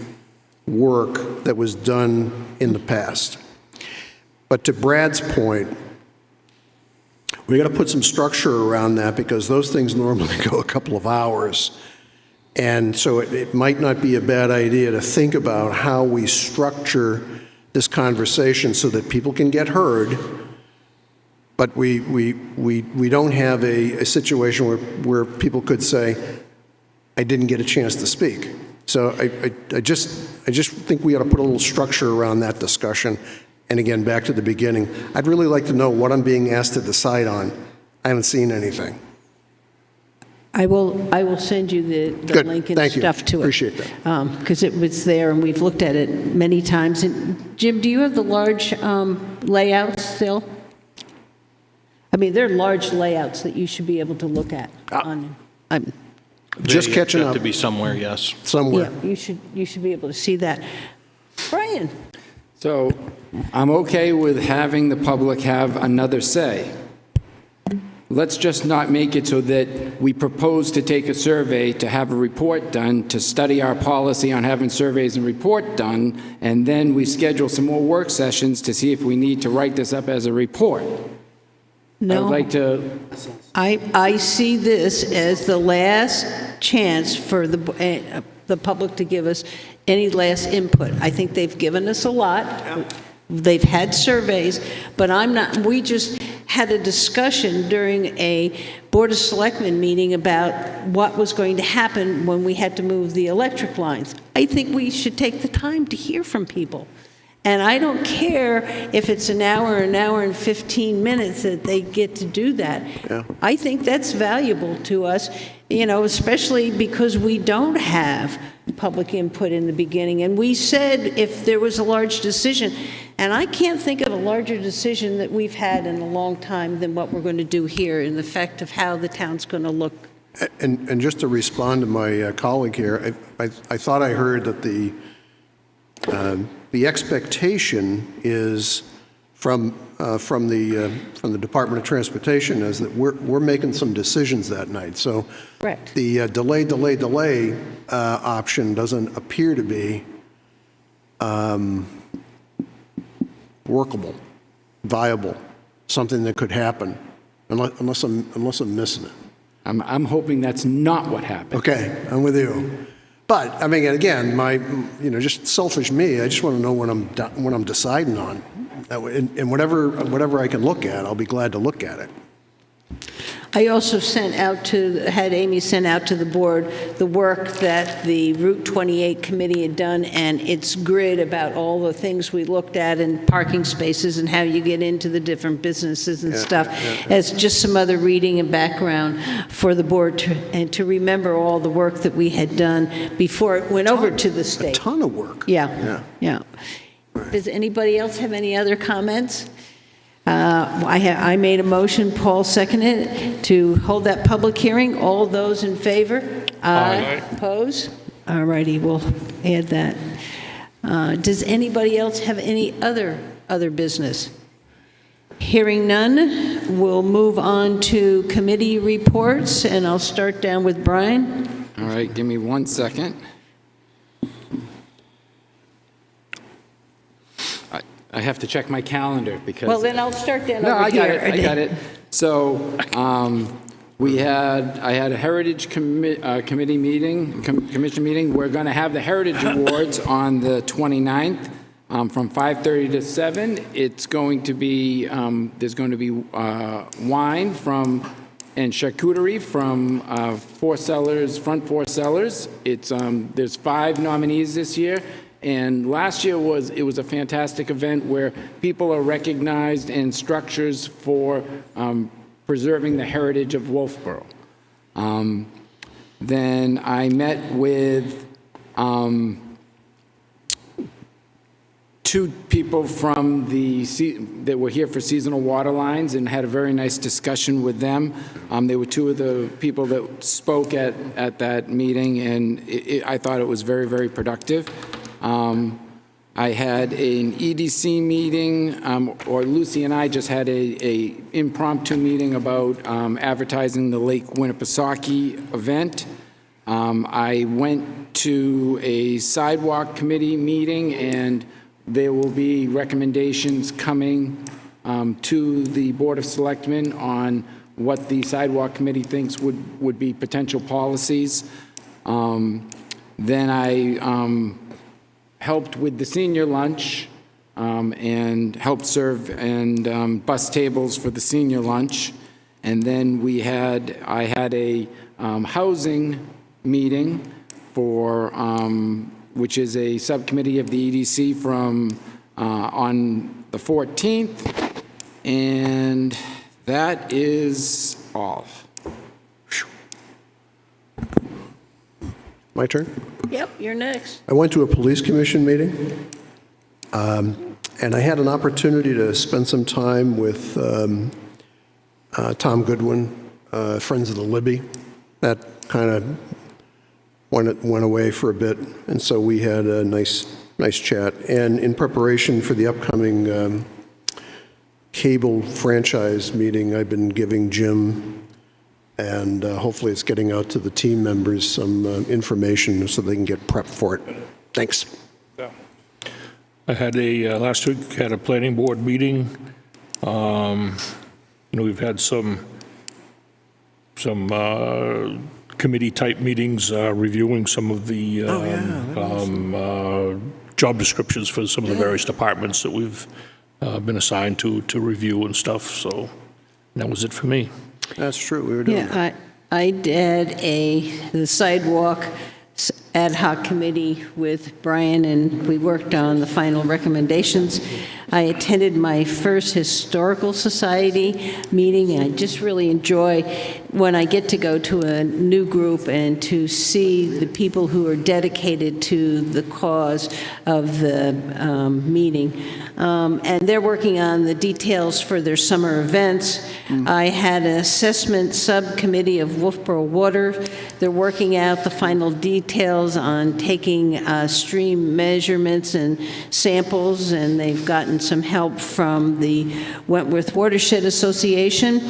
[SPEAKER 6] work that was done in the past. But to Brad's point, we got to put some structure around that, because those things normally go a couple of hours. And so it might not be a bad idea to think about how we structure this conversation so that people can get heard, but we don't have a situation where people could say, I didn't get a chance to speak. So I just think we ought to put a little structure around that discussion. And again, back to the beginning, I'd really like to know what I'm being asked to decide on. I haven't seen anything.
[SPEAKER 1] I will send you the link and stuff to it.
[SPEAKER 6] Appreciate that.
[SPEAKER 1] Because it was there, and we've looked at it many times. And Jim, do you have the large layouts still? I mean, they're large layouts that you should be able to look at.
[SPEAKER 6] Just catching up.
[SPEAKER 2] To be somewhere, yes.
[SPEAKER 6] Somewhere.
[SPEAKER 1] Yeah, you should be able to see that. Brian.
[SPEAKER 3] So I'm okay with having the public have another say. Let's just not make it so that we propose to take a survey, to have a report done, to study our policy on having surveys and report done, and then we schedule some more work sessions to see if we need to write this up as a report.
[SPEAKER 1] No.
[SPEAKER 3] I'd like to...
[SPEAKER 1] I see this as the last chance for the public to give us any last input. I think they've given us a lot. They've had surveys, but we just had a discussion during a Board of Selectmen meeting about what was going to happen when we had to move the electric lines. I think we should take the time to hear from people. And I don't care if it's an hour and 15 minutes that they get to do that.
[SPEAKER 6] Yeah.
[SPEAKER 1] I think that's valuable to us, especially because we don't have public input in the beginning. And we said if there was a large decision, and I can't think of a larger decision that we've had in a long time than what we're going to do here in the effect of how the town's going to look.
[SPEAKER 6] And just to respond to my colleague here, I thought I heard that the expectation is from the Department of Transportation is that we're making some decisions that night. So
[SPEAKER 1] correct.
[SPEAKER 6] The delay option doesn't appear to be workable, viable, something that could happen, unless I'm missing it.
[SPEAKER 3] I'm hoping that's not what happened.
[SPEAKER 6] Okay, I'm with you. But I mean, again, just selfish me. I just want to know what I'm deciding on, and whatever I can look at, I'll be glad to look at it.
[SPEAKER 1] I also had Amy send out to the board the work that the Route 28 committee had done and its grid about all the things we looked at in parking spaces and how you get into the different businesses and stuff as just some other reading and background for the board to remember all the work that we had done before it went over to the state.
[SPEAKER 6] A ton of work.
[SPEAKER 1] Yeah. Does anybody else have any other comments? I made a motion, Paul seconded it, to hold that public hearing. All those in favor? Aye. Oppose? All righty, we'll add that. Does anybody else have any other business? Hearing none, we'll move on to committee reports, and I'll start down with Brian.
[SPEAKER 3] All right, give me 1 second. I have to check my calendar because...
[SPEAKER 1] Well, then I'll start down
[SPEAKER 3] no,
[SPEAKER 1] over here.
[SPEAKER 3] I got it. So I had a Heritage Commission meeting. We're going to have the Heritage Awards on the 29th from 5:30 to 7. It's going to be, there's going to be wine and charcuterie from Front Four Cellars. There's 5 nominees this year. And last year it was a fantastic event where people are recognized in structures for preserving the heritage of Wolfeboro. Then I met with 2 people from that were here for seasonal water lines and had a very nice discussion with them. They were 2 of the people that spoke at that meeting, and I thought it was very, very productive. I had an EDC meeting, or Lucy and I just had a impromptu meeting about advertising the Lake Winnipesaukee event. I went to a sidewalk committee meeting, and there will be recommendations coming to the Board of Selectmen on what the sidewalk committee thinks would be potential policies. Then I helped with the senior lunch and helped serve and bus tables for the senior lunch. And then I had a housing meeting which is a subcommittee of the EDC on the 14th. And that is all.
[SPEAKER 6] My turn?
[SPEAKER 1] Yep, you're next.
[SPEAKER 6] I went to a police commission meeting, and I had an opportunity to spend some time with Tom Goodwin, Friends of the Libby. That kind of went away for a bit, and so we had a nice chat. And in preparation for the upcoming cable franchise meeting, I've been giving Jim, and hopefully it's getting out to the team members some information so they can get prepped for it. Thanks.
[SPEAKER 4] Yeah. I had last week had a planning board meeting. We've had some committee type meetings reviewing some of the job descriptions for some of the various departments that we've been assigned to review and stuff. So That was it for me.
[SPEAKER 6] That's true, we were doing that.
[SPEAKER 1] Yeah, I did the sidewalk ad hoc committee with Brian, and we worked on the final recommendations. I attended my first Historical Society meeting, and I just really enjoy when I get to go to a new group and to see the people who are dedicated to the cause of the meeting. And they're working on the details for their summer events. I had an assessment subcommittee of Wolfeboro Water. They're working out the final details on taking stream measurements and samples, and they've gotten some help from the Wentworth Watershed Association.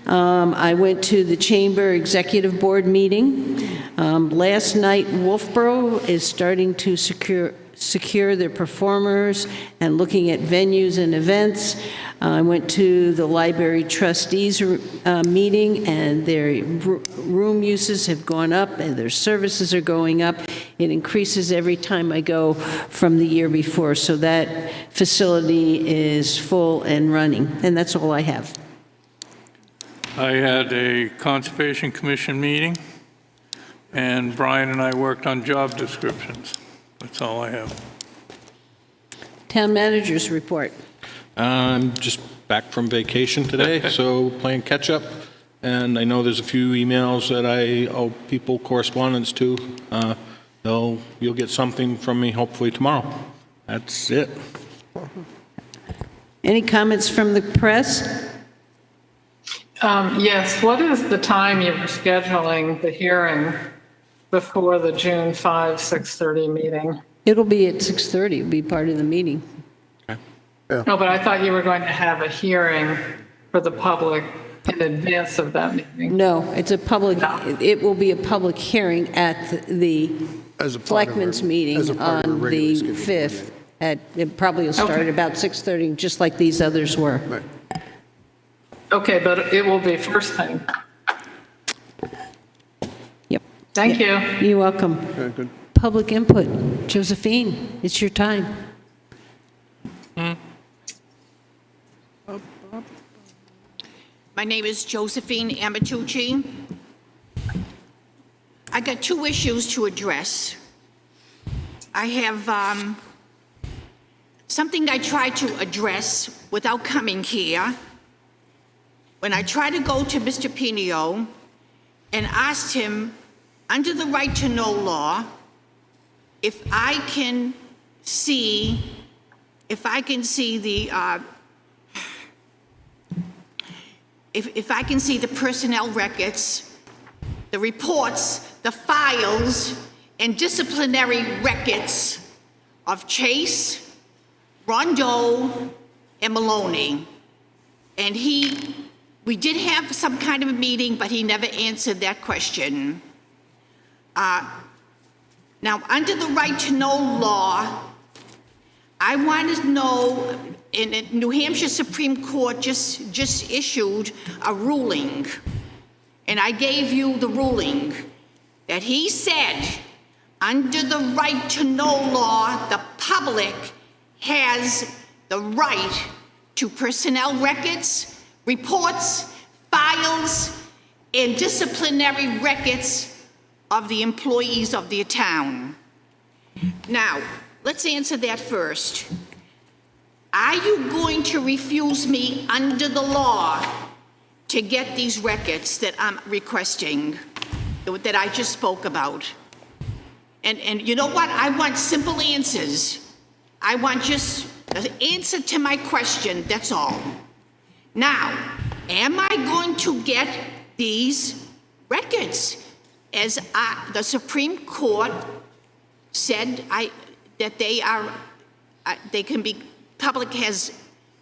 [SPEAKER 1] I went to the Chamber Executive Board meeting. Last night, Wolfeboro is starting to secure their performers and looking at venues and events. I went to the library trustees meeting, and their room uses have gone up and their services are going up. It increases every time I go from the year before, so that facility is full and running. And that's all I have.
[SPEAKER 5] I had a Conservation Commission meeting, and Brian and I worked on job descriptions. That's all I have.
[SPEAKER 1] Town managers report.
[SPEAKER 2] I'm just back from vacation today, so playing catch up. And I know there's a few emails that I owe people correspondence to. You'll get something from me hopefully tomorrow. That's it.
[SPEAKER 1] Any comments from the press?
[SPEAKER 8] Yes, what is the time you were scheduling the hearing before the June 5, 6:30 meeting?
[SPEAKER 1] It'll be at 6:30. It'll be part of the meeting.
[SPEAKER 8] No, but I thought you were going to have a hearing for the public in advance of that meeting.
[SPEAKER 1] No, it's a public, it will be a public hearing at the Selectmen's meeting on the 5th. It probably will start at about 6:30, just like these others were.
[SPEAKER 8] Okay, but it will be first thing.
[SPEAKER 1] Yep.
[SPEAKER 8] Thank you.
[SPEAKER 1] You're welcome.
[SPEAKER 6] Okay, good.
[SPEAKER 1] Public input. Josephine, it's your time.
[SPEAKER 7] My name is Josephine Amatucci. I got two issues to address. I have something I tried to address without coming here. When I tried to go to Mr. Pinio and asked him, under the right to know law, if I can see the if I can see the personnel records, the reports, the files, and disciplinary records of Chase, Rondeau, and Maloney. And we did have some kind of a meeting, but he never answered that question. Now, under the right to know law, I want to know, and the New Hampshire Supreme Court just issued a ruling, and I gave you the ruling, that he said, under the right to know law, the public has the right to personnel records, reports, files, and disciplinary records of the employees of the town. Now, let's answer that first. Are you going to refuse me under the law to get these records that I'm requesting, that I just spoke about? And you know what? I want simple answers. I want just an answer to my question, that's all. Now, am I going to get these records? As the Supreme Court said that they can be, public has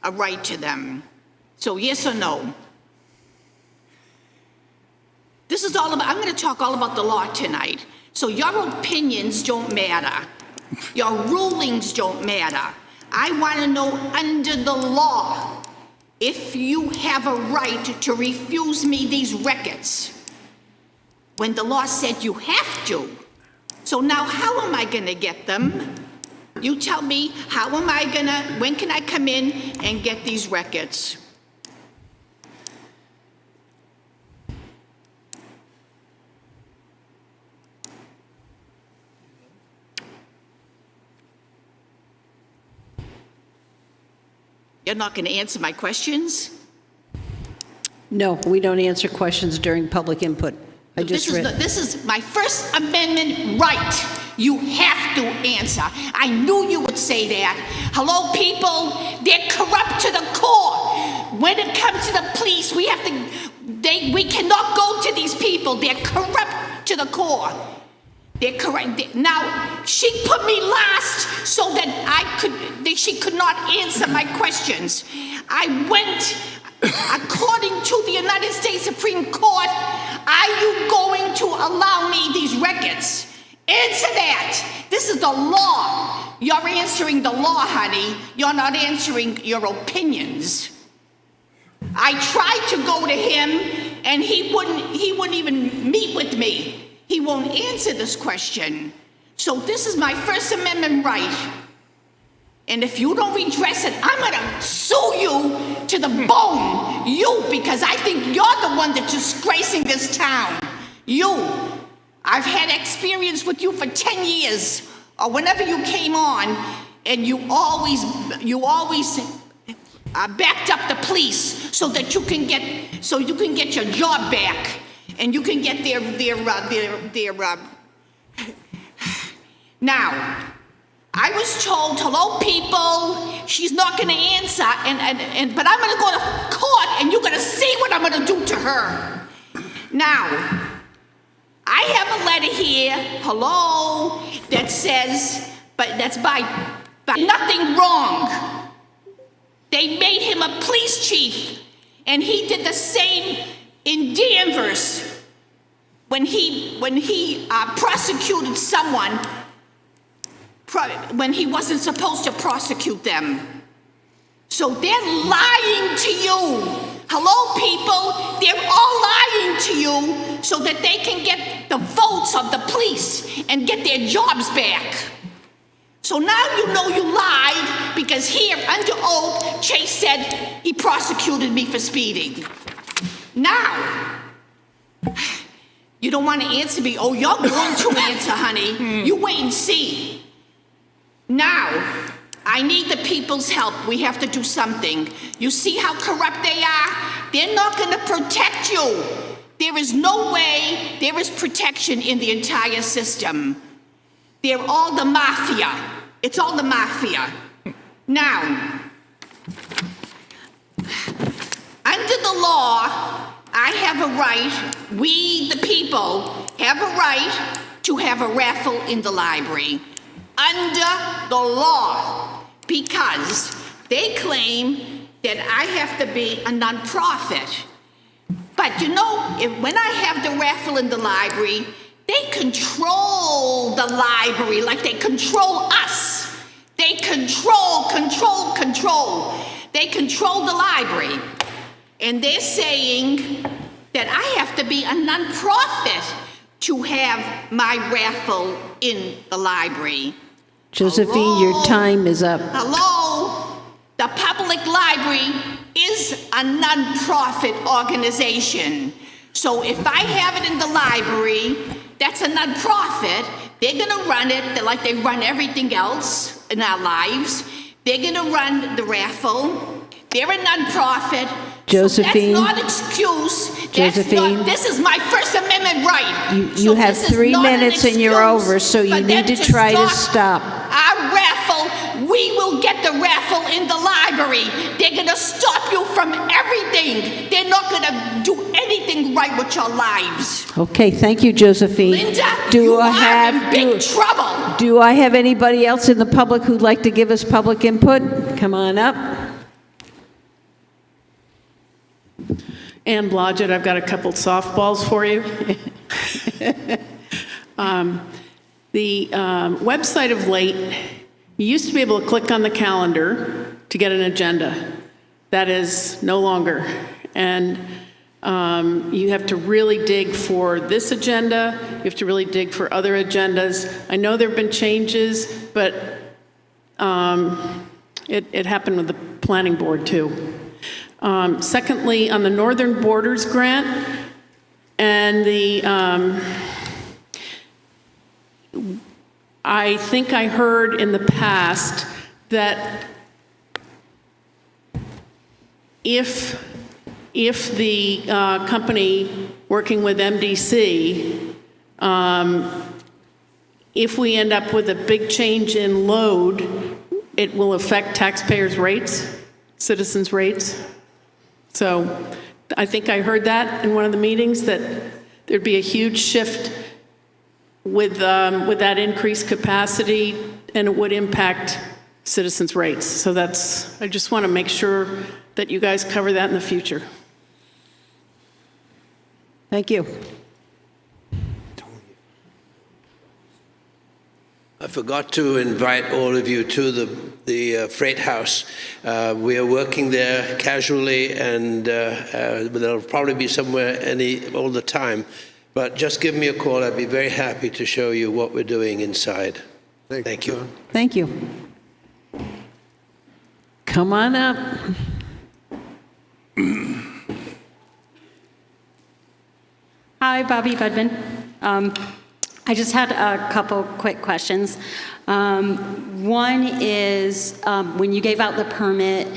[SPEAKER 7] a right to them. So yes or no? This is all about, I'm going to talk all about the law tonight. So your opinions don't matter. Your rulings don't matter. I want to know under the law if you have a right to refuse me these records when the law said you have to. So now how am I going to get them? You tell me, how am I going to, when can I come in and get these records? You're not going to answer my questions?
[SPEAKER 1] No, we don't answer questions during public input.
[SPEAKER 7] This is my First Amendment right. You have to answer. I knew you would say that. Hello, people. They're corrupt to the core. When it comes to the police, we cannot go to these people. They're corrupt to the core. They're correct. Now, she put me last so that she could not answer my questions. I went, according to the United States Supreme Court, are you going to allow me these records? Answer that. This is the law. You're answering the law, honey. You're not answering your opinions. I tried to go to him, and he wouldn't even meet with me. He won't answer this question. So this is my First Amendment right. And if you don't redress it, I'm gonna sue you to the bone. You, because I think you're the one that's disgracing this town. You. I've had experience with you for 10 years, or whenever you came on, and you always backed up the police so that you can get your job back, and you can get their Now, I was told, hello, people, she's not going to answer, but I'm going to go to court, and you're going to see what I'm going to do to her. Now, I have a letter here, hello, that says, but that's by nothing wrong. They made him a police chief, and he did the same in Danvers when he prosecuted someone when he wasn't supposed to prosecute them. So they're lying to you. Hello, people, they're all lying to you so that they can get the votes of the police and get their jobs back. So now you know you lied, because here, under oath, Chase said he prosecuted me for speeding. Now, you don't want to answer me. Oh, you're going to answer, honey. You wait and see. Now, I need the people's help. We have to do something. You see how corrupt they are? They're not going to protect you. There is no way there is protection in the entire system. They're all the mafia. It's all the mafia. Now, under the law, I have a right, we the people have a right to have a raffle in the library. Under the law, because they claim that I have to be a nonprofit. But you know, when I have the raffle in the library, they control the library like they control us. They control. They control the library. And they're saying that I have to be a nonprofit to have my raffle in the library.
[SPEAKER 1] Josephine, your time is up.
[SPEAKER 7] Hello? The public library is a nonprofit organization. So if I have it in the library, that's a nonprofit. They're going to run it like they run everything else in our lives. They're going to run the raffle. They're a nonprofit.
[SPEAKER 1] Josephine.
[SPEAKER 7] So that's not excuse.
[SPEAKER 1] Josephine.
[SPEAKER 7] This is my First Amendment right.
[SPEAKER 1] You have 3 minutes and you're over, so you need to try to stop.
[SPEAKER 7] Our raffle, we will get the raffle in the library. They're going to stop you from everything. They're not going to do anything right with your lives.
[SPEAKER 1] Okay, thank you, Josephine.
[SPEAKER 7] Linda, you are in big trouble.
[SPEAKER 1] Do I have anybody else in the public who'd like to give us public input? Come on up.
[SPEAKER 11] Ann Blodgett, I've got a couple softballs for you. The website of late, you used to be able to click on the calendar to get an agenda. That is no longer. And you have to really dig for this agenda. You have to really dig for other agendas. I know there have been changes, but it happened with the planning board too. Secondly, on the Northern Borders Grant, and I think I heard in the past that if the company working with MDC, if we end up with a big change in load, it will affect taxpayers' rates, citizens' rates. So I think I heard that in one of the meetings, that there'd be a huge shift with that increased capacity, and it would impact citizens' rates. So I just want to make sure that you guys cover that in the future.
[SPEAKER 1] Thank you.
[SPEAKER 9] I forgot to invite all of you to the Freight House. We are working there casually, and there'll probably be somewhere all the time. But just give me a call. I'd be very happy to show you what we're doing inside. Thank you.
[SPEAKER 1] Thank you. Come on up.
[SPEAKER 12] Hi, Bobby Budman. I just had a couple quick questions. One is, when you gave out the permit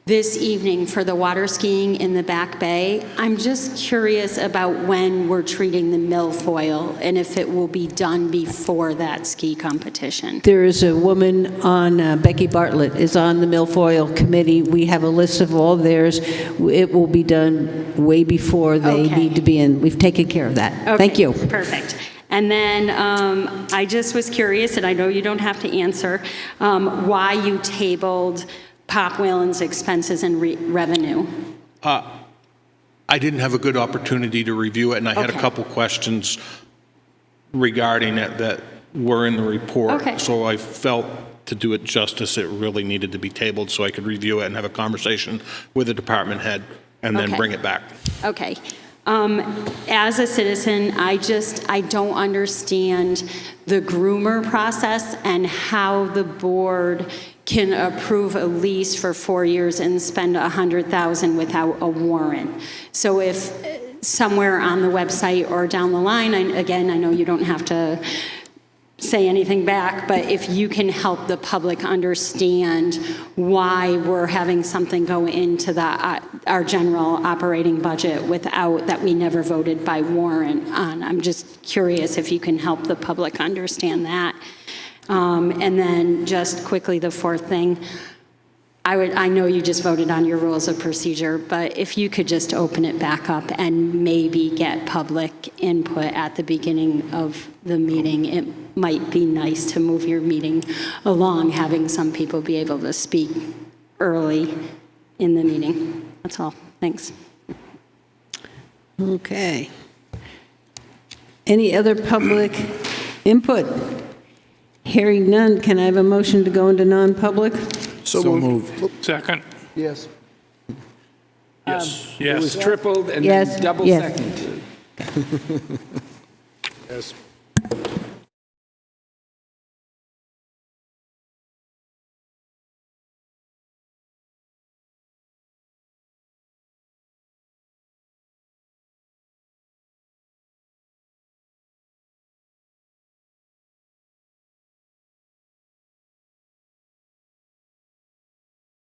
[SPEAKER 12] this evening for the water skiing in the Back Bay, I'm just curious about when we're treating the milfoil and if it will be done before that ski competition.
[SPEAKER 1] There is a woman on, Becky Bartlett is on the milfoil committee. We have a list of all theirs. It will be done way before they need to be in. We've taken care of that.
[SPEAKER 12] Okay,
[SPEAKER 1] Thank you.
[SPEAKER 12] Perfect. And then I just was curious, and I know you don't have to answer, why you tabled Pop Whalen's expenses and revenue.
[SPEAKER 2] I didn't have a good opportunity to review it, and I had a couple questions regarding it that were in the report.
[SPEAKER 12] Okay.
[SPEAKER 2] So I felt, to do it justice, it really needed to be tabled so I could review it and have a conversation with the department head and then bring it back.
[SPEAKER 12] Okay. As a citizen, I don't understand the groomer process and how the board can approve a lease for 4 years and spend $100,000 without a warrant. So if somewhere on the website or down the line, again, I know you don't have to say anything back, but if you can help the public understand why we're having something go into our general operating budget without that we never voted by warrant on. I'm just curious if you can help the public understand that. And then just quickly, the fourth thing, I know you just voted on your rules of procedure, but if you could just open it back up and maybe get public input at the beginning of the meeting, it might be nice to move your meeting along, having some people be able to speak early in the meeting. That's all. Thanks.
[SPEAKER 1] Okay. Any other public input? Hearing none, can I have a motion to go into non-public?
[SPEAKER 6] So moved.
[SPEAKER 5] Second.
[SPEAKER 6] Yes.
[SPEAKER 5] Yes.
[SPEAKER 3] It was tripled and
[SPEAKER 1] Yes.
[SPEAKER 3] then double
[SPEAKER 1] Yes.
[SPEAKER 3] seconded.
[SPEAKER 6] Yes.